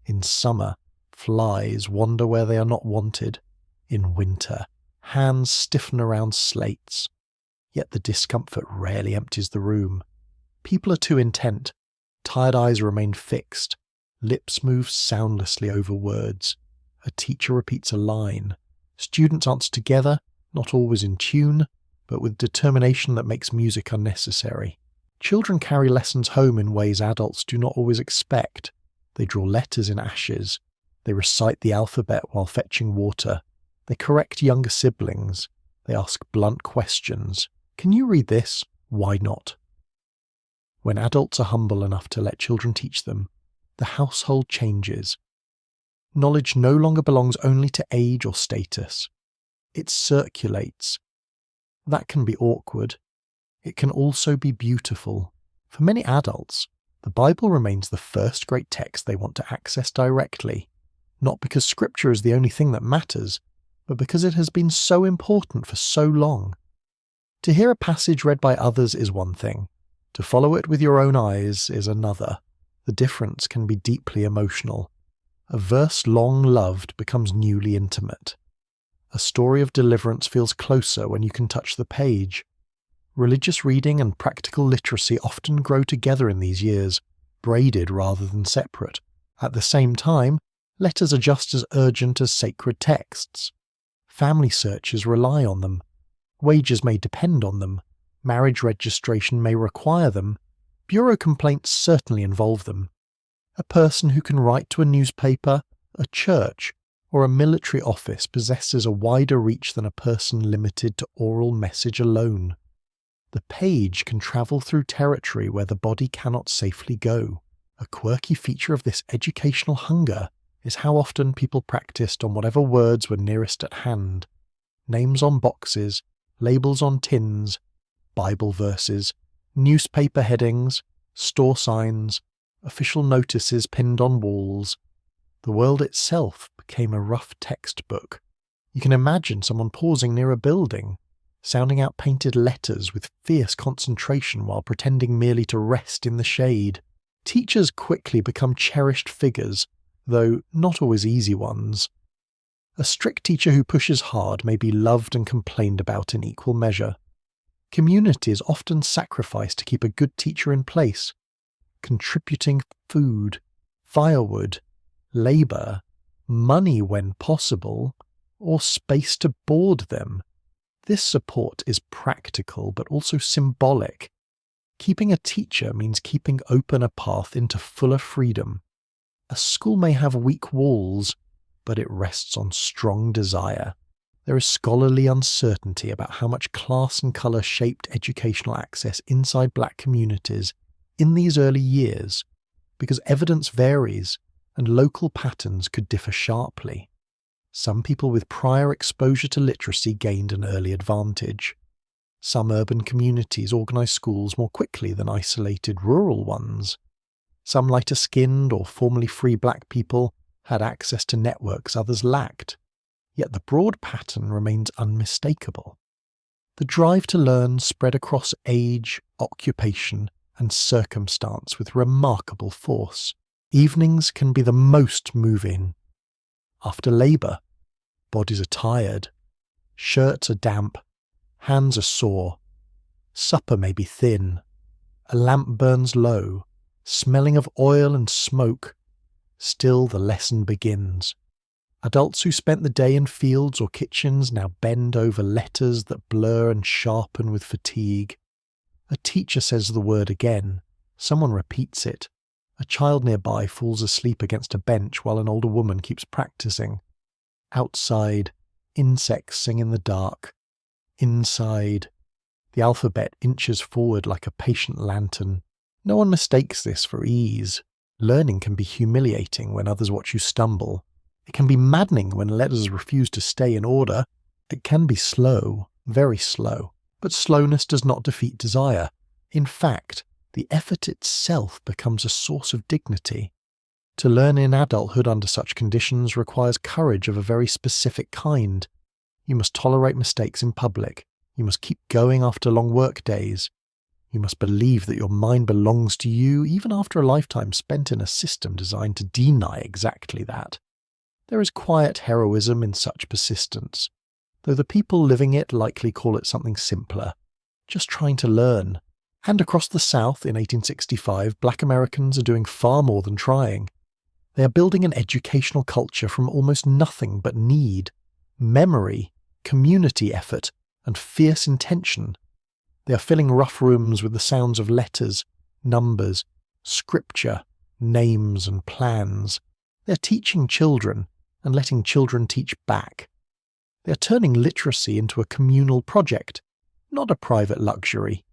In summer, flies wander where they are not wanted. In winter, hands stiffen around slates. Yet the discomfort rarely empties the room. People are too intent. Tired eyes remain fixed. Lips move soundlessly over words. A teacher repeats a line. Students answer together, not always in tune, but with determination that makes music unnecessary. Children carry lessons home in ways adults do not always expect. They draw letters in ashes. They recite the alphabet while fetching water. They correct younger siblings. They ask blunt questions. Can you read this? Why not? When adults are humble enough to let children teach them, the household changes. Knowledge no longer belongs only to age or status. It circulates. That can be awkward. It can also be beautiful. For many adults, the Bible remains the first great text they want to access directly, not because Scripture is the only thing that matters, but because it has been so important for so long. To hear a passage read by others is one thing. To follow it with your own eyes is another. The difference can be deeply emotional. A verse long loved becomes newly intimate. A story of deliverance feels closer when you can touch the page. Religious reading and practical literacy often grow together in these years, braided rather than separate. At the same time, letters are just as urgent as sacred texts. Family searches rely on them. Wages may depend on them. Marriage registration may require them. Bureau complaints certainly involve them. A person who can write to a newspaper, a church, or a military office possesses a wider reach than a person limited to oral message alone. The page can travel through territory where the body cannot safely go. A quirky feature of this educational hunger is how often people practiced on whatever words were nearest at hand. Names on boxes, labels on tins, Bible verses, newspaper headings, store signs, official notices pinned on walls. The world itself became a rough textbook. You can imagine someone pausing near a building, sounding out painted letters with fierce concentration while pretending merely to rest in the shade. Teachers quickly become cherished figures, though not always easy ones. A strict teacher who pushes hard may be loved and complained about in equal measure. Community is often sacrificed to keep a good teacher in place, contributing food, firewood, labour, money when possible, or space to board them. This support is practical but also symbolic. Keeping a teacher means keeping open a path into fuller freedom. A school may have weak walls, but it rests on strong desire. There is scholarly uncertainty about how much class and colour shaped educational access inside black communities in these early years, because evidence varies and local patterns could differ sharply. Some people with prior exposure to literacy gained an early advantage. Some urban communities organised schools more quickly than isolated rural ones. Some lighter-skinned or formerly free black people had access to networks others lacked. Yet the broad pattern remains unmistakable. The drive to learn spread across age, occupation, and circumstance with remarkable force. Evenings can be the most move-in. After labour, bodies are tired, shirts are damp, hands are sore, supper may be thin, a lamp burns low, smelling of oil and smoke. Still the lesson begins. Adults who spent the day in fields or kitchens now bend over letters that blur and sharpen with fatigue. A teacher says the word again. Someone repeats it. A child nearby falls asleep against a bench while an older woman keeps practicing. Outside, insects sing in the dark. Inside, the alphabet inches forward like a patient lantern. No one mistakes this for ease. Learning can be humiliating when others watch you stumble. It can be maddening when letters refuse to stay in order. It can be slow, very slow. But slowness does not defeat desire. In fact, the effort itself becomes a source of dignity. To learn in adulthood under such conditions requires courage of a very specific kind. You must tolerate mistakes in public. You must keep going after long work days. You must believe that your mind belongs to you even after a lifetime spent in a system designed to deny exactly that. There is quiet heroism in such persistence, though the people living it likely call it something simpler, just trying to learn. And across the South in 1865, black Americans are doing far more than trying. They are building an educational culture from almost nothing but need, memory, community effort, and fierce intention. They are filling rough rooms with the sounds of letters, numbers, scripture, names, and plans. They are teaching children and letting children teach back. They are turning literacy into a communal project, not a private luxury.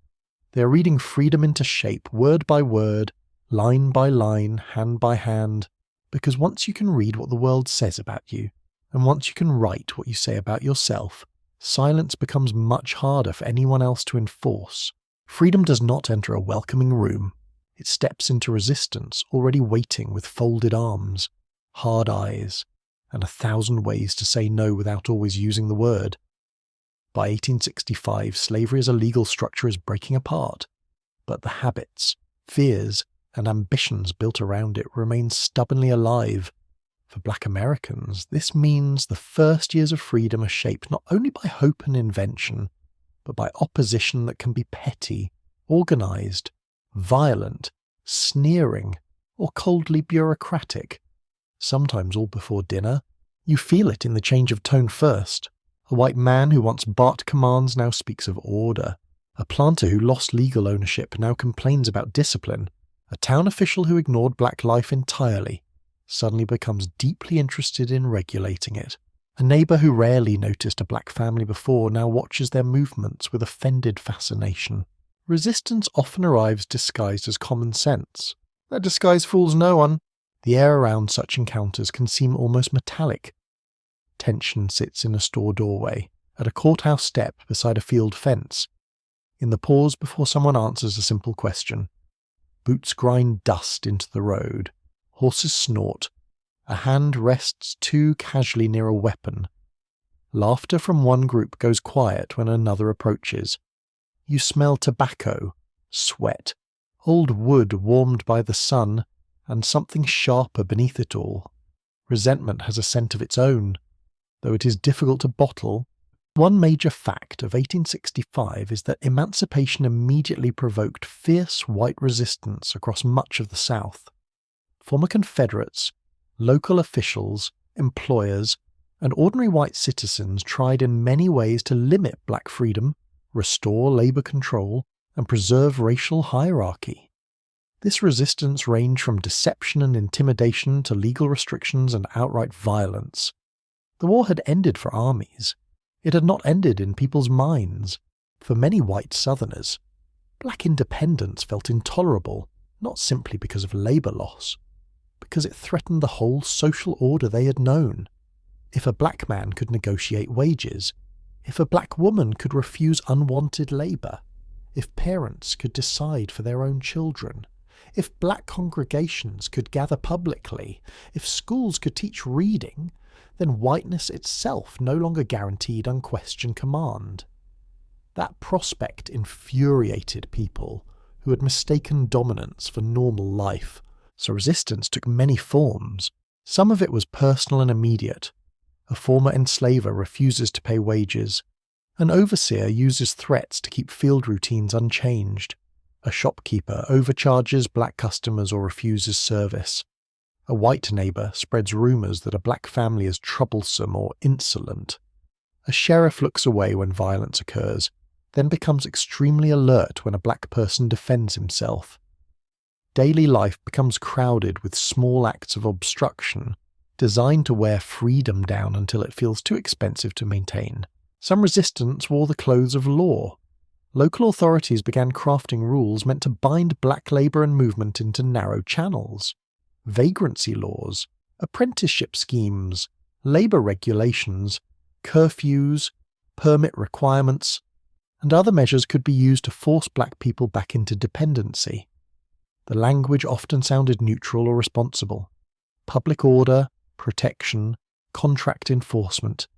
They are reading freedom into shape, word by word, line by line, hand by hand, because once you can read what the world says about you, and once you can write what you say about yourself, silence becomes much harder for anyone else to enforce. Freedom does not enter a welcoming room. It steps into resistance, already waiting with folded arms, hard eyes, and 1,000 ways to say no without always using the word. By 1865, slavery as a legal structure is breaking apart, but the habits, fears, and ambitions built around it remain stubbornly alive. For black Americans, this means the first years of freedom are shaped not only by hope and invention, but by opposition that can be petty, organised, violent, sneering, or coldly bureaucratic. Sometimes all before dinner. You feel it in the change of tone first. A white man who once barked commands now speaks of order. A planter who lost legal ownership now complains about discipline. A town official who ignored black life entirely suddenly becomes deeply interested in regulating it. A neighbour who rarely noticed a black family before now watches their movements with offended fascination. Resistance often arrives disguised as common sense. That disguise fools no one. The air around such encounters can seem almost metallic. Tension sits in a store doorway, at a courthouse step beside a field fence. In the pause before someone answers a simple question, boots grind dust into the road, horses snort, a hand rests too casually near a weapon. Laughter from one group goes quiet when another approaches. You smell tobacco, sweat, old wood warmed by the sun, and something sharper beneath it all. Resentment has a scent of its own, though it is difficult to bottle. One major fact of 1865 is that emancipation immediately provoked fierce white resistance across much of the South. Former Confederates, local officials, employers, and ordinary white citizens tried in many ways to limit black freedom, restore labour control, and preserve racial hierarchy. This resistance ranged from deception and intimidation to legal restrictions and outright violence. The war had ended for armies. It had not ended in people's minds. For many white Southerners, black independence felt intolerable, not simply because of labour loss, because it threatened the whole social order they had known. If a black man could negotiate wages, if a black woman could refuse unwanted labour, if parents could decide for their own children, if black congregations could gather publicly, if schools could teach reading, then whiteness itself no longer guaranteed unquestioned command. That prospect infuriated people who had mistaken dominance for normal life, so resistance took many forms. Some of it was personal and immediate. A former enslaver refuses to pay wages. An overseer uses threats to keep field routines unchanged. A shopkeeper overcharges black customers or refuses service. A white neighbour spreads rumours that a black family is troublesome or insolent. A sheriff looks away when violence occurs, then becomes extremely alert when a black person defends himself. Daily life becomes crowded with small acts of obstruction, designed to wear freedom down until it feels too expensive to maintain. Some resistance wore the clothes of law. Local authorities began crafting rules meant to bind black labour and movement into narrow channels. Vagrancy laws, apprenticeship schemes, labour regulations, curfews, permit requirements, and other measures could be used to force black people back into dependency. The language often sounded neutral or responsible. Public order, protection, contract enforcement,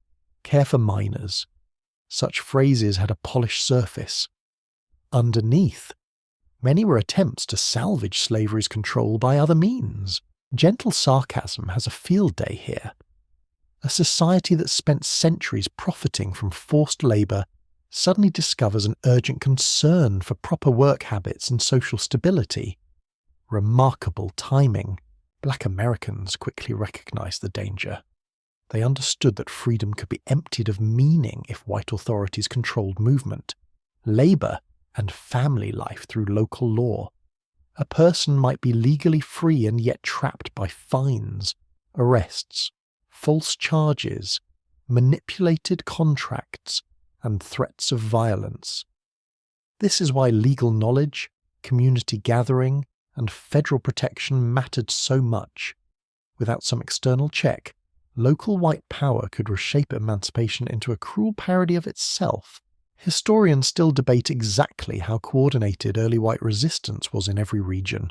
care for minors. Such phrases had a polished surface. Underneath, many were attempts to salvage slavery's control by other means. Gentle sarcasm has a field day here. A society that spent centuries profiting from forced labour suddenly discovers an urgent concern for proper work habits and social stability. Remarkable timing. Black Americans quickly recognized the danger. They understood that freedom could be emptied of meaning if white authorities controlled movement, labour, and family life through local law. A person might be legally free and yet trapped by fines, arrests, false charges, manipulated contracts, and threats of violence. This is why legal knowledge, community gathering, and federal protection mattered so much. Without some external check, local white power could reshape emancipation into a cruel parody of itself. Historians still debate exactly how coordinated early white resistance was in every region,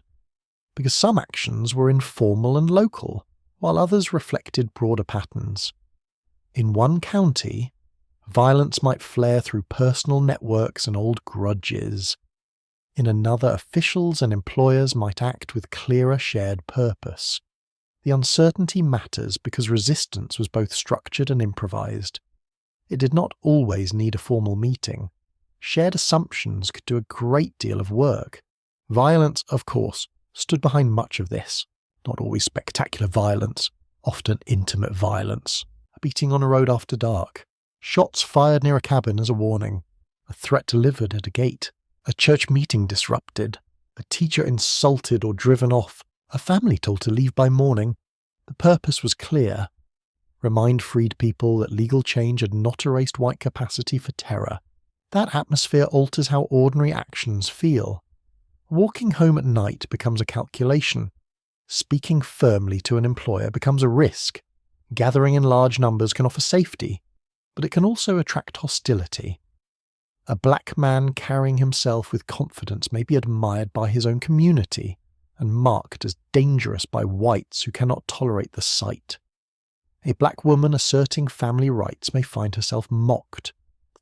because some actions were informal and local, while others reflected broader patterns. In one county, violence might flare through personal networks and old grudges. In another, officials and employers might act with clearer shared purpose. The uncertainty matters because resistance was both structured and improvised. It did not always need a formal meeting. Shared assumptions could do a great deal of work. Violence, of course, stood behind much of this. Not always spectacular violence, often intimate violence. A beating on a road after dark. Shots fired near a cabin as a warning. A threat delivered at a gate. A church meeting disrupted. A teacher insulted or driven off. A family told to leave by morning. The purpose was clear. Remind freed people that legal change had not erased white capacity for terror. That atmosphere alters how ordinary actions feel. Walking home at night becomes a calculation. Speaking firmly to an employer becomes a risk. Gathering in large numbers can offer safety, but it can also attract hostility. A black man carrying himself with confidence may be admired by his own community and marked as dangerous by whites who cannot tolerate the sight. A black woman asserting family rights may find herself mocked,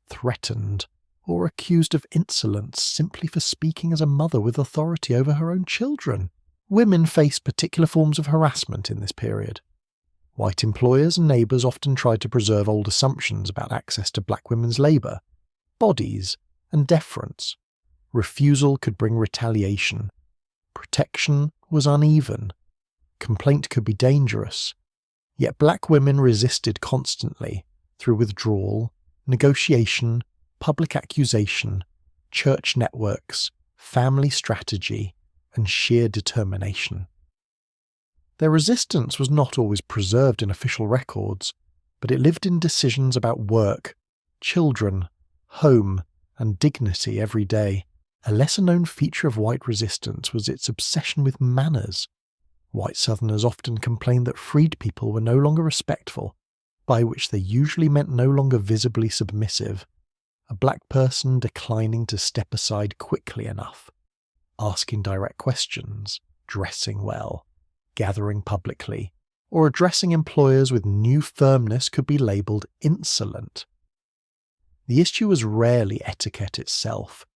threatened, or accused of insolence simply for speaking as a mother with authority over her own children. Women faced particular forms of harassment in this period. White employers and neighbours often tried to preserve old assumptions about access to black women's labour, bodies, and deference. Refusal could bring retaliation. Protection was uneven. Complaint could be dangerous. Yet black women resisted constantly through withdrawal, negotiation, public accusation, church networks, family strategy, and sheer determination. Their resistance was not always preserved in official records, but it lived in decisions about work, children, home, and dignity every day. A lesser-known feature of white resistance was its obsession with manners. White Southerners often complained that freed people were no longer respectful, by which they usually meant no longer visibly submissive, a black person declining to step aside quickly enough, asking direct questions, dressing well, gathering publicly, or addressing employers with new firmness could be labelled insolent. The issue was rarely etiquette itself.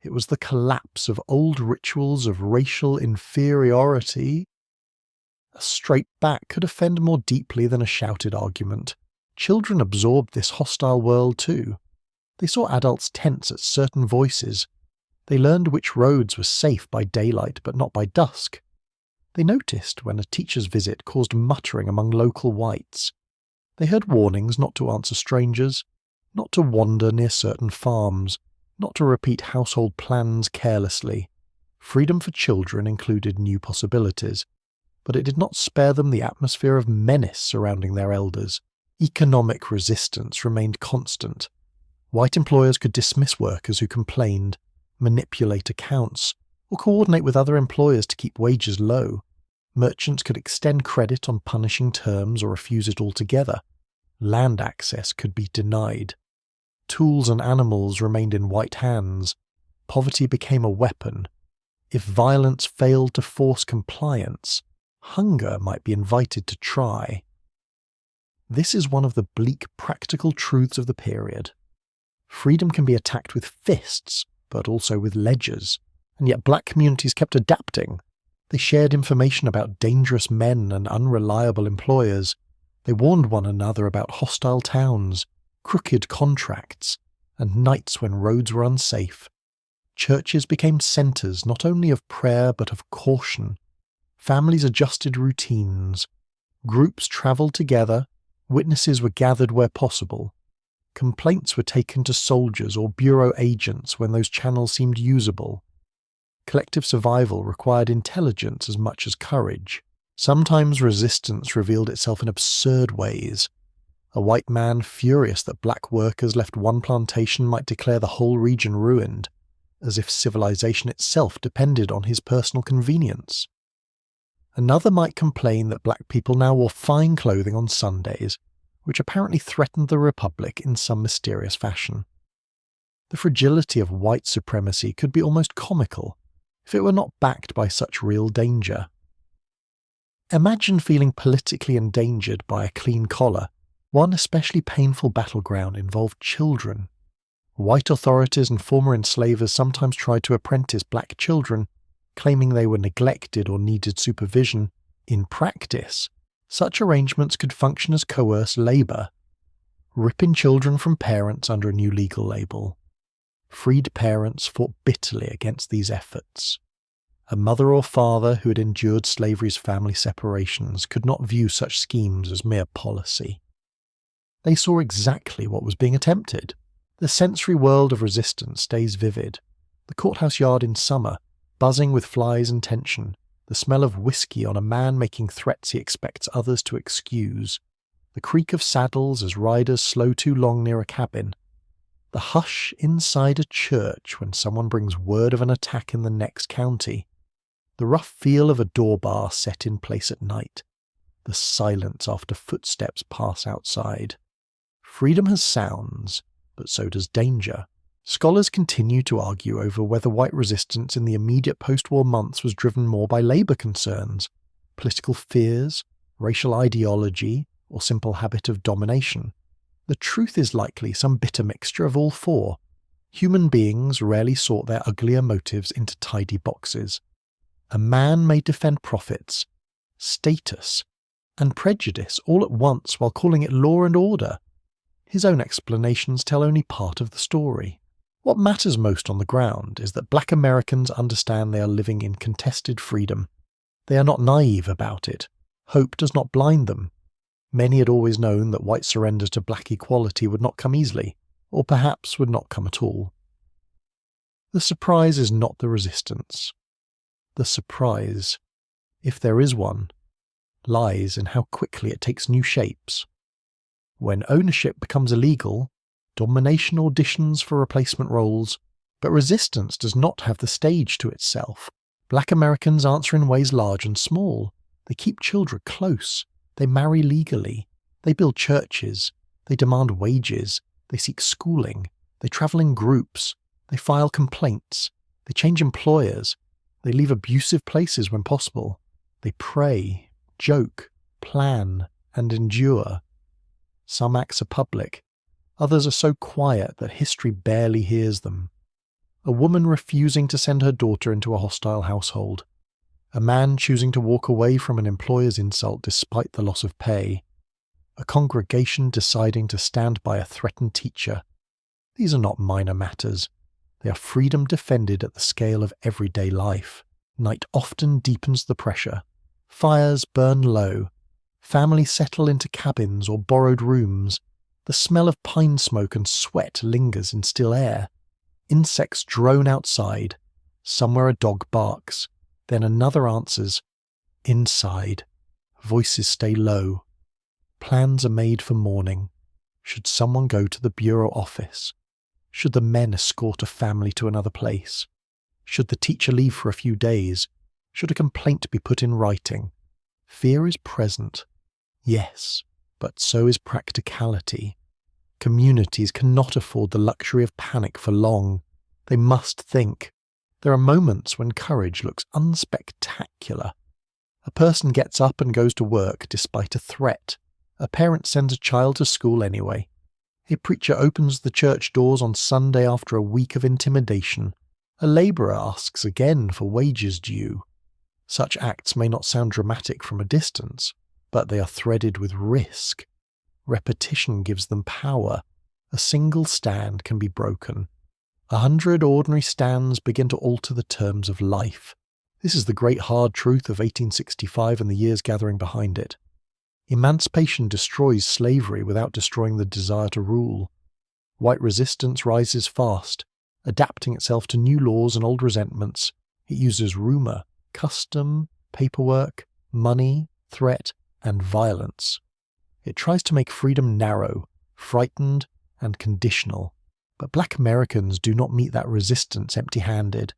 It was the collapse of old rituals of racial inferiority. A straight back could offend more deeply than a shouted argument. Children absorbed this hostile world too. They saw adults tense at certain voices. They learned which roads were safe by daylight but not by dusk. They noticed when a teacher's visit caused muttering among local whites. They heard warnings not to answer strangers, not to wander near certain farms, not to repeat household plans carelessly. Freedom for children included new possibilities, but it did not spare them the atmosphere of menace surrounding their elders. Economic resistance remained constant. White employers could dismiss workers who complained, manipulate accounts, or coordinate with other employers to keep wages low. Merchants could extend credit on punishing terms or refuse it altogether. Land access could be denied. Tools and animals remained in white hands. Poverty became a weapon. If violence failed to force compliance, hunger might be invited to try. This is one of the bleak practical truths of the period. Freedom can be attacked with fists, but also with ledgers, and yet black communities kept adapting. They shared information about dangerous men and unreliable employers. They warned one another about hostile towns, crooked contracts, and nights when roads were unsafe. Churches became centres not only of prayer but of caution. Families adjusted routines. Groups travelled together. Witnesses were gathered where possible. Complaints were taken to soldiers or bureau agents when those channels seemed usable. Collective survival required intelligence as much as courage. Sometimes resistance revealed itself in absurd ways. A white man furious that black workers left one plantation might declare the whole region ruined, as if civilization itself depended on his personal convenience. Another might complain that black people now wore fine clothing on Sundays, which apparently threatened the Republic in some mysterious fashion. The fragility of white supremacy could be almost comical if it were not backed by such real danger. Imagine feeling politically endangered by a clean collar. One especially painful battleground involved children. White authorities and former enslavers sometimes tried to apprentice black children, claiming they were neglected or needed supervision. In practice, such arrangements could function as coerced labour, ripping children from parents under a new legal label. Freed parents fought bitterly against these efforts. A mother or father who had endured slavery's family separations could not view such schemes as mere policy. They saw exactly what was being attempted. The sensory world of resistance stays vivid. The courthouse yard in summer, buzzing with flies and tension, the smell of whiskey on a man making threats he expects others to excuse, the creak of saddles as riders slow too long near a cabin, the hush inside a church when someone brings word of an attack in the next county, the rough feel of a door bar set in place at night, the silence after footsteps pass outside. Freedom has sounds, but so does danger. Scholars continue to argue over whether white resistance in the immediate post-war months was driven more by labour concerns, political fears, racial ideology, or simple habit of domination. The truth is likely some bitter mixture of all four. Human beings rarely sort their uglier motives into tidy boxes. A man may defend profits, status, and prejudice all at once while calling it law and order. His own explanations tell only part of the story. What matters most on the ground is that black Americans understand they are living in contested freedom. They are not naive about it. Hope does not blind them. Many had always known that white surrender to black equality would not come easily, or perhaps would not come at all. The surprise is not the resistance. The surprise, if there is one, lies in how quickly it takes new shapes. When ownership becomes illegal, domination auditions for replacement roles, but resistance does not have the stage to itself. Black Americans answer in ways large and small. They keep children close. They marry legally. They build churches. They demand wages. They seek schooling. They travel in groups. They file complaints. They change employers. They leave abusive places when possible. They pray, joke, plan, and endure. Some acts are public. Others are so quiet that history barely hears them. A woman refusing to send her daughter into a hostile household. A man choosing to walk away from an employer's insult despite the loss of pay. A congregation deciding to stand by a threatened teacher. These are not minor matters. They are freedom defended at the scale of everyday life. Night often deepens the pressure. Fires burn low. Families settle into cabins or borrowed rooms. The smell of pine smoke and sweat lingers in still air. Insects drone outside. Somewhere a dog barks. Then another answers. Inside. Voices stay low. Plans are made for morning. Should someone go to the bureau office? Should the men escort a family to another place? Should the teacher leave for a few days? Should a complaint be put in writing? Fear is present. Yes, but so is practicality. Communities cannot afford the luxury of panic for long. They must think. There are moments when courage looks unspectacular. A person gets up and goes to work despite a threat. A parent sends a child to school anyway. A preacher opens the church doors on Sunday after a week of intimidation. A labourer asks again for wages due. Such acts may not sound dramatic from a distance, but they are threaded with risk. Repetition gives them power. A single stand can be broken. 100 ordinary stands begin to alter the terms of life. This is the great hard truth of 1865 and the years gathering behind it. Emancipation destroys slavery without destroying the desire to rule. White resistance rises fast, adapting itself to new laws and old resentments. It uses rumour, custom, paperwork, money, threat, and violence. It tries to make freedom narrow, frightened, and conditional. But black Americans do not meet that resistance empty-handed.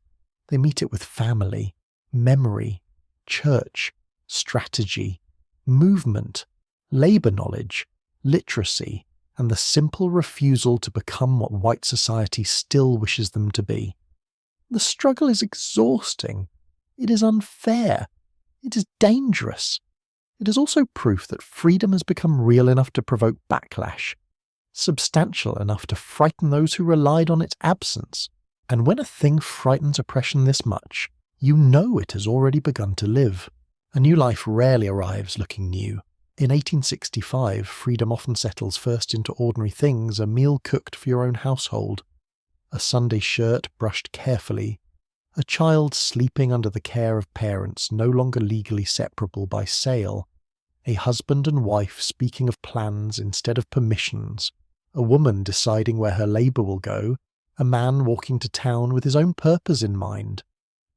They meet it with family, memory, church, strategy, movement, labour knowledge, literacy, and the simple refusal to become what white society still wishes them to be. The struggle is exhausting. It is unfair. It is dangerous. It is also proof that freedom has become real enough to provoke backlash, substantial enough to frighten those who relied on its absence. And when a thing frightens oppression this much, you know it has already begun to live. A new life rarely arrives looking new. In 1865, freedom often settles first into ordinary things: a meal cooked for your own household, a Sunday shirt brushed carefully, a child sleeping under the care of parents no longer legally separable by sale, a husband and wife speaking of plans instead of permissions, a woman deciding where her labour will go, a man walking to town with his own purpose in mind.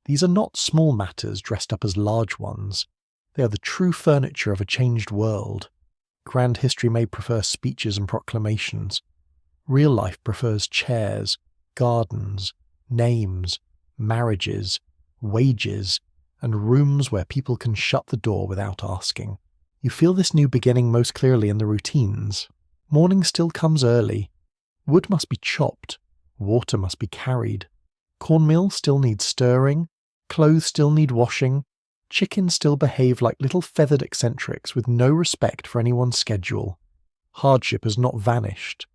These are not small matters dressed up as large ones. They are the true furniture of a changed world. Grand history may prefer speeches and proclamations. Real life prefers chairs, gardens, names, marriages, wages, and rooms where people can shut the door without asking. You feel this new beginning most clearly in the routines. Morning still comes early. Wood must be chopped. Water must be carried. Cornmeal still needs stirring. Clothes still need washing. Chickens still behave like little feathered eccentrics with no respect for anyone's schedule. Hardship has not vanished.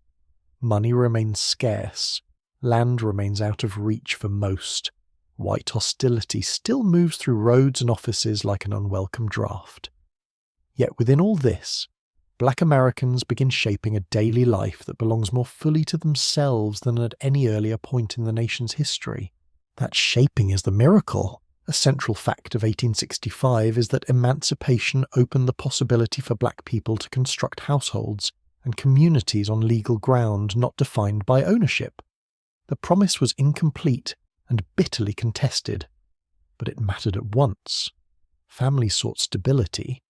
Money remains scarce. Land remains out of reach for most. White hostility still moves through roads and offices like an unwelcome draft. Yet within all this, black Americans begin shaping a daily life that belongs more fully to themselves than at any earlier point in the nation's history. That shaping is the miracle, A central fact of 1865 is that emancipation opened the possibility for black people to construct households and communities on legal ground not defined by ownership. The promise was incomplete and bitterly contested, but it mattered at once. Families sought stability,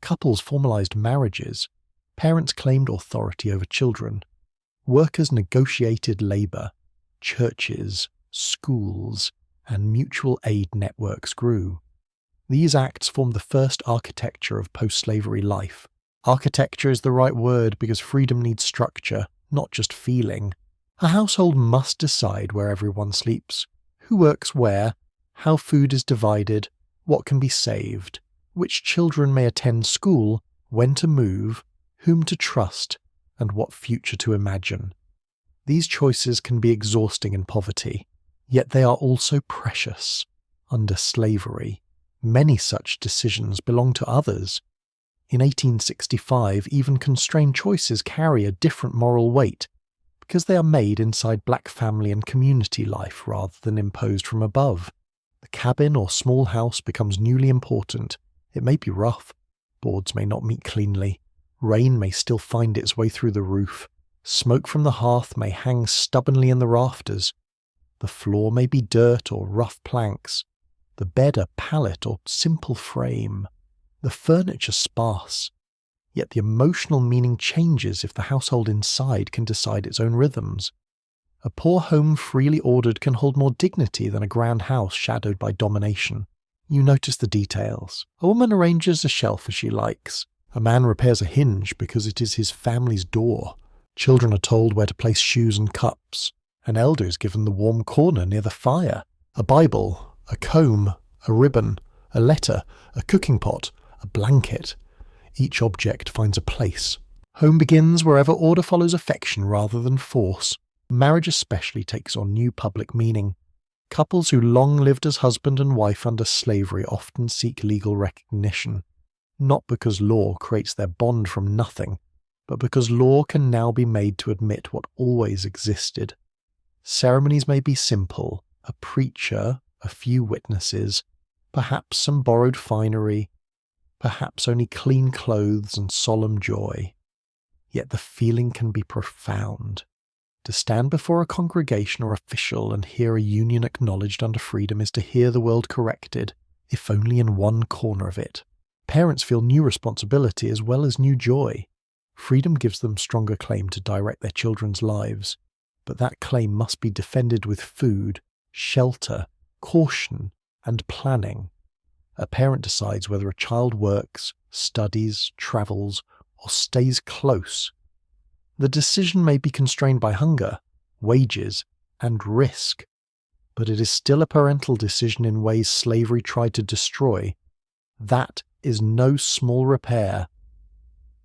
couples formalized marriages, parents claimed authority over children, workers negotiated labor, churches, schools, and mutual aid networks grew. These acts formed the first architecture of post-slavery life. Architecture is the right word because freedom needs structure, not just feeling. A household must decide where everyone sleeps, who works where, how food is divided, what can be saved, which children may attend school, when to move, whom to trust, and what future to imagine. These choices can be exhausting in poverty, yet they are also precious. Under slavery, many such decisions belong to others. In 1865, even constrained choices carry a different moral weight, because they are made inside black family and community life rather than imposed from above. The cabin or small house becomes newly important. It may be rough, boards may not meet cleanly, rain may still find its way through the roof, smoke from the hearth may hang stubbornly in the rafters, the floor may be dirt or rough planks, the bed a pallet or simple frame, the furniture sparse. Yet the emotional meaning changes if the household inside can decide its own rhythms. A poor home freely ordered can hold more dignity than a grand house shadowed by domination. You notice the details. A woman arranges a shelf as she likes. A man repairs a hinge because it is his family's door. Children are told where to place shoes and cups. An elder is given the warm corner near the fire. A Bible, a comb, a ribbon, a letter, a cooking pot, a blanket. Each object finds a place. Home begins wherever order follows affection rather than force. Marriage especially takes on new public meaning. Couples who long lived as husband and wife under slavery often seek legal recognition, not because law creates their bond from nothing, but because law can now be made to admit what always existed. Ceremonies may be simple, a preacher, a few witnesses, perhaps some borrowed finery, perhaps only clean clothes and solemn joy. Yet the feeling can be profound. To stand before a congregation or official and hear a union acknowledged under freedom is to hear the world corrected, if only in one corner of it. Parents feel new responsibility as well as new joy. Freedom gives them stronger claim to direct their children's lives, but that claim must be defended with food, shelter, caution, and planning. A parent decides whether a child works, studies, travels, or stays close. The decision may be constrained by hunger, wages, and risk, but it is still a parental decision in ways slavery tried to destroy. That is no small repair.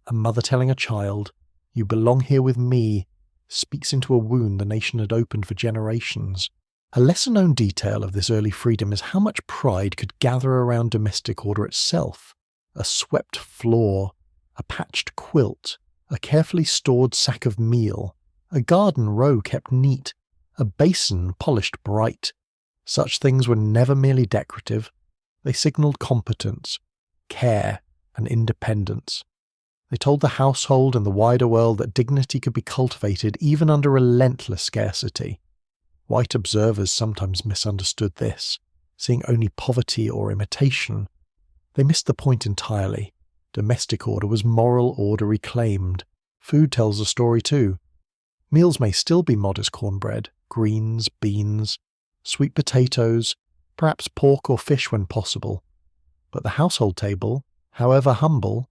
A mother telling a child, "You belong here with me," speaks into a wound the nation had opened for generations. A lesser-known detail of this early freedom is how much pride could gather around domestic order itself. A swept floor, a patched quilt, a carefully stored sack of meal, a garden row kept neat, a basin polished bright. Such things were never merely decorative. They signalled competence, care, and independence. They told the household and the wider world that dignity could be cultivated even under relentless scarcity. White observers sometimes misunderstood this, seeing only poverty or imitation. They missed the point entirely. Domestic order was moral order reclaimed. Food tells a story too. Meals may still be modest cornbread, greens, beans, sweet potatoes, perhaps pork or fish when possible. But the household table, however humble,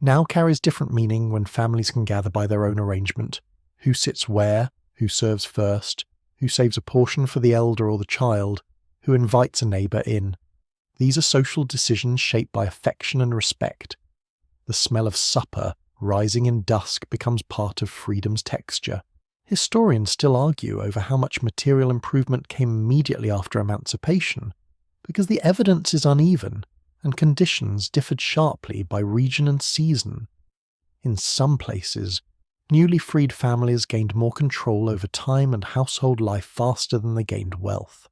now carries different meaning when families can gather by their own arrangement. Who sits where, who serves first, who saves a portion for the elder or the child, who invites a neighbour in. These are social decisions shaped by affection and respect. The smell of supper rising in dusk becomes part of freedom's texture. Historians still argue over how much material improvement came immediately after emancipation, because the evidence is uneven and conditions differed sharply by region and season. In some places, newly freed families gained more control over time and household life faster than they gained wealth.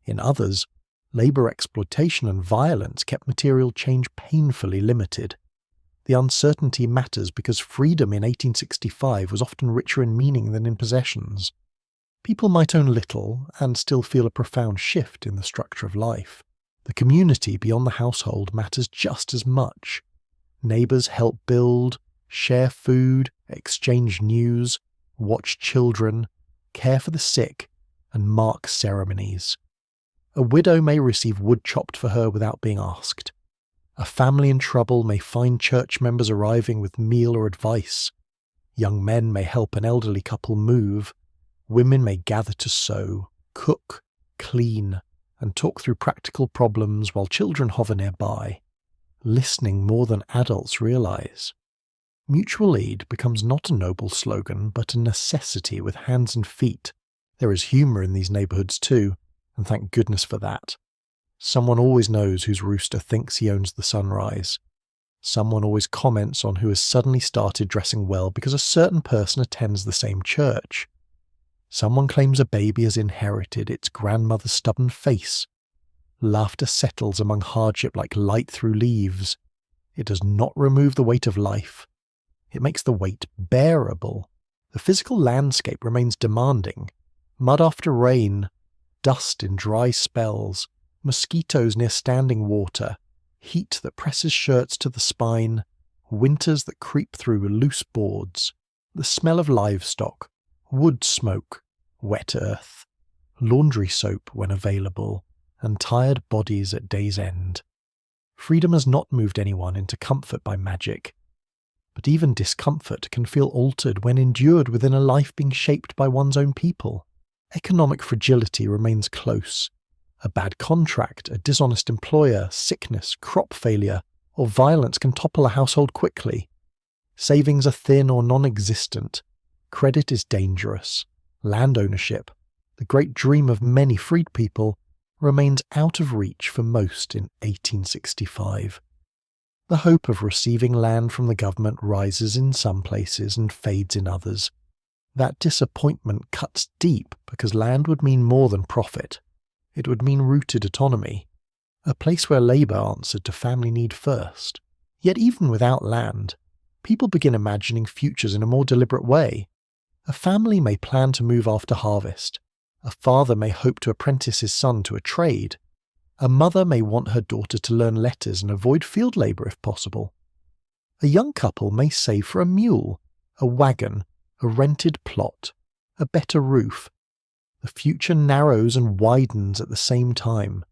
In others, Labour exploitation and violence kept material change painfully limited. The uncertainty matters because freedom in 1865 was often richer in meaning than in possessions. People might own little and still feel a profound shift in the structure of life. The community beyond the household matters just as much. Neighbours help build, share food, exchange news, watch children, care for the sick, and mark ceremonies. A widow may receive wood chopped for her without being asked. A family in trouble may find church members arriving with meal or advice. Young men may help an elderly couple move. Women may gather to sew, cook, clean, and talk through practical problems while children hover nearby, listening more than adults realize. Mutual aid becomes not a noble slogan, but a necessity with hands and feet. There is humour in these neighbourhoods too, and thank goodness for that. Someone always knows whose rooster thinks he owns the sunrise. Someone always comments on who has suddenly started dressing well because a certain person attends the same church. Someone claims a baby has inherited its grandmother's stubborn face. Laughter settles among hardship like light through leaves. It does not remove the weight of life. It makes the weight bearable. The physical landscape remains demanding. Mud after rain, dust in dry spells, mosquitoes near standing water, heat that presses shirts to the spine, winters that creep through loose boards, the smell of livestock, wood smoke, wet earth, laundry soap when available, and tired bodies at day's end. Freedom has not moved anyone into comfort by magic, but even discomfort can feel altered when endured within a life being shaped by one's own people. Economic fragility remains close. A bad contract, a dishonest employer, sickness, crop failure, or violence can topple a household quickly. Savings are thin or non-existent. Credit is dangerous. Land ownership, the great dream of many freed people, remains out of reach for most in 1865. The hope of receiving land from the government rises in some places and fades in others. That disappointment cuts deep because land would mean more than profit. It would mean rooted autonomy, a place where labour answered to family need first. Yet even without land, people begin imagining futures in a more deliberate way. A family may plan to move after harvest. A father may hope to apprentice his son to a trade. A mother may want her daughter to learn letters and avoid field labour if possible. A young couple may save for a mule, a wagon, a rented plot, a better roof. The future narrows and widens at the same time.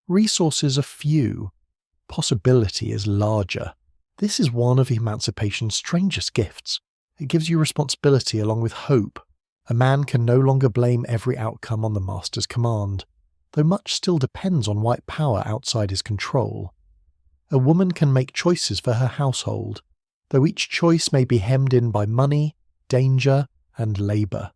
Resources are few. Possibility is larger. This is one of emancipation's strangest gifts. It gives you responsibility along with hope. A man can no longer blame every outcome on the master's command, though much still depends on white power outside his control. A woman can make choices for her household, though each choice may be hemmed in by money, danger, and labour.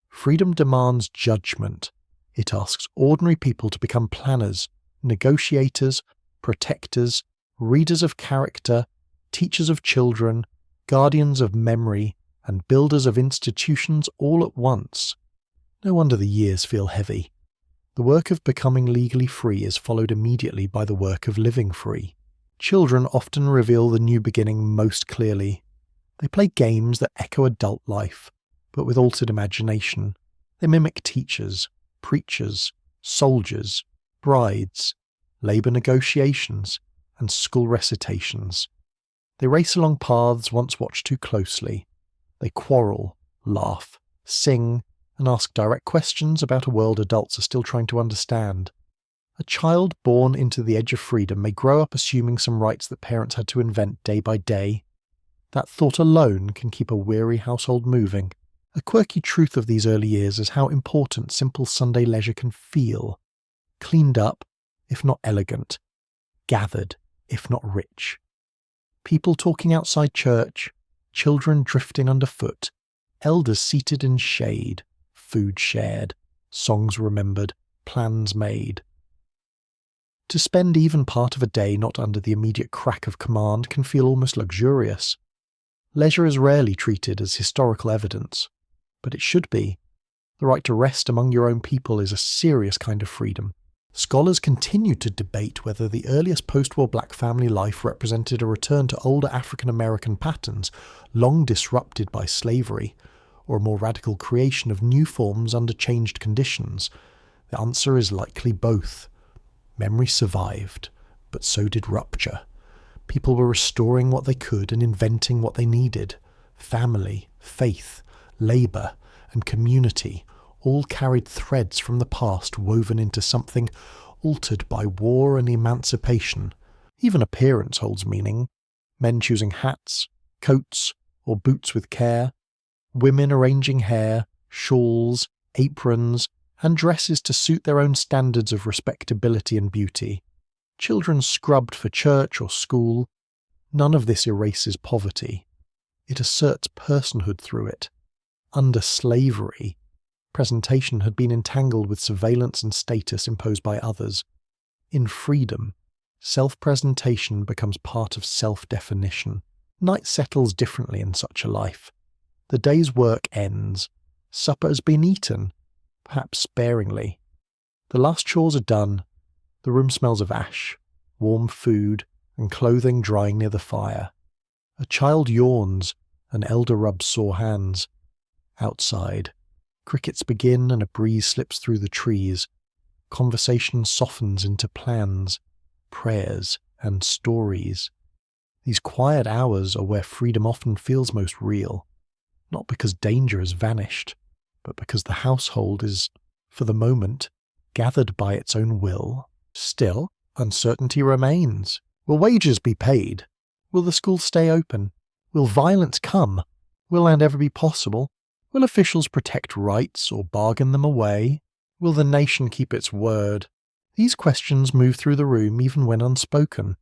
Freedom demands judgment. It asks ordinary people to become planners, negotiators, protectors, readers of character, teachers of children, guardians of memory, and builders of institutions all at once. No wonder the years feel heavy. The work of becoming legally free is followed immediately by the work of living free. Children often reveal the new beginning most clearly. They play games that echo adult life, but with altered imagination. They mimic teachers, preachers, soldiers, brides, labour negotiations, and school recitations. They race along paths once watched too closely. They quarrel, laugh, sing, and ask direct questions about a world adults are still trying to understand. A child born into the edge of freedom may grow up assuming some rights that parents had to invent day by day. That thought alone can keep a weary household moving. A quirky truth of these early years is how important simple Sunday leisure can feel. Cleaned up, if not elegant. Gathered, if not rich. People talking outside church, children drifting underfoot, elders seated in shade, food shared, songs remembered, plans made. To spend even part of a day not under the immediate crack of command can feel almost luxurious. Leisure is rarely treated as historical evidence, but it should be. The right to rest among your own people is a serious kind of freedom. Scholars continued to debate whether the earliest post-war black family life represented a return to older African American patterns, long disrupted by slavery, or a more radical creation of new forms under changed conditions. The answer is likely both. Memory survived, but so did rupture. People were restoring what they could and inventing what they needed. Family, faith, labour, and community all carried threads from the past woven into something altered by war and emancipation. Even appearance holds meaning. Men choosing hats, coats, or boots with care. Women arranging hair, shawls, aprons, and dresses to suit their own standards of respectability and beauty. Children scrubbed for church or school. None of this erases poverty. It asserts personhood through it. Under slavery, presentation had been entangled with surveillance and status imposed by others. In freedom, self-presentation becomes part of self-definition. Night settles differently in such a life. The day's work ends. Supper has been eaten, perhaps sparingly. The last chores are done. The room smells of ash, warm food, and clothing drying near the fire. A child yawns, an elder rubs sore hands. Outside, crickets begin and a breeze slips through the trees. Conversation softens into plans, prayers, and stories. These quiet hours are where freedom often feels most real, not because danger has vanished, but because the household is, for the moment, gathered by its own will. Still, uncertainty remains. Will wages be paid? Will the schools stay open? Will violence come? Will land ever be possible? Will officials protect rights or bargain them away? Will the nation keep its word? These questions move through the room even when unspoken.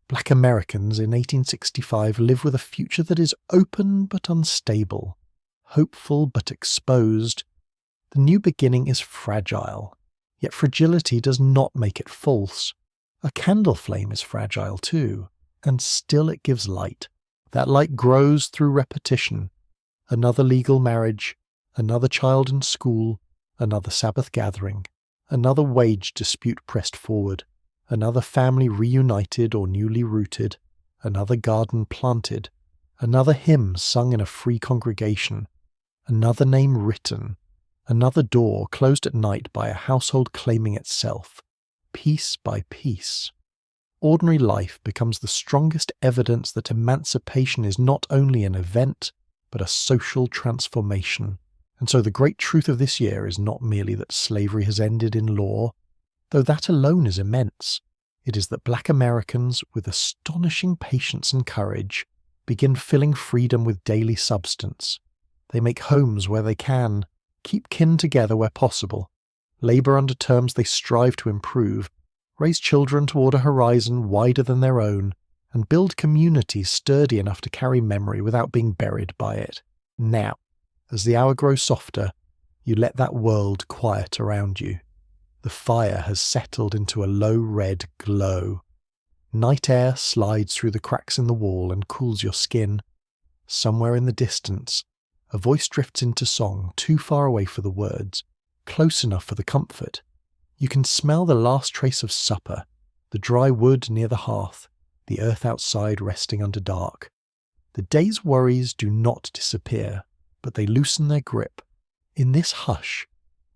Black Americans in 1865 live with a future that is open but unstable, hopeful but exposed. The new beginning is fragile, yet fragility does not make it false. A candle flame is fragile too, and still it gives light. That light grows through repetition. Another legal marriage, another child in school, another Sabbath gathering, another wage dispute pressed forward, another family reunited or newly rooted, another garden planted, another hymn sung in a free congregation, another name written, another door closed at night by a household claiming itself, piece by piece. Ordinary life becomes the strongest evidence that emancipation is not only an event, but a social transformation. And so the great truth of this year is not merely that slavery has ended in law, though that alone is immense. It is that Black Americans, with astonishing patience and courage, begin filling freedom with daily substance. They make homes where they can, keep kin together where possible, labour under terms they strive to improve, raise children toward a horizon wider than their own, and build communities sturdy enough to carry memory without being buried by it. Now, as the hour grows softer, you let that world quiet around you. The fire has settled into a low red glow. Night air slides through the cracks in the wall and cools your skin. Somewhere in the distance, a voice drifts into song too far away for the words, close enough for the comfort. You can smell the last trace of supper, the dry wood near the hearth, the earth outside resting under dark. The day's worries do not disappear, but they loosen their grip. In this hush,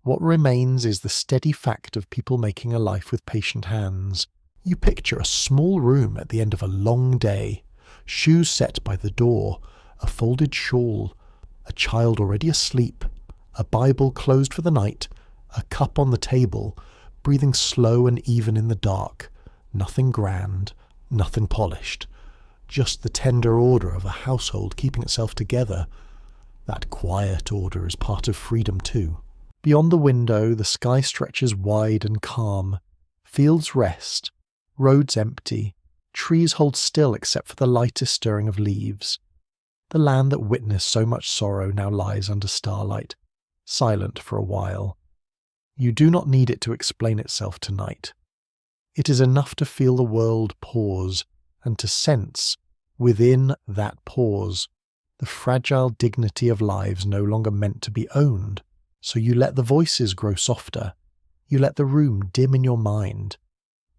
what remains is the steady fact of people making a life with patient hands. You picture a small room at the end of a long day, shoes set by the door, a folded shawl, a child already asleep, a Bible closed for the night, a cup on the table, breathing slow and even in the dark. Nothing grand, nothing polished. Just the tender order of a household keeping itself together. That quiet order is part of freedom too. Beyond the window, the sky stretches wide and calm. Fields rest, roads empty, trees hold still except for the lightest stirring of leaves. The land that witnessed so much sorrow now lies under starlight, silent for a while. You do not need it to explain itself tonight. It is enough to feel the world pause, and to sense, within that pause, the fragile dignity of lives no longer meant to be owned. So you let the voices grow softer. You let the room dim in your mind.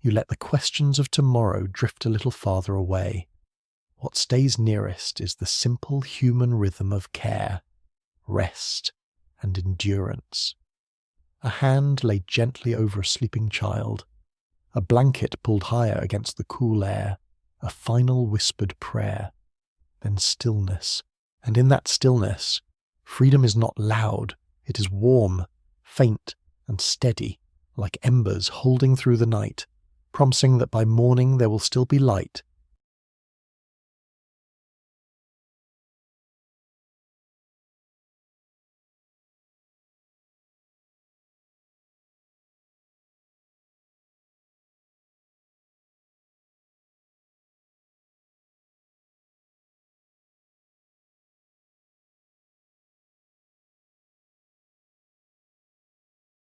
You let the questions of tomorrow drift a little farther away. What stays nearest is the simple human rhythm of care, rest, and endurance. A hand laid gently over a sleeping child, a blanket pulled higher against the cool air, a final whispered prayer, then stillness. And in that stillness, freedom is not loud, it is warm, faint, and steady, like embers holding through the night, promising that by morning there will still be light,